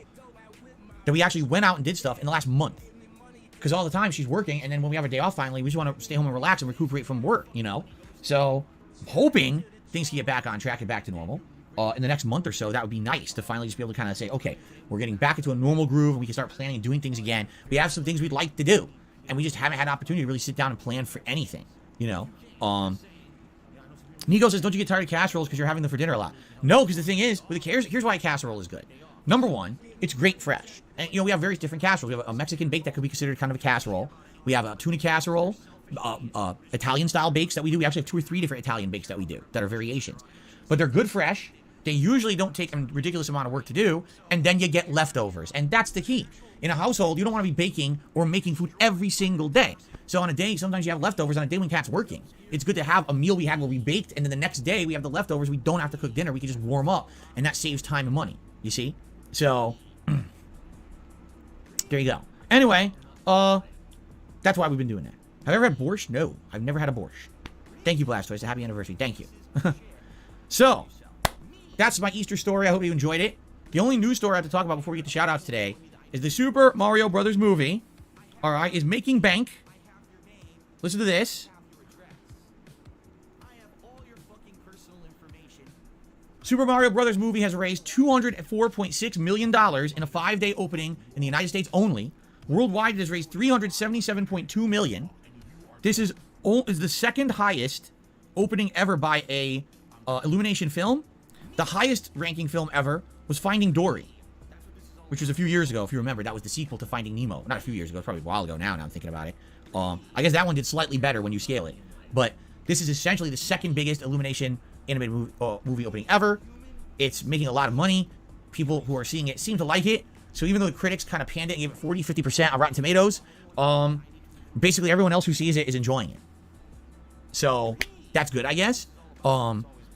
that we actually went out and did stuff in the last month. Because all the time she's working, and then when we have a day off finally, we just want to stay home and relax and recuperate from work, So I'm hoping things can get back on track and back to normal. In the next month or so, that would be nice to finally just be able to kind of say, okay, we're getting back into a normal groove and we can start planning and doing things again. We have some things we'd like to do, and we just haven't had an opportunity to really sit down and plan for anything, Nico says, don't you get tired of casseroles because you're having them for dinner a lot? No, because the thing is, here's why a casserole is good. Number one, it's great fresh. And, we have various different casseroles. We have a Mexican bake that could be considered kind of a casserole. We have a tuna casserole, Italian-style bakes that we do. We actually have 2 or 3 different Italian bakes that we do that are variations. But they're good fresh. They usually don't take a ridiculous amount of work to do, and then you get leftovers. And that's the key. In a household, you don't want to be baking or making food every single day. So on a day, sometimes you have leftovers on a day when Kat's working. It's good to have a meal we had where we baked, and then the next day we have the leftovers. We don't have to cook dinner. We can just warm up, and that saves time and money. You see? So, there you go. Anyway, that's why we've been doing that. Have I ever had borscht? No, I've never had a borscht. Thank you, Blastoise. Happy anniversary. Thank you. So, that's my Easter story. I hope you enjoyed it. The only news story I have to talk about before we get to shout-outs today is the Super Mario Brothers movie, all right, is making bank. Listen to this. Super Mario Brothers movie has raised $204.6 million in a 5-day opening in the United States only. Worldwide, it has raised $377.2 million. This is the second highest opening ever by a Illumination film. The highest ranking film ever was Finding Dory, which was a few years ago, if you remember. That was the sequel to Finding Nemo. Not a few years ago, probably a while ago now I'm thinking about it. I guess that one did slightly better when you scale it. But this is essentially the second biggest Illumination animated movie opening ever. It's making a lot of money. People who are seeing it seem to like it. So even though the critics kind of panned it and gave it 40-50% on Rotten Tomatoes, basically everyone else who sees it is enjoying it. So that's good, I guess.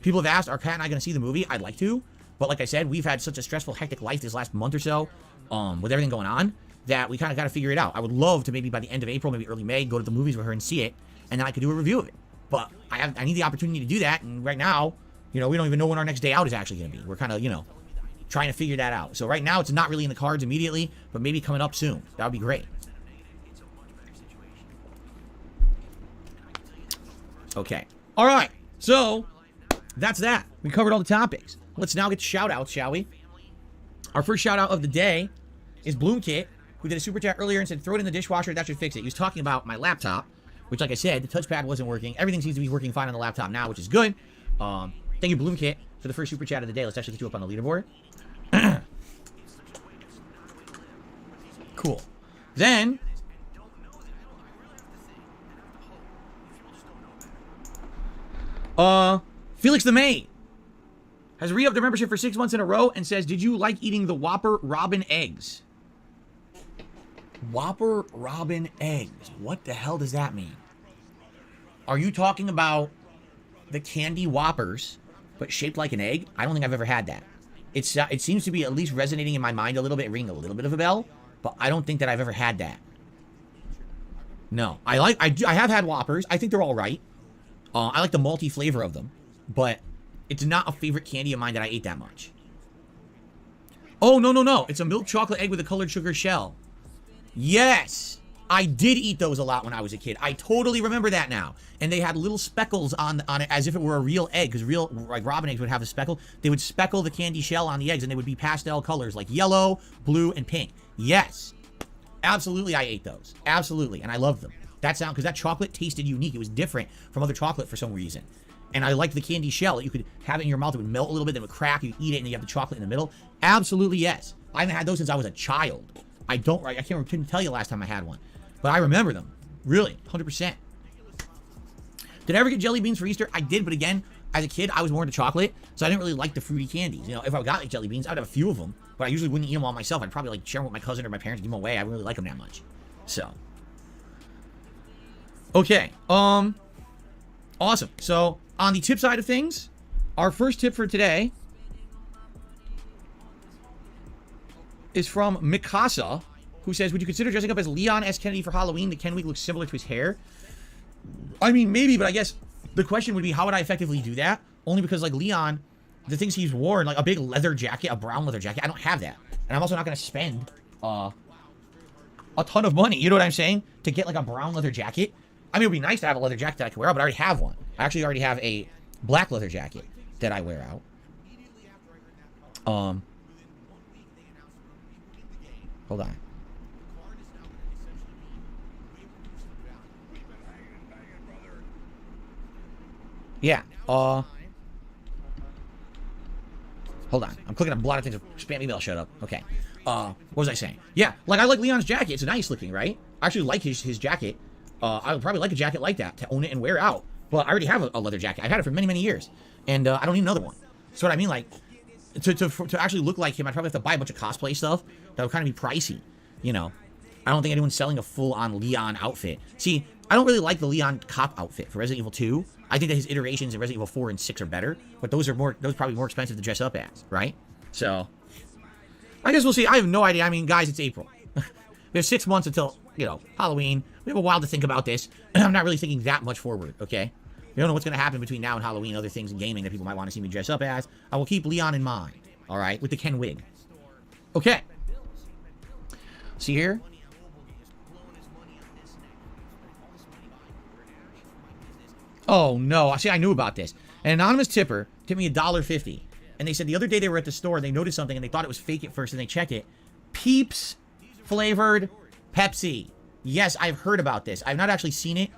People have asked, are Kat and I going to see the movie? I'd like to. But like I said, we've had such a stressful, hectic life this last month or so, with everything going on, that we kind of got to figure it out. I would love to maybe by the end of April, maybe early May, go to the movies with her and see it, and then I could do a review of it. But I need the opportunity to do that, and right now, we don't even know when our next day out is actually going to be. We're kind of, trying to figure that out. So right now, it's not really in the cards immediately, but maybe coming up soon. That would be great. Okay. All right. So that's that. We covered all the topics. Let's now get to shout-outs, shall we? Our first shout-out of the day is Bloomkit, who did a super chat earlier and said, throw it in the dishwasher, that should fix it. He was talking about my laptop, which, like I said, the touchpad wasn't working. Everything seems to be working fine on the laptop now, which is good. Thank you, Bloomkit, for the first super chat of the day. Let's actually get you up on the leaderboard. Cool. Then, Felix the Maid has re-upped their membership for 6 months in a row and says, did you like eating the Whopper Robin eggs? Whopper Robin eggs. What the hell does that mean? Are you talking about the candy Whoppers, but shaped like an egg? I don't think I've ever had that. It seems to be at least resonating in my mind a little bit, ringing a little bit of a bell, but I don't think that I've ever had that. No. I have had Whoppers. I think they're all right. I like the malty flavor of them, but it's not a favorite candy of mine that I ate that much. Oh, no. It's a milk chocolate egg with a colored sugar shell. Yes! I did eat those a lot when I was a kid. I totally remember that now. And they had little speckles on it as if it were a real egg, because real, like, robin eggs would have a speckle. They would speckle the candy shell on the eggs, and they would be pastel colors, like yellow, blue, and pink. Yes. Absolutely, I ate those. Absolutely. And I loved them. Because that chocolate tasted unique. It was different from other chocolate for some reason. And I liked the candy shell. You could have it in your mouth. It would melt a little bit. Then it would crack. You eat it, and then you have the chocolate in the middle. Absolutely, yes. I haven't had those since I was a couldn't tell you last time I had one. But I remember them. Really. 100%. Did I ever get jelly beans for Easter? I did, but again, as a kid, I was more into chocolate, so I didn't really like the fruity candies. If I got like jelly beans, I'd have a few of them, but I usually wouldn't eat them all myself. I'd probably like share them with my cousin or my parents, give them away. I wouldn't really like them that much. So. Okay. Awesome. So, on the tip side of things, our first tip for today is from Mikasa, who says, would you consider dressing up as Leon S. Kennedy for Halloween? The Ken wig looks similar to his hair. I mean, maybe, but I guess the question would be, how would I effectively do that? Only because, like, Leon, the things he's worn, like a big leather jacket, a brown leather jacket, I don't have that. And I'm also not going to spend a ton of money, you know what I'm saying? To get, like, a brown leather jacket. I mean, it would be nice to have a leather jacket that I could wear out, but I already have one. I actually already have a black leather jacket that I wear out. Hold on. Yeah, hold on. I'm clicking on a lot of things. Spam email, shut up. Okay. What was I saying? Yeah, like, I like Leon's jacket. It's nice looking, right? I actually like his jacket. I would probably like a jacket like that to own it and wear it out. But I already have a leather jacket. I've had it for many, many years. And I don't need another one. So what I mean, like, to actually look like him, I'd probably have to buy a bunch of cosplay stuff. That would kind of be pricey, you know. I don't think anyone's selling a full-on Leon outfit. See, I don't really like the Leon cop outfit for Resident Evil 2. I think that his iterations in Resident Evil 4 and 6 are better, but those probably more expensive to dress up as, right? So, I guess we'll see. I have no idea. I mean, guys, it's April. There's 6 months until, you know, Halloween. We have a while to think about this, and I'm not really thinking that much forward, okay? You don't know what's going to happen between now and Halloween, other things in gaming that people might want to see me dress up as. I will keep Leon in mind, all right, with the Ken wig. Okay. See here? Oh, no. See, I knew about this. An anonymous tipper tipped me $1.50. And they said the other day they were at the store, they noticed something, and they thought it was fake at first, and they checked it. Peeps flavored Pepsi. Yes, I've heard about this. I've not actually seen it,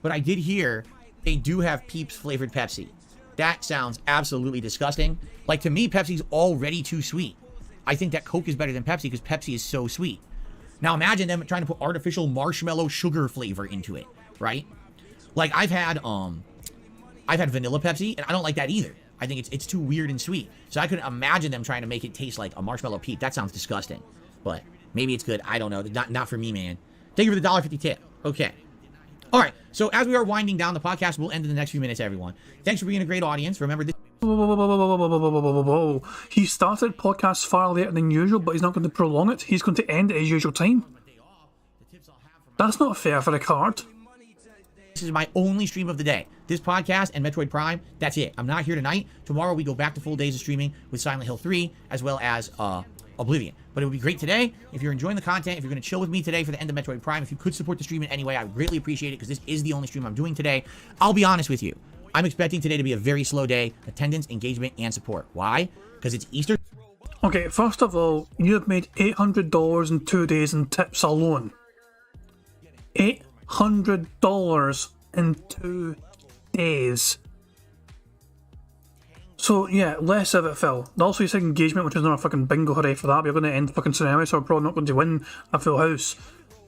but I did hear they do have Peeps flavored Pepsi. That sounds absolutely disgusting. Like, to me, Pepsi's already too sweet. I think that Coke is better than Pepsi because Pepsi is so sweet. Now, imagine them trying to put artificial marshmallow sugar flavor into it, right? Like, I've had vanilla Pepsi, and I don't like that either. I think it's too weird and sweet. So I couldn't imagine them trying to make it taste like a marshmallow Peep. That sounds disgusting. But maybe it's good. I don't know. Not for me, man. Thank you for the $1.50 tip. Okay. All right. So as we are winding down, the podcast will end in the next few minutes, everyone. Thanks for being a great audience. Remember this. Whoa. He started podcasts far later than usual, but he's not going to prolong it. He's going to end at his usual time. That's not fair for a card. This is my only stream of the day. This podcast and Metroid Prime, that's it. I'm not here tonight. Tomorrow we go back to full days of streaming with Silent Hill 3 as well as Oblivion. But it would be great today. If you're enjoying the content, if you're going to chill with me today for the end of Metroid Prime, if you could support the stream in any way, I would greatly appreciate it because this is the only stream I'm doing today. I'll be honest with you. I'm expecting today to be a very slow day. Attendance, engagement, and support. Why? Because it's Easter. Okay, first of all, you have made $800 in 2 days in tips alone. $800 in 2 days. So yeah, less of it, Phil. Also, you said engagement, which is not a fucking bingo, hooray for that. We're going to end fucking soon anyway, so we're probably not going to win a full house.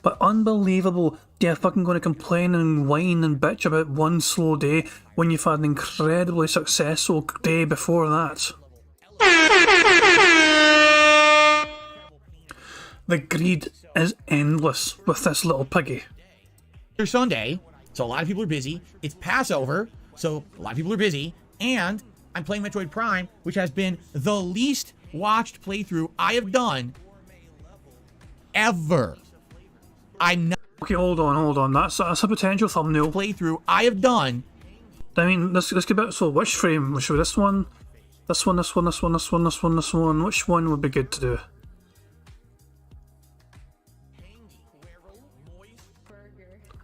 But unbelievable, you're fucking going to complain and whine and bitch about one slow day when you've had an incredibly successful day before that. The greed is endless with this little piggy. Sunday, so a lot of people are busy. It's Passover, so a lot of people are busy. And I'm playing Metroid Prime, which has been the least watched playthrough I have done ever. I'm not. Okay, hold on. That's a potential thumbnail playthrough I have done. I mean, this could be. So, which frame? Should we this one? This one. Which one would be good to do?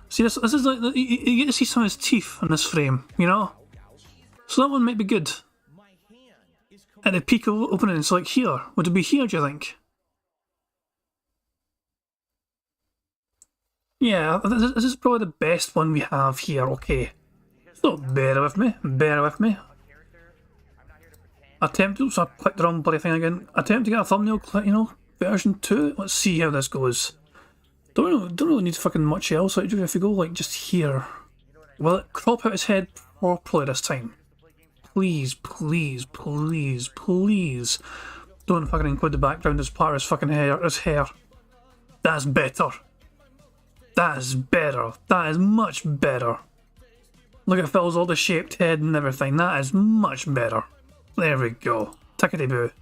See, this is like you get to see some of his teeth in this frame, you know. So that one might be good. At the peak of opening, it's like here. Would it be here? Do you think? Yeah, this is probably the best one we have here. Okay, so bear with me. Attempt. Oops, I clicked the wrong bloody thing again. Attempt to get a thumbnail. Version 2. Let's see how this goes. Don't really need fucking much else. Like, if you go like just here, will it crop out his head properly this time? Please. Don't fucking include the background as part of his fucking hair. His hair. That's better. That is much better. Look at Phil's all the shaped head and everything. That is much better. There we go. Tickety boo.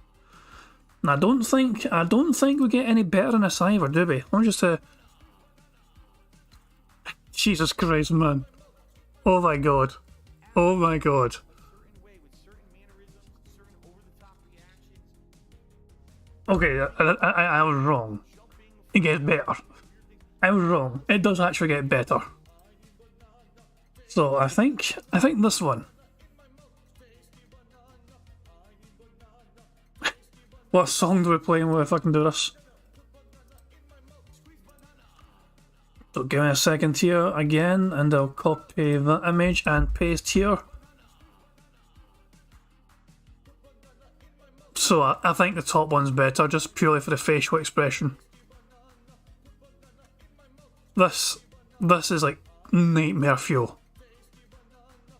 And I don't think we get any better in this either, do we? Let me just Jesus Christ, man. Oh my god. Okay, I was wrong. It gets better. I was wrong. It does actually get better. So I think this one. What song do we play when we fucking do this? So give me a second here again, and I'll copy the image and paste here. So I think the top one's better, just purely for the facial expression. This is like nightmare fuel.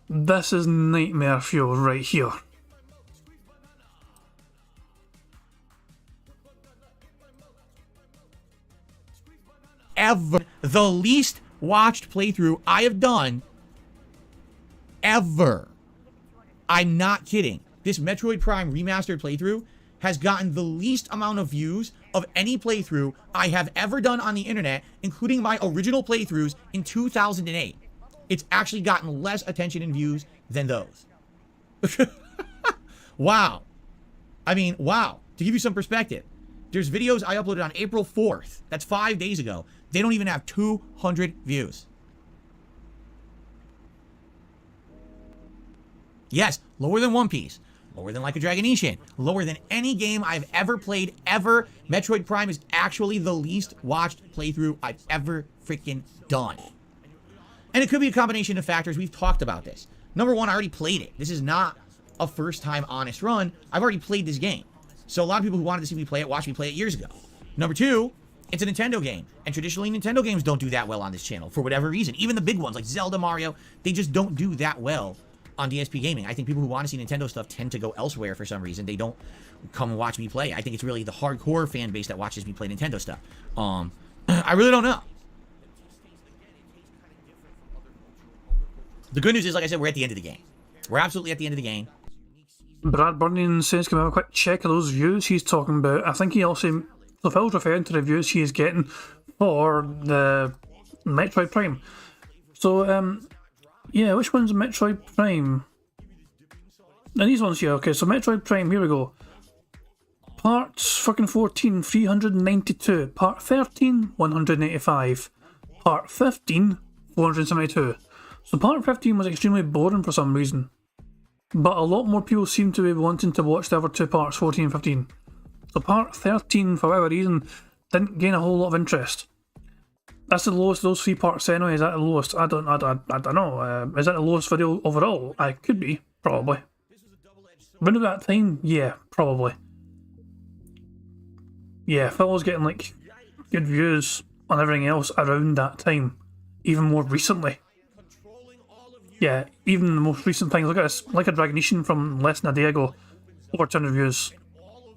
This is nightmare fuel right here. ever. The least watched playthrough I have done ever. I'm not kidding. This Metroid Prime remastered playthrough has gotten the least amount of views of any playthrough I have ever done on the internet, including my original playthroughs in 2008. It's actually gotten less attention and views than those. Wow. I mean, wow. To give you some perspective, there's videos I uploaded on April 4th. That's 5 days ago. They don't even have 200 views. Yes, lower than One Piece, lower than Like a Dragonetian, lower than any game I've ever played ever. Metroid Prime is actually the least watched playthrough I've ever freaking done. And it could be a combination of factors. We've talked about this. Number one, I already played it. This is not a first-time honest run. I've already played this game. So a lot of people who wanted to see me play it watched me play it years ago. Number two, it's a Nintendo game. And traditionally, Nintendo games don't do that well on this channel for whatever reason. Even the big ones like Zelda, Mario, they just don't do that well on DSP Gaming. I think people who want to see Nintendo stuff tend to go elsewhere for some reason. They don't come and watch me play. I think it's really the hardcore fan base that watches me play Nintendo stuff. I really don't know. The good news is, like I said, we're at the end of the game. We're absolutely at the end of the game. Brad Burnian says, can we have a quick check of those views he's talking about? I think he also, so Phil's referring to the views he is getting for the Metroid Prime. So, yeah, which one's Metroid Prime? Now these ones here, okay, so Metroid Prime, here we go. Part fucking 14, 392. Part 13, 185. Part 15, 472. So part 15 was extremely boring for some reason. But a lot more people seem to be wanting to watch the other two parts, 14 and 15. So part 13, for whatever reason, didn't gain a whole lot of interest. That's the lowest, those 3 parts anyway. Is that the lowest? I don't know. Is that the lowest video overall? I could be, probably. Around that time, yeah, probably. Yeah, Phil was getting like good views on everything else around that time. Even more recently. Yeah, even the most recent things. Look at this, Like a Dragonetian from less than a day ago, over 200 views.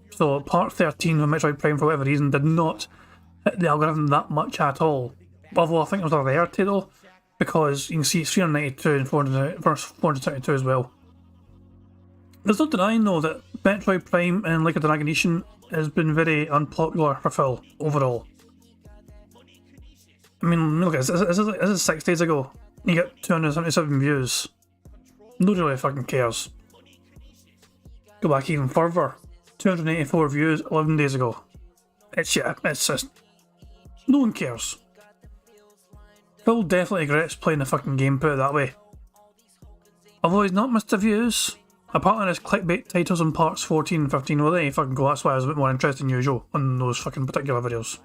So part 13 of Metroid Prime, for whatever reason, did not hit the algorithm that much at all. Although I think it was a rarity though, because you can see it's 392 and 472 as well. There's no denying though that Metroid Prime and Like a Dragonetian has been very unpopular for Phil overall. I mean, look, this is 6 days ago. You get 277 views. Nobody really fucking cares. Go back even further. 284 views 11 days ago. It's just... No one cares. Phil definitely regrets playing the fucking game, put it that way. Although he's not missed the views, apart from his clickbait titles on parts 14 and 15, well, there you fucking go. That's why I was a bit more interested than usual on those fucking particular videos.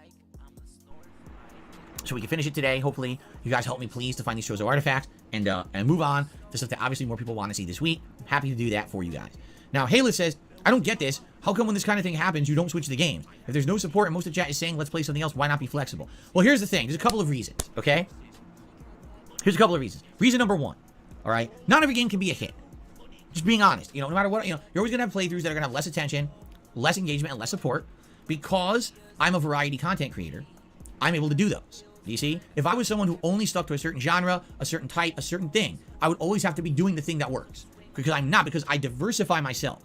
So we can finish it today. Hopefully, you guys help me please to find these Trozo artifacts and move on to stuff that obviously more people want to see this week. I'm happy to do that for you guys. Now, Halith says, I don't get this. How come when this kind of thing happens, you don't switch the game? If there's no support and most of the chat is saying, let's play something else, why not be flexible? Well, here's the thing. There's a couple of reasons, okay? Here's a couple of reasons. Reason number one, all right? Not every game can be a hit. Just being honest. No matter what, you're always going to have playthroughs that are going to have less attention, less engagement, and less support. Because I'm a variety content creator, I'm able to do those. You see? If I was someone who only stuck to a certain genre, a certain type, a certain thing, I would always have to be doing the thing that works. Because I'm not, because I diversify myself.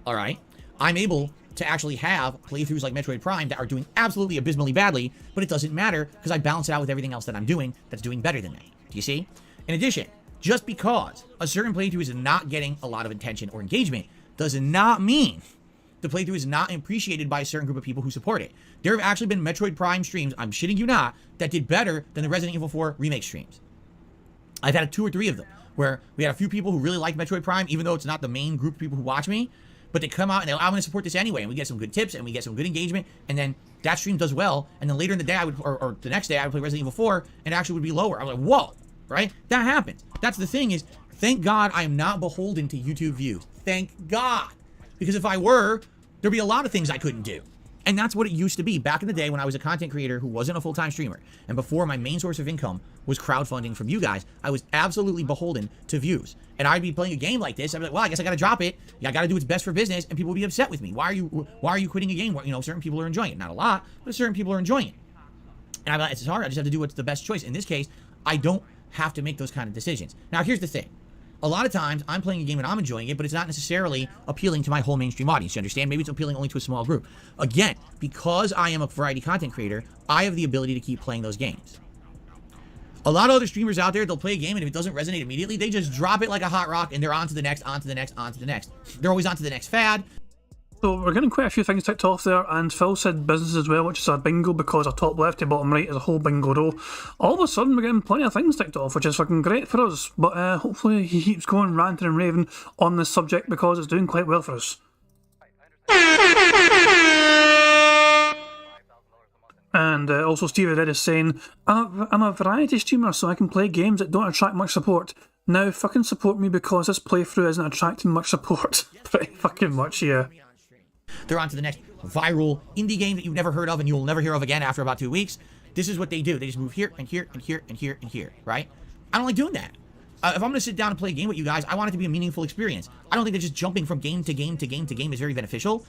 Alright? I'm able to actually have playthroughs like Metroid Prime that are doing absolutely abysmally badly, but it doesn't matter because I balance it out with everything else that I'm doing that's doing better than that. Do you see? In addition, just because a certain playthrough is not getting a lot of attention or engagement does not mean the playthrough is not appreciated by a certain group of people who support it. There have actually been Metroid Prime streams, I'm shitting you not, that did better than the Resident Evil 4 remake streams. I've had 2 or 3 of them, where we had a few people who really like Metroid Prime, even though it's not the main group of people who watch me, but they come out and they're, I'm going to support this anyway, and we get some good tips, and we get some good engagement, and then that stream does well, and then later in the day, or the next day, I would play Resident Evil 4, and it actually would be lower. I'm like, whoa, right? That happens. That's the thing is, thank God I am not beholden to YouTube views. Thank God. Because if I were, there'd be a lot of things I couldn't do. And that's what it used to be back in the day when I was a content creator who wasn't a full-time streamer. And before my main source of income was crowdfunding from you guys, I was absolutely beholden to views. And I'd be playing a game like this. I'd be like, well, I guess I got to drop it. I got to do what's best for business. And people would be upset with me. Why are you quitting a game where, certain people are enjoying it? Not a lot, but certain people are enjoying it. And I'm like, it's hard. I just have to do what's the best choice. In this case, I don't have to make those kind of decisions. Now, here's the thing. A lot of times, I'm playing a game and I'm enjoying it, but it's not necessarily appealing to my whole mainstream audience. You understand? Maybe it's appealing only to a small group. Again, because I am a variety content creator, I have the ability to keep playing those games. A lot of other streamers out there, they'll play a game, and if it doesn't resonate immediately, they just drop it like a hot rock, and they're on to the next, on to the next, on to the next. They're always on to the next fad. So we're getting quite a few things ticked off there, and Phil said business as well, which is a bingo, because a top left to bottom right is a whole bingo row. All of a sudden, we're getting plenty of things ticked off, which is fucking great for us. But hopefully he keeps going ranting and raving on this subject, because it's doing quite well for us. And also Stevie Red is saying, I'm a variety streamer, so I can play games that don't attract much support. Now fucking support me, because this playthrough isn't attracting much support. Pretty fucking much, yeah. They're on to the next viral indie game that you've never heard of and you will never hear of again after about 2 weeks. This is what they do. They just move here and here and here and here and here, right? I don't like doing that. If I'm going to sit down and play a game with you guys, I want it to be a meaningful experience. I don't think that just jumping from game to game to game to game is very beneficial.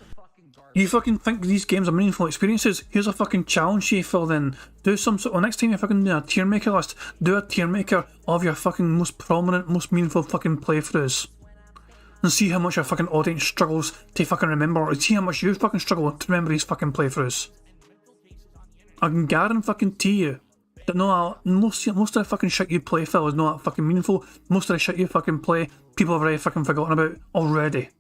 You fucking think these games are meaningful experiences? Here's a fucking challenge to you, Phil, then. Do some sort of, next time you fucking do a tier maker list, do a tier maker of your fucking most prominent, most meaningful fucking playthroughs. And see how much your fucking audience struggles to fucking remember, or see how much you fucking struggle to remember these fucking playthroughs. I can guarantee you that most of the fucking shit you play, Phil, is not that fucking meaningful. Most of the shit you fucking play, people have already fucking forgotten about already.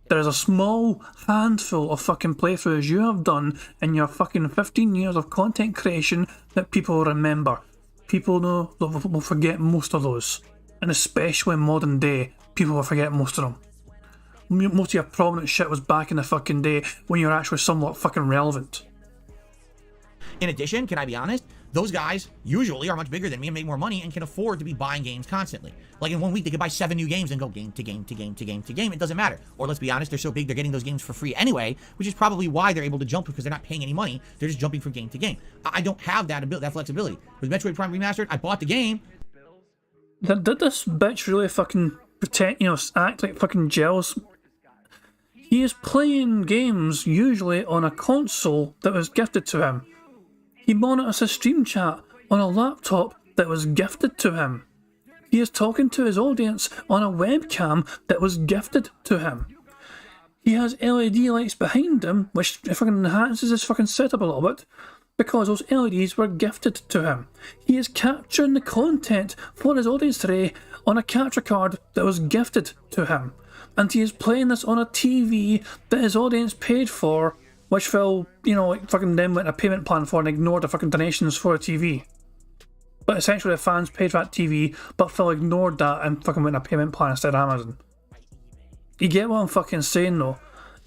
There is a small handful of fucking playthroughs you have done in your fucking 15 years of content creation that people remember. People know that will forget most of those. And especially in modern day, people will forget most of them. Most of your prominent shit was back in the fucking day when you were actually somewhat fucking relevant. In addition, can I be honest? Those guys usually are much bigger than me and make more money and can afford to be buying games constantly. Like in 1 week, they could buy 7 new games and go game to game to game to game to game. It doesn't matter. Or let's be honest, they're so big, they're getting those games for free anyway, which is probably why they're able to jump, because they're not paying any money. They're just jumping from game to game. I don't have that flexibility. With Metroid Prime Remastered, I bought the game. Did this bitch really fucking pretend, act like fucking jealous? He is playing games usually on a console that was gifted to him. He monitors his stream chat on a laptop that was gifted to him. He is talking to his audience on a webcam that was gifted to him. He has LED lights behind him, which fucking enhances his fucking setup a little bit, because those LEDs were gifted to him. He is capturing the content for his audience today on a capture card that was gifted to him. And he is playing this on a TV that his audience paid for, which Phil, fucking then went a payment plan for and ignored the fucking donations for a TV. But essentially the fans paid for that TV, but Phil ignored that and fucking went a payment plan instead of Amazon. You get what I'm fucking saying though?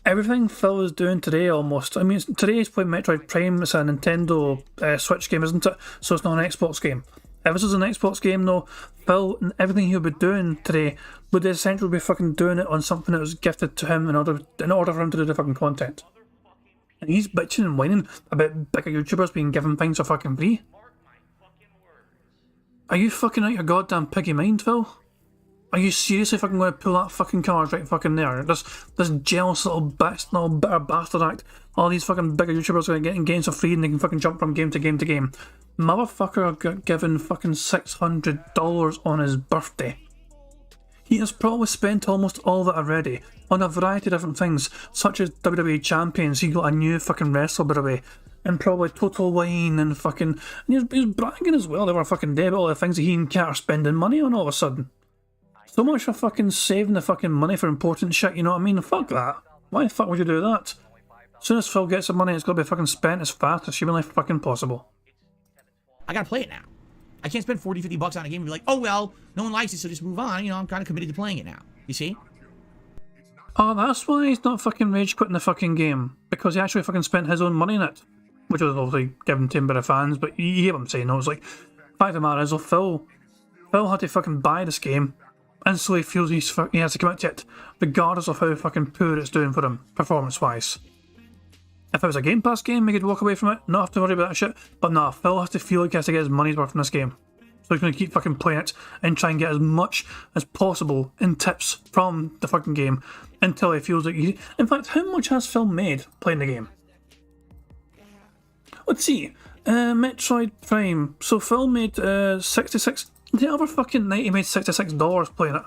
Everything Phil is doing today almost, I mean, today he's playing Metroid Prime, it's a Nintendo Switch game, isn't it? So it's not an Xbox game. If this was an Xbox game though, Phil, everything he'll be doing today would essentially be fucking doing it on something that was gifted to him in order for him to do the fucking content. And he's bitching and whining about bigger YouTubers being given things for fucking free. Are you fucking out your goddamn piggy mind, Phil? Are you seriously fucking going to pull that fucking card right fucking there? This jealous little bitter bastard act. All these fucking bigger YouTubers are going to get in games for free and they can fucking jump from game to game to game. Motherfucker got given fucking $600 on his birthday. He has probably spent almost all of it already on a variety of different things, such as WWE Champions. He got a new fucking wrestler, by the way, and probably Total Wine and fucking. And he was bragging as well the other fucking day about all the things that he and Kat are spending money on all of a sudden. So much for fucking saving the fucking money for important shit, you know what I mean? Fuck that. Why the fuck would you do that? As soon as Phil gets the money, it's got to be fucking spent as fast as humanly fucking possible. I gotta play it now. I can't spend $40-$50 on a game and be like, oh well, no one likes it, so just move on. I'm kind of committed to playing it now. You see? Oh, that's why he's not fucking rage quitting the fucking game. Because he actually fucking spent his own money in it. Which was obviously given to him by the fans, but you hear what I'm saying, though. It's like, fact of the matter is, Phil had to fucking buy this game, and so he feels he has to commit to it, regardless of how fucking poor it's doing for him, performance-wise. If it was a Game Pass game, he could walk away from it, not have to worry about that shit. But nah, Phil has to feel like he has to get his money's worth from this game. So he's going to keep fucking playing it and try and get as much as possible in tips from the fucking game until he feels like he... In fact, how much has Phil made playing the game? Let's see. Metroid Prime. So Phil made 66. The other fucking night he made $66 playing it.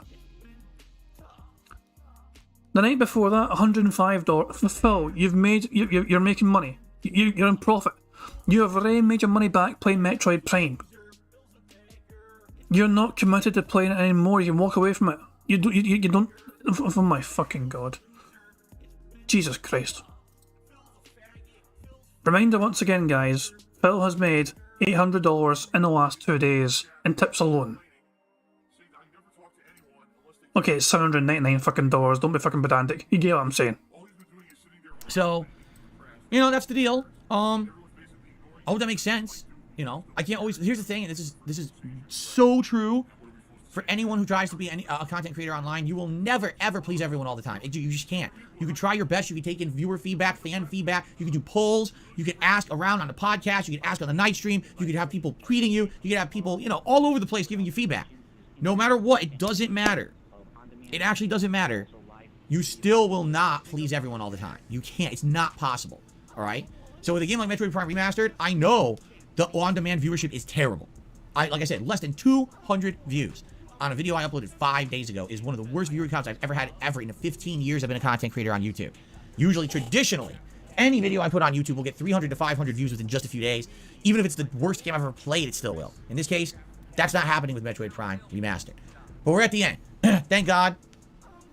The night before that, $105. Phil, you're making money. You're in profit. You have already made your money back playing Metroid Prime. You're not committed to playing it anymore. You can walk away from it. You don't. Oh my fucking god. Jesus Christ. Reminder once again, guys. Phil has made $800 in the last 2 days in tips alone. Okay, it's $799 fucking dollars. Don't be fucking pedantic. You get what I'm saying. So, you know, that's the deal. I hope that makes sense. You know, I can't always. Here's the thing, and this is so true for anyone who tries to be a content creator online. You will never ever please everyone all the time. You just can't. You can try your best. You can take in viewer feedback, fan feedback. You can do polls. You can ask around on the podcast. You can ask on the night stream. You can have people tweeting you. You can have people, you know, all over the place giving you feedback. No matter what, it doesn't matter. It actually doesn't matter. You still will not please everyone all the time. You can't. It's not possible. All right. So with a game like Metroid Prime Remastered, I know the on-demand viewership is terrible. Like I said, less than 200 views on a video I uploaded 5 days ago is one of the worst viewer counts I've ever had in the 15 years I've been a content creator on YouTube. Usually, traditionally, any video I put on YouTube will get 300 to 500 views within just a few days. Even if it's the worst game I've ever played, it still will. In this case, that's not happening with Metroid Prime Remastered. But we're at the end. Thank God.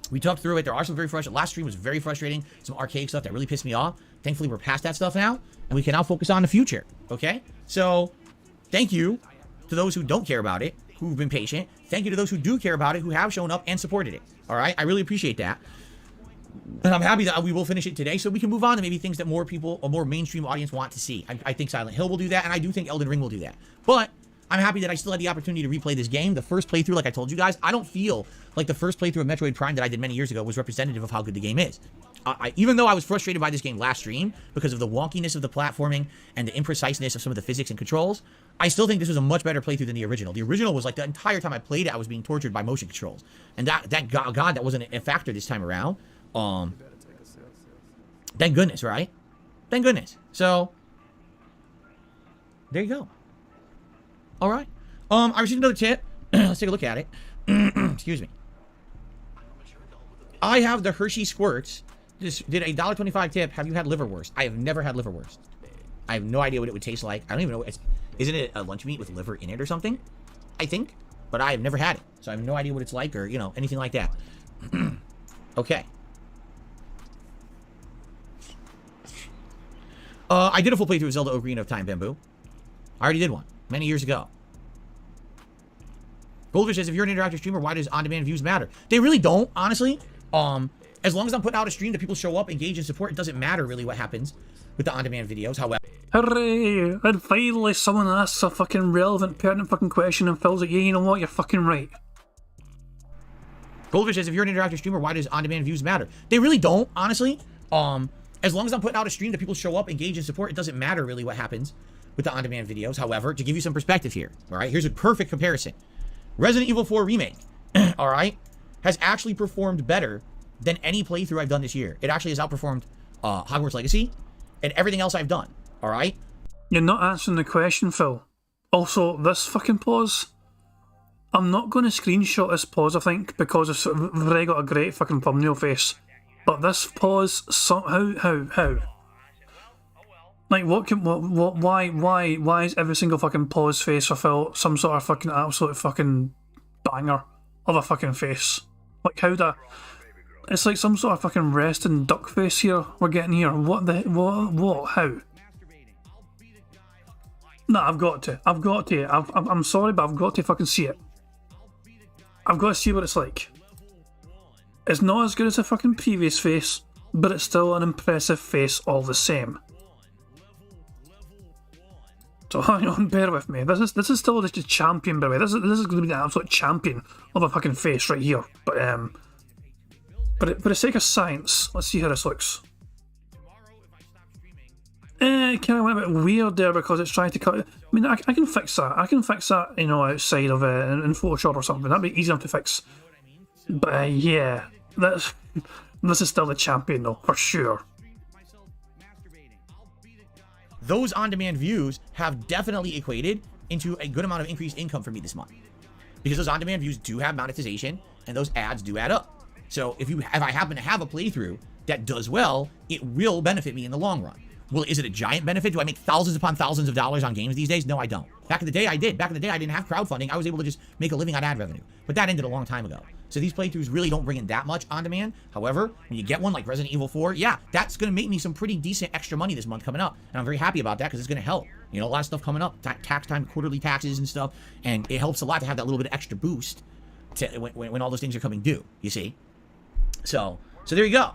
We talked through it. There are some very frustrating. Last stream was very frustrating. Some archaic stuff that really pissed me off. Thankfully, we're past that stuff now, and we can now focus on the future. Okay? So, thank you to those who don't care about it, who've been patient. Thank you to those who do care about it, who have shown up and supported it. All right? I really appreciate that. And I'm happy that we will finish it today so we can move on to maybe things that more people, a more mainstream audience want to see. I think Silent Hill will do that, and I do think Elden Ring will do that. But I'm happy that I still had the opportunity to replay this game. The first playthrough, like I told you guys, I don't feel like the first playthrough of Metroid Prime that I did many years ago was representative of how good the game is. Even though I was frustrated by this game last stream because of the wonkiness of the platforming and the impreciseness of some of the physics and controls, I still think this was a much better playthrough than the original. The original was like the entire time I played it, I was being tortured by motion controls. And thank God that wasn't a factor this time around. Thank goodness, right? Thank goodness. So, there you go. All right. I received another tip. Let's take a look at it. Excuse me. I have the Hershey Squirts. Just did a $1.25 tip. Have you had liverwurst? I have never had liverwurst. I have no idea what it would taste like. I don't even know. Isn't it a lunch meat with liver in it or something? I think. But I have never had it. So I have no idea what it's like or, you know, anything like that. Okay. I did a full playthrough of Zelda Ocarina of Time, Bamboo. I already did one. Many years ago. Goldfish says, if you're an interactive streamer, why does on-demand views matter? They really don't, honestly. As long as I'm putting out a stream that people show up, engage, and support, it doesn't matter really what happens with the on-demand videos. However, hooray! And finally someone asks a fucking relevant, pertinent fucking question and Phil's like, yeah, you know what, you're fucking right. Goldfish says, if you're an interactive streamer, why does on-demand views matter? They really don't, honestly. As long as I'm putting out a stream that people show up, engage, and support, it doesn't matter really what happens with the on-demand videos. However, to give you some perspective here, all right, here's a perfect comparison. Resident Evil 4 Remake, all right, has actually performed better than any playthrough I've done this year. It actually has outperformed Hogwarts Legacy and everything else I've done, all right? You're not answering the question, Phil. Also, this fucking pause, I'm not going to screenshot this pause, I think, because it's already got a great fucking thumbnail face. But this pause, how? Like, why is every single fucking pause face for Phil some sort of fucking absolute fucking banger of a fucking face? Like, it's like some sort of fucking resting duck face here we're getting here. What, how? Nah, I've got to. I'm sorry, but I've got to fucking see it. I've got to see what it's like. It's not as good as the fucking previous face, but it's still an impressive face all the same. So hang on, bear with me. This is still just a champion, by the way. This is going to be the absolute champion of a fucking face right here. But for the sake of science, let's see how this looks. It kind of went a bit weird there because it's trying to cut. I mean, I can fix that. I can fix that, you know, outside of in Photoshop or something. That'd be easy enough to fix. But yeah, this is still the champion though, for sure. those on-demand views have definitely equated into a good amount of increased income for me this month. Because those on-demand views do have monetization, and those ads do add up. So if I happen to have a playthrough that does well, it will benefit me in the long run. Well, is it a giant benefit? Do I make thousands upon thousands of dollars on games these days? No, I don't. Back in the day, I did. Back in the day, I didn't have crowdfunding. I was able to just make a living on ad revenue. But that ended a long time ago. So these playthroughs really don't bring in that much on demand. However, when you get one like Resident Evil 4, yeah, that's going to make me some pretty decent extra money this month coming up. And I'm very happy about that because it's going to help. You know, a lot of stuff coming up. Tax time, quarterly taxes and stuff. And it helps a lot to have that little bit of extra boost to, when all those things are coming due, you see? So there you go.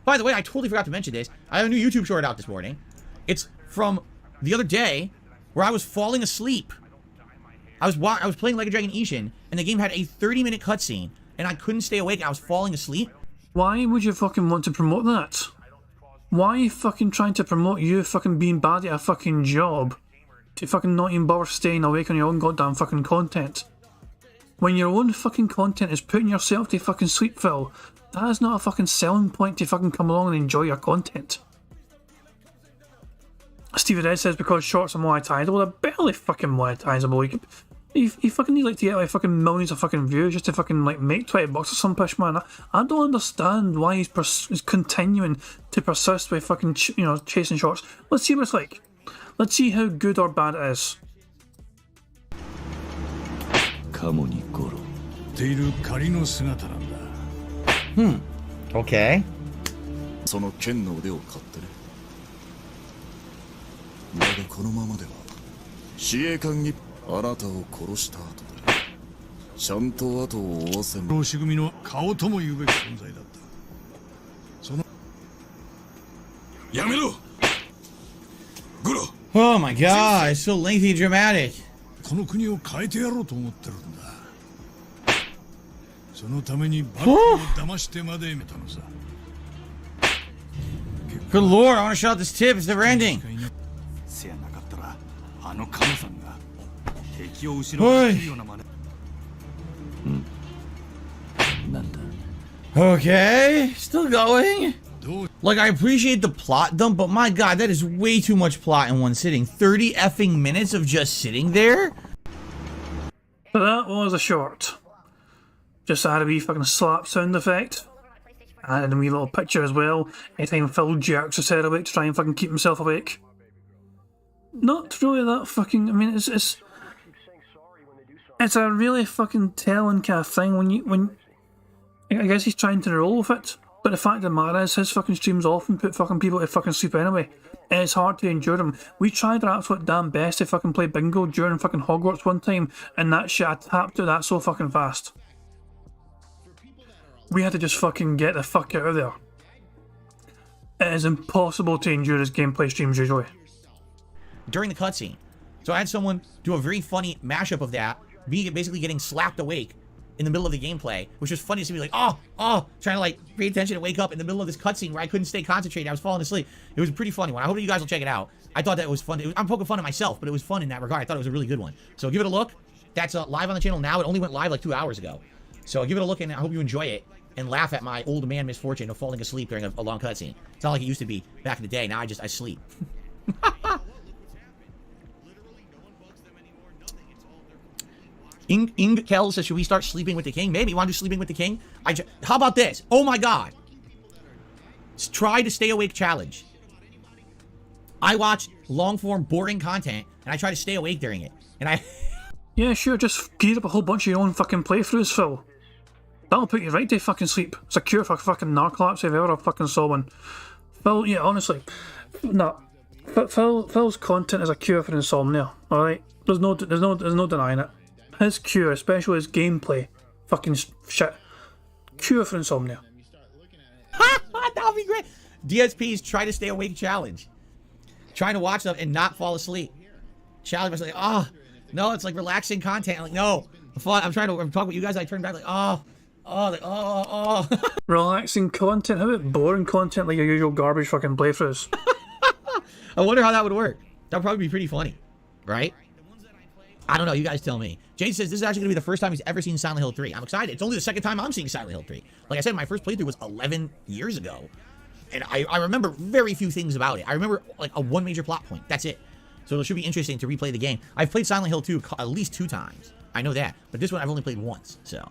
By the way, I totally forgot to mention this. I have a new YouTube short out this morning. It's from the other day where I was falling asleep. I was playing Like a Dragon Ishin, and the game had a 30-minute cutscene, and I couldn't stay awake. I was falling asleep. Why would you fucking want to promote that? Why are you fucking trying to promote you fucking being bad at a fucking job to fucking not even bother staying awake on your own goddamn fucking content? When your own fucking content is putting yourself to fucking sleep, Phil, that is not a fucking selling point to fucking come along and enjoy your content. Stevie Red says because shorts are monetizable, they're barely fucking monetizable. You fucking need like to get like fucking millions of fucking views just to fucking like make $20 or some push, man. I don't understand why he's continuing to persist with fucking chasing shorts. Let's see what it's like. Let's see how good or bad it is. Okay. だがこのままでは司令官にあなたを殺した後でちゃんと後を追わせん。浪士組の顔とも言うべき存在だった。そのやめろ。Oh my god, it's so lengthy and dramatic. この国を変えてやろうと思ってるんだ。そのためにバカを騙してまで見たのさ。Good lord, I want to shut out this tip. It's never ending. せやなかったらあのカモさんが敵を失わせるような真似。なんだ。Okay, still going. Like, I appreciate the plot dump, but my god, that is way too much plot in one sitting. 30 effing minutes of just sitting there? So that was a short. Just had a wee fucking slap sound effect. And a wee little picture as well. Anytime Phil jerks his head awake to try and fucking keep himself awake. Not really that fucking... I mean, it's a really fucking telling kind of thing when... I guess he's trying to roll with it. But the fact of the matter is, his fucking streams often put fucking people to fucking sleep anyway. And it's hard to endure them. We tried our absolute damn best to fucking play bingo during fucking Hogwarts one time, and that shit, I tapped to that so fucking fast. We had to just fucking get the fuck out of there. It is impossible to endure his gameplay streams usually. During the cutscene. So I had someone do a very funny mashup of that, basically getting slapped awake in the middle of the gameplay, which was funny to see me like, trying to like pay attention and wake up in the middle of this cutscene where I couldn't stay concentrated. I was falling asleep. It was a pretty funny one. I hope you guys will check it out. I thought that was fun. I'm poking fun at myself, but it was fun in that regard. I thought it was a really good one. So give it a look. That's live on the channel now. It only went live like 2 hours ago. So give it a look, and I hope you enjoy it and laugh at my old man misfortune of falling asleep during a long cutscene. It's not like it used to be back in the day. Now I sleep. Ing Kel says, should we start sleeping with the king? Maybe. You want to do sleeping with the king? How about this? Oh my god. Try to stay awake challenge. I watch long-form, boring content, and I try to stay awake during it. And I... Yeah, sure, just gear up a whole bunch of your own fucking playthroughs, Phil. That'll put you right to fucking sleep. It's a cure for fucking narcolepsy if I ever fucking saw one. Phil, yeah, honestly. No. Phil's content is a cure for insomnia, alright? There's no denying it. His cure, especially his gameplay, fucking shit. Cure for insomnia. That would be great. DSP's try to stay awake challenge. Trying to watch stuff and not fall asleep. Challenge myself like, no, it's like relaxing content. I'm like, no, I'm trying to talk with you guys. I turn back like, Relaxing content? How about boring content like your usual garbage fucking playthroughs? I wonder how that would work. That would probably be pretty funny, right? I don't know. You guys tell me. Jay says this is actually going to be the first time he's ever seen Silent Hill 3. I'm excited. It's only the second time I'm seeing Silent Hill 3. Like I said, my first playthrough was 11 years ago. And I remember very few things about it. I remember like one major plot point. That's it. So it should be interesting to replay the game. I've played Silent Hill 2 at least 2 times. I know that. But this one I've only played once, so.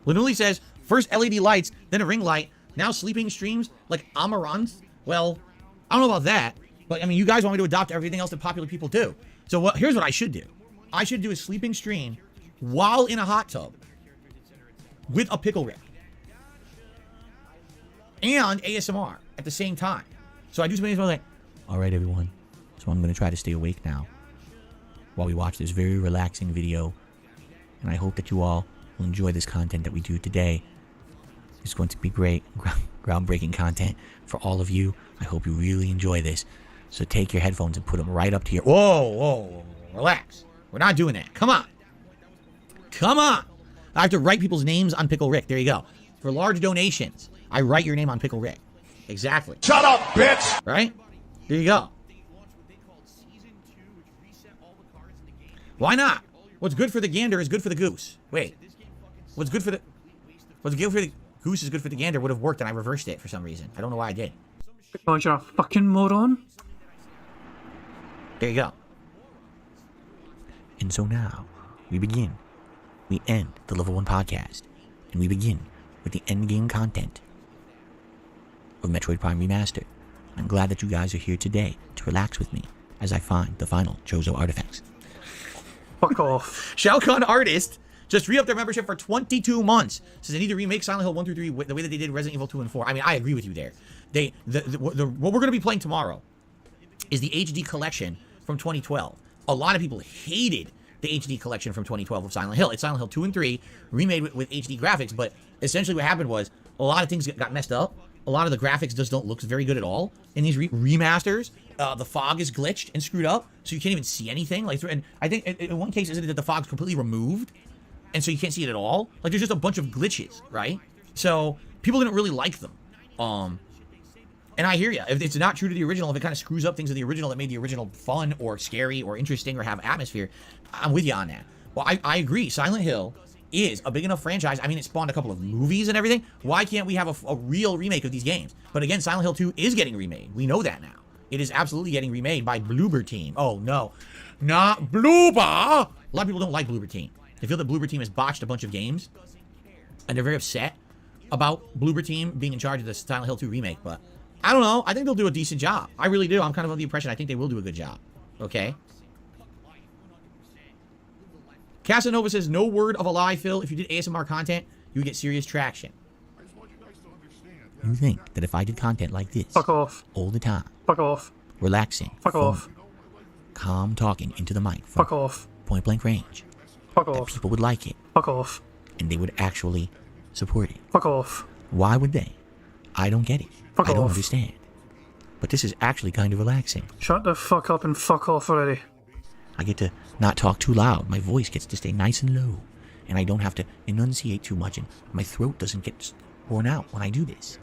Literally says, first LED lights, then a ring light, now sleeping streams like Amaranth. Well, I don't know about that. But, I mean, you guys want me to adopt everything else that popular people do. So here's what I should do. I should do a sleeping stream while in a hot tub with a pickle Rick. And ASMR at the same time. So I do something like, all right, everyone. So I'm going to try to stay awake now while we watch this very relaxing video. And I hope that you all will enjoy this content that we do today. It's going to be great, groundbreaking content for all of you. I hope you really enjoy this. So take your headphones and put them right up to your... Whoa, relax. We're not doing that. Come on. Come on. I have to write people's names on Pickle Rick. There you go. For large donations, I write your name on Pickle Rick. Exactly. Shut up, bitch! Right? There you go. Why not? What's good for the gander is good for the goose. Wait. What's good for the goose is good for the gander would have worked, and I reversed it for some reason. I don't know why I did. Because you're a fucking moron. There you go. And so now, we begin. We end the Level 1 podcast. And we begin with the endgame content of Metroid Prime Remastered. I'm glad that you guys are here today to relax with me as I find the final Chozo artifacts. Fuck off. Shao Kahn Artist just re-upped their membership for 22 months. Says they need to remake Silent Hill 1 through 3 the way that they did Resident Evil 2 and 4. I mean, I agree with you there. What we're going to be playing tomorrow is the HD collection from 2012. A lot of people hated the HD collection from 2012 of Silent Hill. It's Silent Hill 2 and 3 remade with HD graphics, but essentially what happened was a lot of things got messed up. A lot of the graphics just don't look very good at all. In these remasters, the fog is glitched and screwed up, so you can't even see anything. Like, and I think in one case, isn't it that the fog's completely removed, and so you can't see it at all? Like, there's just a bunch of glitches, right? So people didn't really like them. And I hear you. If it's not true to the original, if it kind of screws up things in the original that made the original fun or scary or interesting or have atmosphere, I'm with you on that. Well, I agree. Silent Hill is a big enough franchise. I mean, it spawned a couple of movies and everything. Why can't we have a real remake of these games? But again, Silent Hill 2 is getting remade. We know that now. It is absolutely getting remade by Bloober Team. Oh, no. Not Bloober! A lot of people don't like Bloober Team. They feel that Bloober Team has botched a bunch of games. And they're very upset about Bloober Team being in charge of the Silent Hill 2 remake. But I don't know. I think they'll do a decent job. I really do. I'm kind of under the impression I think they will do a good job. Okay? Casanova says, no word of a lie, Phil. If you did ASMR content, you would get serious traction. You think that if I did content like this, fuck off, all the time, fuck off, relaxing, fuck off, calm talking into the mic, fuck off, point blank range, fuck that off, people would like it, fuck off, and they would actually support it, fuck off. Why would they? I don't get it. Fuck I don't off. understand. But this is actually kind of relaxing. Shut the fuck up and fuck off already. I get to not talk too loud. My voice gets to stay nice and low. And I don't have to enunciate too much. And my throat doesn't get worn out when I do this.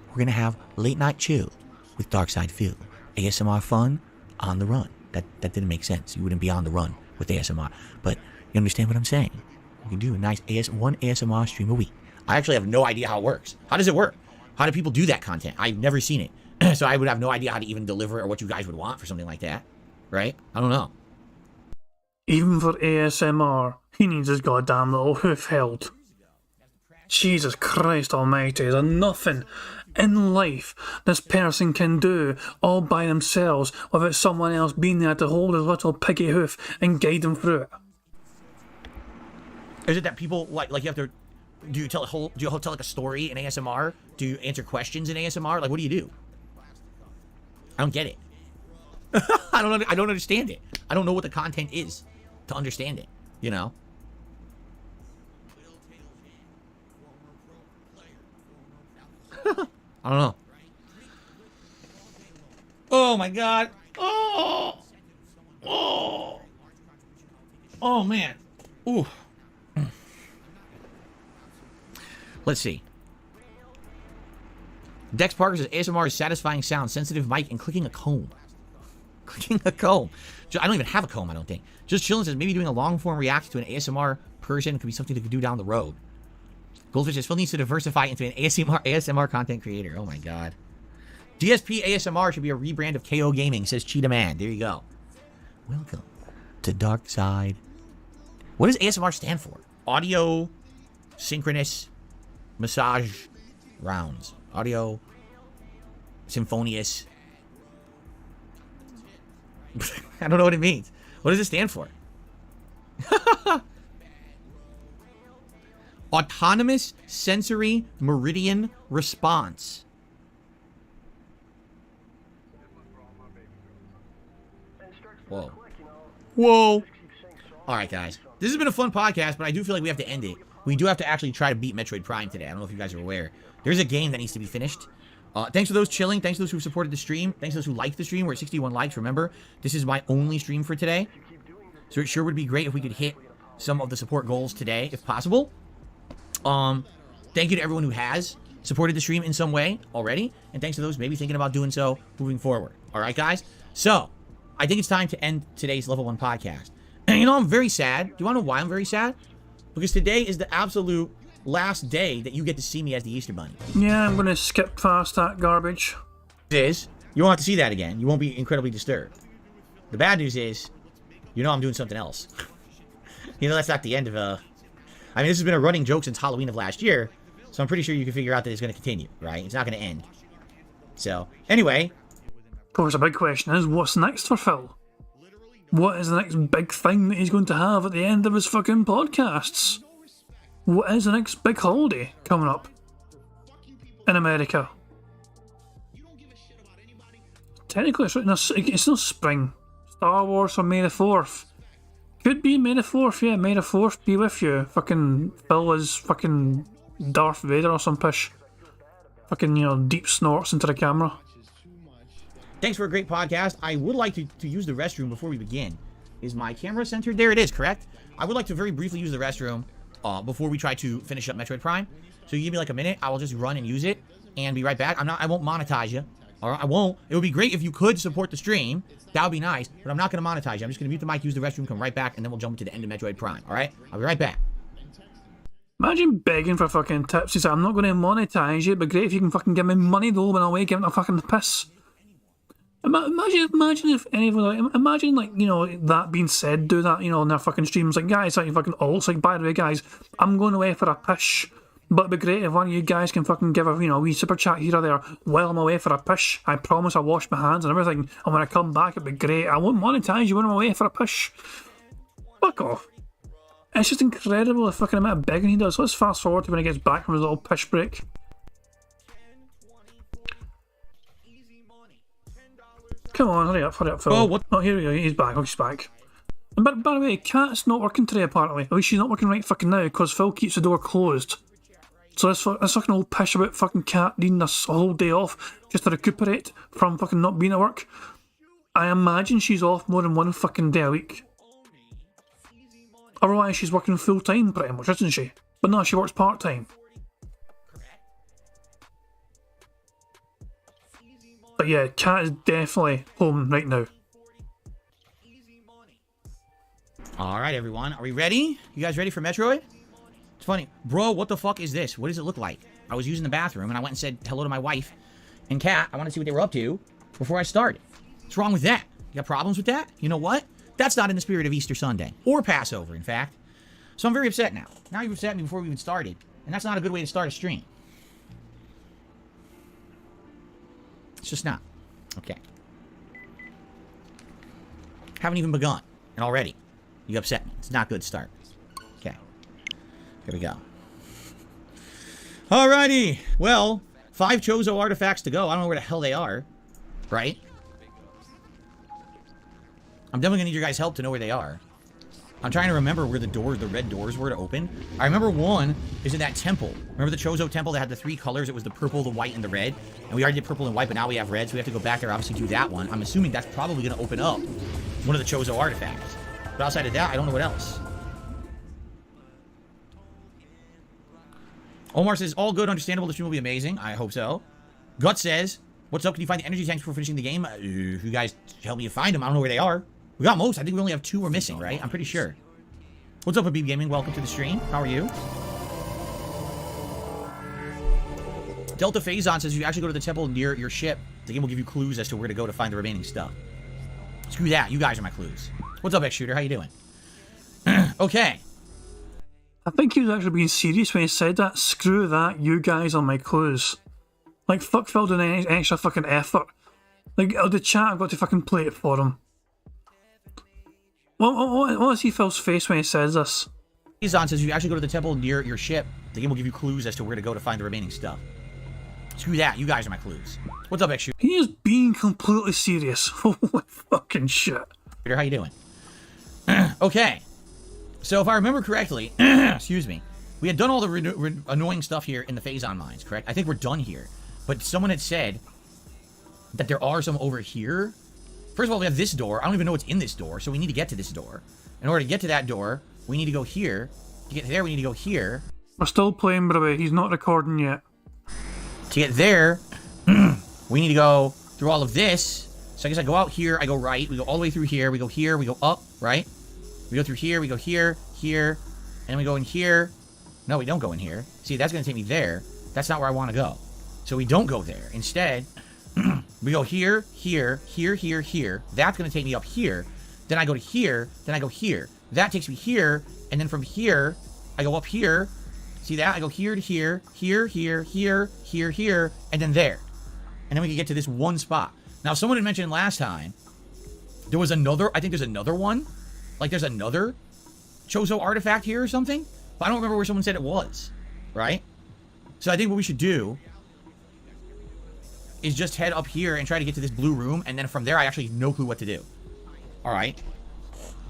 We're going to have late night chill with Darkside Phil. ASMR fun on the run. That didn't make sense. You wouldn't be on the run with ASMR. But you understand what I'm saying? We can do a nice one ASMR stream a week. I actually have no idea how it works. How does it work? How do people do that content? I've never seen it. So I would have no idea how to even deliver or what you guys would want for something like that. Right? I don't know. Even for ASMR, he needs his goddamn little hoof held. Jesus Christ almighty, there's nothing in life this person can do all by themselves without someone else being there to hold his little piggy hoof and guide him through it. Is it that people, like you have to, do you tell like a story in ASMR? Do you answer questions in ASMR? Like, what do you do? I don't get it. I don't understand it. I don't know what the content is to understand it, you know? I don't know. Oh my god. Oh man. Ooh. Let's see. Dex Parker says ASMR is satisfying sound, sensitive mic, and clicking a comb. Clicking a comb. I don't even have a comb, I don't think. Just chilling says maybe doing a long form reaction to an ASMR person could be something to do down the road. Goldfish says Phil needs to diversify into an ASMR content creator. Oh my god. DSP ASMR should be a rebrand of KO Gaming, says Cheetah Man. There you go. Welcome to Dark Side. What does ASMR stand for? Audio Synchronous Massage Rounds. Audio Symphonious. I don't know what it means. What does it stand for? Autonomous Sensory Meridian Response. Whoa. Whoa. All right, guys. This has been a fun podcast, but I do feel like we have to end it. We do have to actually try to beat Metroid Prime today. I don't know if you guys are aware. There's a game that needs to be finished. Thanks to those chilling. Thanks to those who supported the stream. Thanks to those who liked the stream. We're at 61 likes. Remember, this is my only stream for today. So it sure would be great if we could hit some of the support goals today, if possible. Thank you to everyone who has supported the stream in some way already. And thanks to those maybe thinking about doing so moving forward. All right, guys? So, I think it's time to end today's Level 1 podcast. And you know, I'm very sad. Do you want to know why I'm very sad? Because today is the absolute last day that you get to see me as the Easter Bunny. Yeah, I'm going to skip past that garbage. You won't have to see that again. You won't be incredibly disturbed. The bad news is, you know I'm doing something else. You know, that's not the end of I mean, this has been a running joke since Halloween of last year, so I'm pretty sure you can figure out that it's going to continue, right? It's not going to end. So, anyway. Of course, a big question is, what's next for Phil? What is the next big thing that he's going to have at the end of his fucking podcasts? What is the next big holiday coming up in America? Technically, it's not spring. Star Wars or May the 4th. Could be May the 4th, yeah. May the 4th be with you. Fucking Phil is fucking Darth Vader or some pish. Fucking, you know, deep snorts into the camera. Thanks for a great podcast. I would like to use the restroom before we begin. Is my camera centered? There it is, correct? I would like to very briefly use the restroom before we try to finish up Metroid Prime. So you give me like a minute. I will just run and use it and be right back. I won't monetize you. All right, I won't. It would be great if you could support the stream. That would be nice. But I'm not going to monetize you. I'm just going to mute the mic, use the restroom, come right back, and then we'll jump into the end of Metroid Prime. All right? I'll be right back. Imagine begging for fucking tips. He said, I'm not going to monetize you, but great if you can fucking give me money though when I'm away giving a fucking piss. Imagine if anyone, imagine like, you know, that being said, do that, you know, on their fucking streams, like, guys, like, fucking alts, like, by the way, guys, I'm going away for a pish, but it'd be great if one of you guys can fucking give a, you know, a wee super chat here or there while I'm away for a pish. I promise I'll wash my hands and everything, and when I come back, it'd be great. I won't monetize you when I'm away for a pish. Fuck off. It's just incredible the fucking amount of begging he does. Let's fast forward to when he gets back from his little pish break. Come on, hurry up, Phil. Oh, what? Oh, here we go, he's back, he's back. And by the way, Kat's not working today, apparently. At least she's not working right fucking now, because Phil keeps the door closed. So this fucking old pish about fucking Kat needing this whole day off, just to recuperate from fucking not being at work. I imagine she's off more than one fucking day a week. Otherwise, she's working full-time pretty much, isn't she? But no, she works part-time. But yeah, Kat is definitely home right now. Alright, everyone. Are we ready? You guys ready for Metroid? It's funny. Bro, what the fuck is this? What does it look like? I was using the bathroom, and I went and said hello to my wife and Kat. I want to see what they were up to before I started. What's wrong with that? You got problems with that? You know what? That's not in the spirit of Easter Sunday. Or Passover, in fact. So I'm very upset now. Now you've upset me before we even started. And that's not a good way to start a stream. It's just not. Okay. Haven't even begun. And already, you upset me. It's not a good start. Okay. Here we go. Alrighty. Well, 5 Chozo artifacts to go. I don't know where the hell they are. Right? I'm definitely going to need your guys' help to know where they are. I'm trying to remember where the red doors were to open. I remember one is in that temple. Remember the Chozo temple that had the 3 colors? It was the purple, the white, and the red. And we already did purple and white, but now we have red, so we have to go back there, obviously do that one. I'm assuming that's probably going to open up one of the Chozo artifacts. But outside of that, I don't know what else. Omar says, all good, understandable, the stream will be amazing. I hope so. Gut says, what's up, can you find the energy tanks before finishing the game? If you guys help me find them, I don't know where they are. We got most. I think we only have 2 we're missing, right? I'm pretty sure. What's up, Habib Gaming? Welcome to the stream. How are you? Delta Phazon says if you actually go to the temple near your ship, the game will give you clues as to where to go to find the remaining stuff. Screw that. You guys are my clues. What's up, X-Shooter? How you doing? Okay. I think he was actually being serious when he said that. Screw that. You guys are my clues. Like, fuck Phil doing any extra fucking effort. Like, the chat, I've got to fucking play it for him. What is he Phil's face when he says this? Phazon says if you actually go to the temple near your ship, the game will give you clues as to where to go to find the remaining stuff. Screw that. You guys are my clues. What's up, X-Shooter? He is being completely serious. Holy fucking shit. How you doing? Okay. So if I remember correctly, excuse me, we had done all the annoying stuff here in the Phazon mines, correct? I think we're done here. But someone had said that there are some over here. First of all, we have this door. I don't even know what's in this door, so we need to get to this door. In order to get to that door, we need to go here. To get there, we need to go here. We're still playing, by the way. He's not recording yet. To get there, we need to go through all of this. So I guess I go out here, I go right, we go all the way through here, we go up, right? We go through here, we go here, here, and then we go in here. No, we don't go in here. See, that's going to take me there. That's not where I want to go. So we don't go there. Instead, we go here, here, here, here, here. That's going to take me up here. Then I go to here, then I go here. That takes me here, and then from here, I go up here. See that? I go here to here, here, here, here, here, here, and then there. And then we can get to this one spot. Now, someone had mentioned last time, there was another, I think there's another one. Like, there's another Chozo artifact here or something. But I don't remember where someone said it was. Right? So I think what we should do is just head up here and try to get to this blue room. And then from there, I actually have no clue what to do. Alright.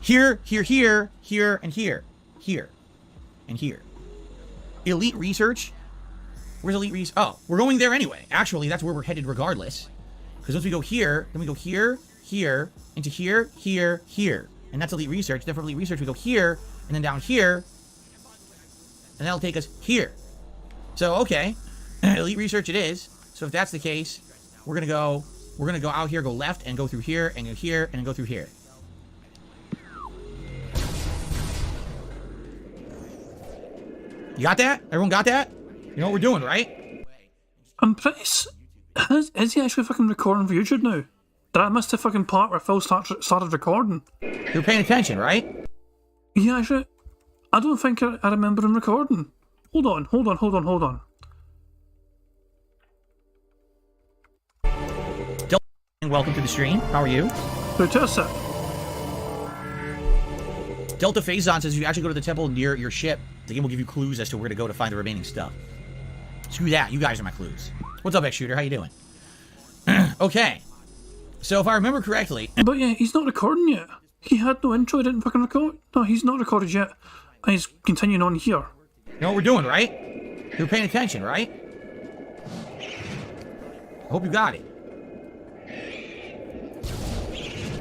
Here, here, here, here, and here. Here. And here. Elite Research. Where's Elite Research? Oh, we're going there anyway. Actually, that's where we're headed regardless. Because once we go here, then we go here, here, into here, here, here. And that's Elite Research. Then from Elite Research, we go here, and then down here. And that'll take us here. So, okay. Elite Research it is. So if that's the case, we're gonna go out here, go left, and go through here, and go here, and then go through here. You got that? Everyone got that? You know what we're doing, right? I'm pretty... Is he actually fucking recording for YouTube now? Did I miss the fucking part where Phil started recording? You're paying attention, right? Yeah, actually... I don't think I remember him recording. Hold on. Welcome to the stream. How are you? Delta Phazon says if you actually go to the temple near your ship, the game will give you clues as to where to go to find the remaining stuff. Screw that. You guys are my clues. What's up, X-Shooter? How you doing? Okay. So if I remember correctly... But yeah, he's not recording yet. He had no intro, he didn't fucking record. No, he's not recorded yet. And he's continuing on here. You know what we're doing, right? You're paying attention, right? I hope you got it.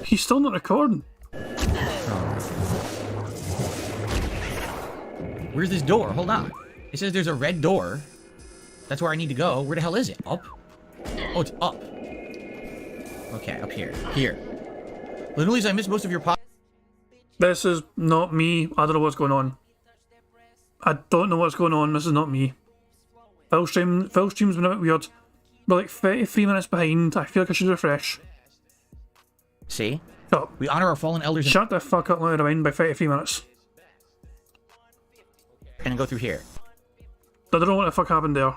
He's still not recording. Where's this door? Hold on. It says there's a red door. That's where I need to go. Where the hell is it? Up? Oh, it's up. Okay, up here. Here. Literally, I missed most of your pod. This is not me. I don't know what's going on. I don't know what's going on. This is not me. Phil's stream's been a bit weird. We're like 33 minutes behind. I feel like I should refresh. See? Shut up. We honor our fallen elders. Shut the fuck up, let me rewind by 33 minutes. And then go through here. I don't know what the fuck happened there.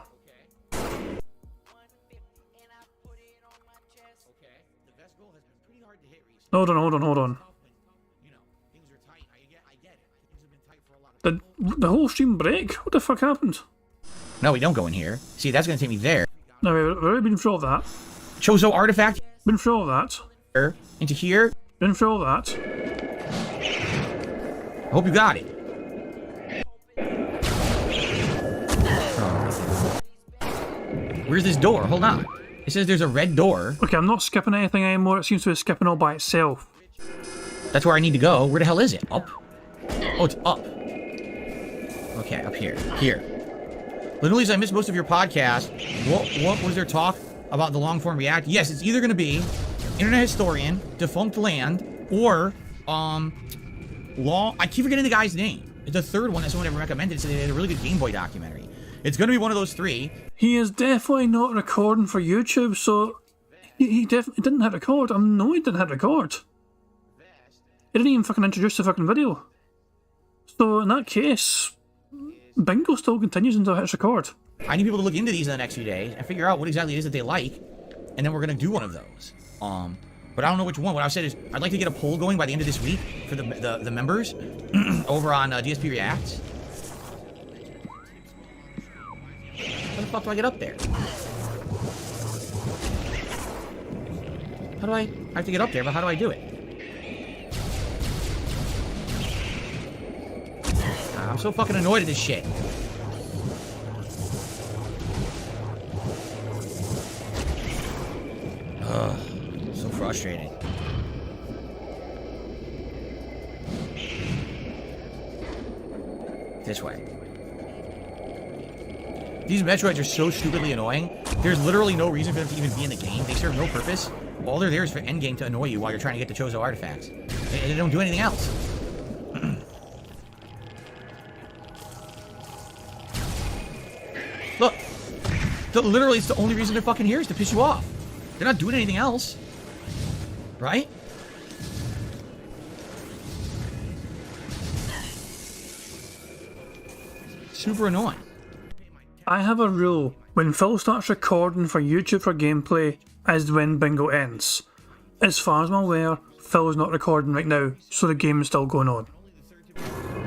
Hold on. Did the whole stream break? What the fuck happened? No, we don't go in here. See, that's going to take me there. No, we've already been through all that. Chozo artifact. Been through all that. Here, into here. Been through all that. I hope you got it. Where's this door? Hold on. It says there's a red door. Okay, I'm not skipping anything anymore. It seems to be skipping all by itself. That's where I need to go. Where the hell is it? Up? Oh, it's up. Okay, up here. Here. Literally, I missed most of your podcast. What was there talk about the long-form react? Yes, it's either going to be Internet Historian, Defunct Land, or, I keep forgetting the guy's name. It's the third one that someone ever recommended. So they had a really good Game Boy documentary. It's going to be one of those three. He is definitely not recording for YouTube, so he definitely didn't hit record. No, he didn't hit record. He didn't even fucking introduce the fucking video. So in that case, Bingo still continues until it hits record. I need people to look into these in the next few days and figure out what exactly it is that they like, and then we're going to do one of those. But I don't know which one. What I said is I'd like to get a poll going by the end of this week for the members over on DSP Reacts. How the fuck do I get up there? How do I have to get up there, but how do I do it? I'm so fucking annoyed at this shit. Ugh, so frustrating. This way. These Metroids are so stupidly annoying. There's literally no reason for them to even be in the game. They serve no purpose. All they're there is for endgame to annoy you while you're trying to get the Chozo artifacts. They don't do anything else. Look. Literally, it's the only reason they're fucking here is to piss you off. They're not doing anything else. Right? Super annoying. I have a rule. When Phil starts recording for YouTube for gameplay is when Bingo ends. As far as I'm aware, Phil's not recording right now, so the game is still going on.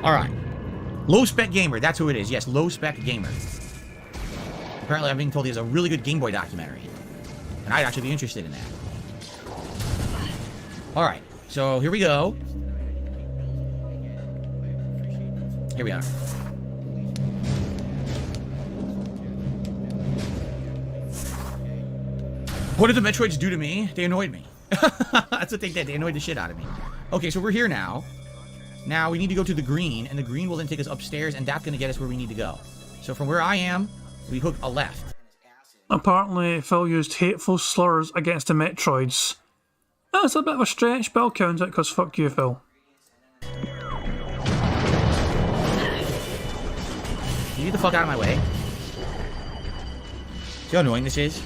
Alright. Low Spec Gamer, that's who it is. Yes, Low Spec Gamer. Apparently I'm being told he has a really good Game Boy documentary. And I'd actually be interested in that. Alright, so here we go. Here we are. What did the Metroids do to me? They annoyed me. That's what they did. They annoyed the shit out of me. Okay, so we're here now. Now we need to go to the green, and the green will then take us upstairs, and that's going to get us where we need to go. So from where I am, we hook a left. Apparently, Phil used hateful slurs against the Metroids. That's a bit of a stretch, but I'll count it, because fuck you, Phil. You get the fuck out of my way. See how annoying this is?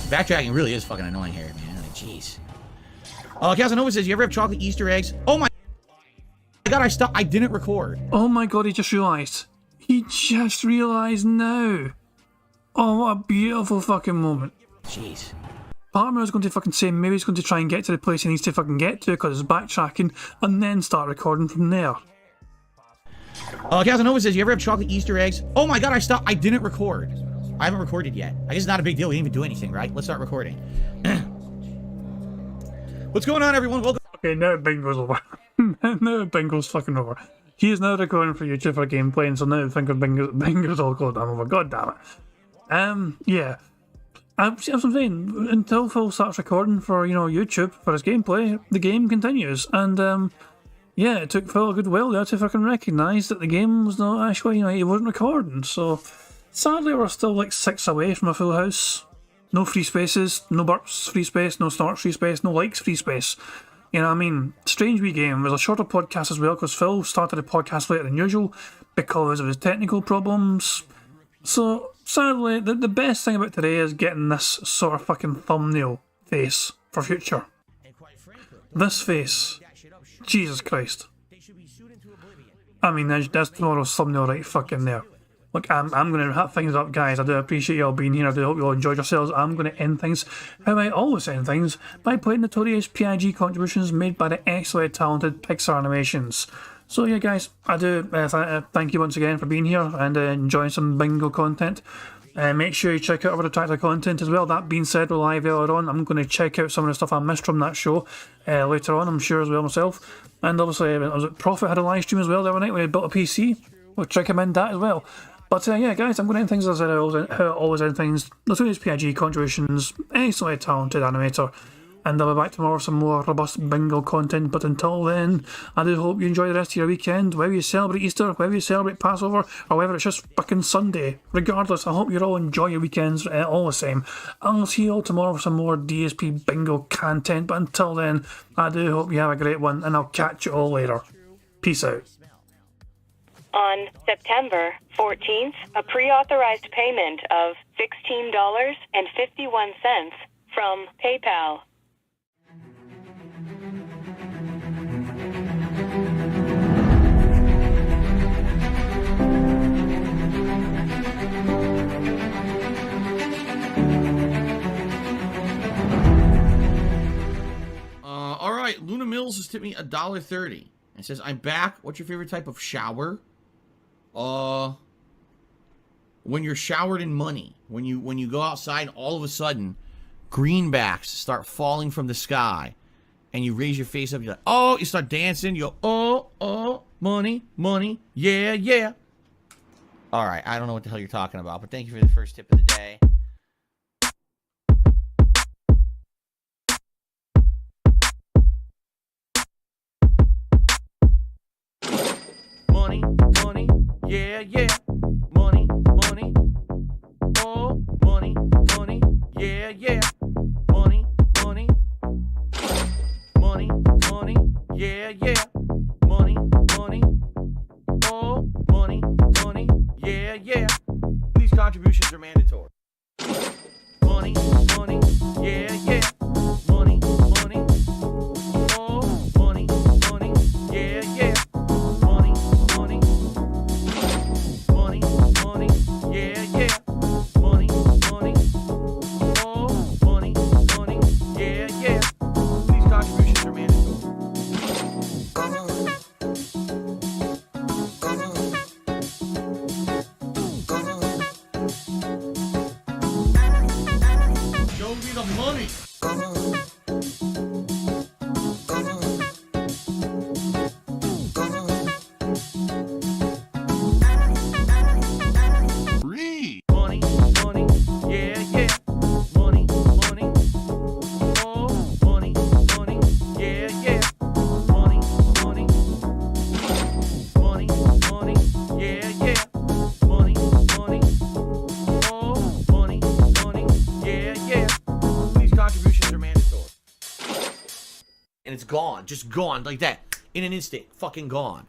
Backtracking really is fucking annoying here, man. Like, jeez. Casanova says, you ever have chocolate Easter eggs? Oh my god, I didn't record. Oh my god, he just realised. He just realised now. Oh, what a beautiful fucking moment. Jeez. Part of me was going to fucking say maybe he's going to try and get to the place he needs to fucking get to because it's backtracking and then start recording from there. Casanova says, you ever have chocolate Easter eggs? Oh my god, I didn't record. I haven't recorded yet. I guess it's not a big deal. We didn't even do anything, right? Let's start recording. What's going on, everyone? Welcome. Okay, now Bingo's over. Now Bingo's fucking over. He is now recording for YouTube for gameplay, and so now I think Bingo's all god damn over. God damn it. Yeah. That's what I'm saying. Until Phil starts recording for, YouTube for his gameplay, the game continues. And, yeah, it took Phil a good while there to fucking recognise that the game was not actually, he wasn't recording, so... Sadly, we're still like 6 away from a full house. No free spaces, no burps free space, no snorts free space, no likes free space. You know what I mean? Strange wee game. It was a shorter podcast as well because Phil started the podcast later than usual because of his technical problems. So, sadly, the best thing about today is getting this sort of fucking thumbnail face for future. This face. Jesus Christ. I mean, that's tomorrow's thumbnail right fucking there. Look, I'm going to wrap things up, guys. I do appreciate you all being here. I do hope you all enjoyed yourselves. I'm going to end things how I always end things, by playing notorious PIG contributions made by the excellently talented Pixar Animations. So yeah, guys, I do thank you once again for being here and enjoying some Bingo content. Make sure you check out our Attractor content as well. That being said, we're live earlier on. I'm going to check out some of the stuff I missed from that show later on, I'm sure, as well myself. And obviously, was it Prophet had a live stream as well the other night when he built a PC? We'll recommend that as well. But yeah, guys, I'm going to end things as I always end things. Notorious PIG contributions, excellently talented animator. And I'll be back tomorrow with some more robust Bingo content. But until then, I do hope you enjoy the rest of your weekend. Whether you celebrate Easter, whether you celebrate Passover, or whether it's just fucking Sunday. Regardless, I hope you all enjoy your weekends all the same. I'll see you all tomorrow for some more DSP Bingo content. But until then, I do hope you have a great one. And I'll catch you all later. Peace out. On September 14th, a pre-authorized payment of $16.51 from PayPal. All right, Luna Mills has tipped me $1.30. It says, I'm back. What's your favorite type of shower? When you're showered in money. When you go outside and all of a sudden, greenbacks start falling from the sky. And you raise your face up, you're like, oh, you start dancing, you go, oh, money, money, yeah, yeah. All right, I don't know what the hell you're talking about, but thank you for the first tip of the day. Money, money, yeah, yeah. Money, money, oh, money, money, yeah, yeah. Money, money, money, money, yeah, yeah. Money, money, oh, money, money, yeah, yeah. These contributions are mandatory. Money, money, yeah, yeah. Money, money, oh, money, money, yeah, yeah. Money, money, money, money, yeah, yeah. Money, money, oh, money, money, yeah, yeah. These contributions are mandatory. Show me the money. Free. Money, money, yeah, yeah. Money, money, oh, money, money, yeah, yeah. Money, money, money, money, yeah, yeah. Money, money, oh, money, money, yeah, yeah. These contributions are mandatory. And it's gone. Just gone like that. In an instant. Fucking gone.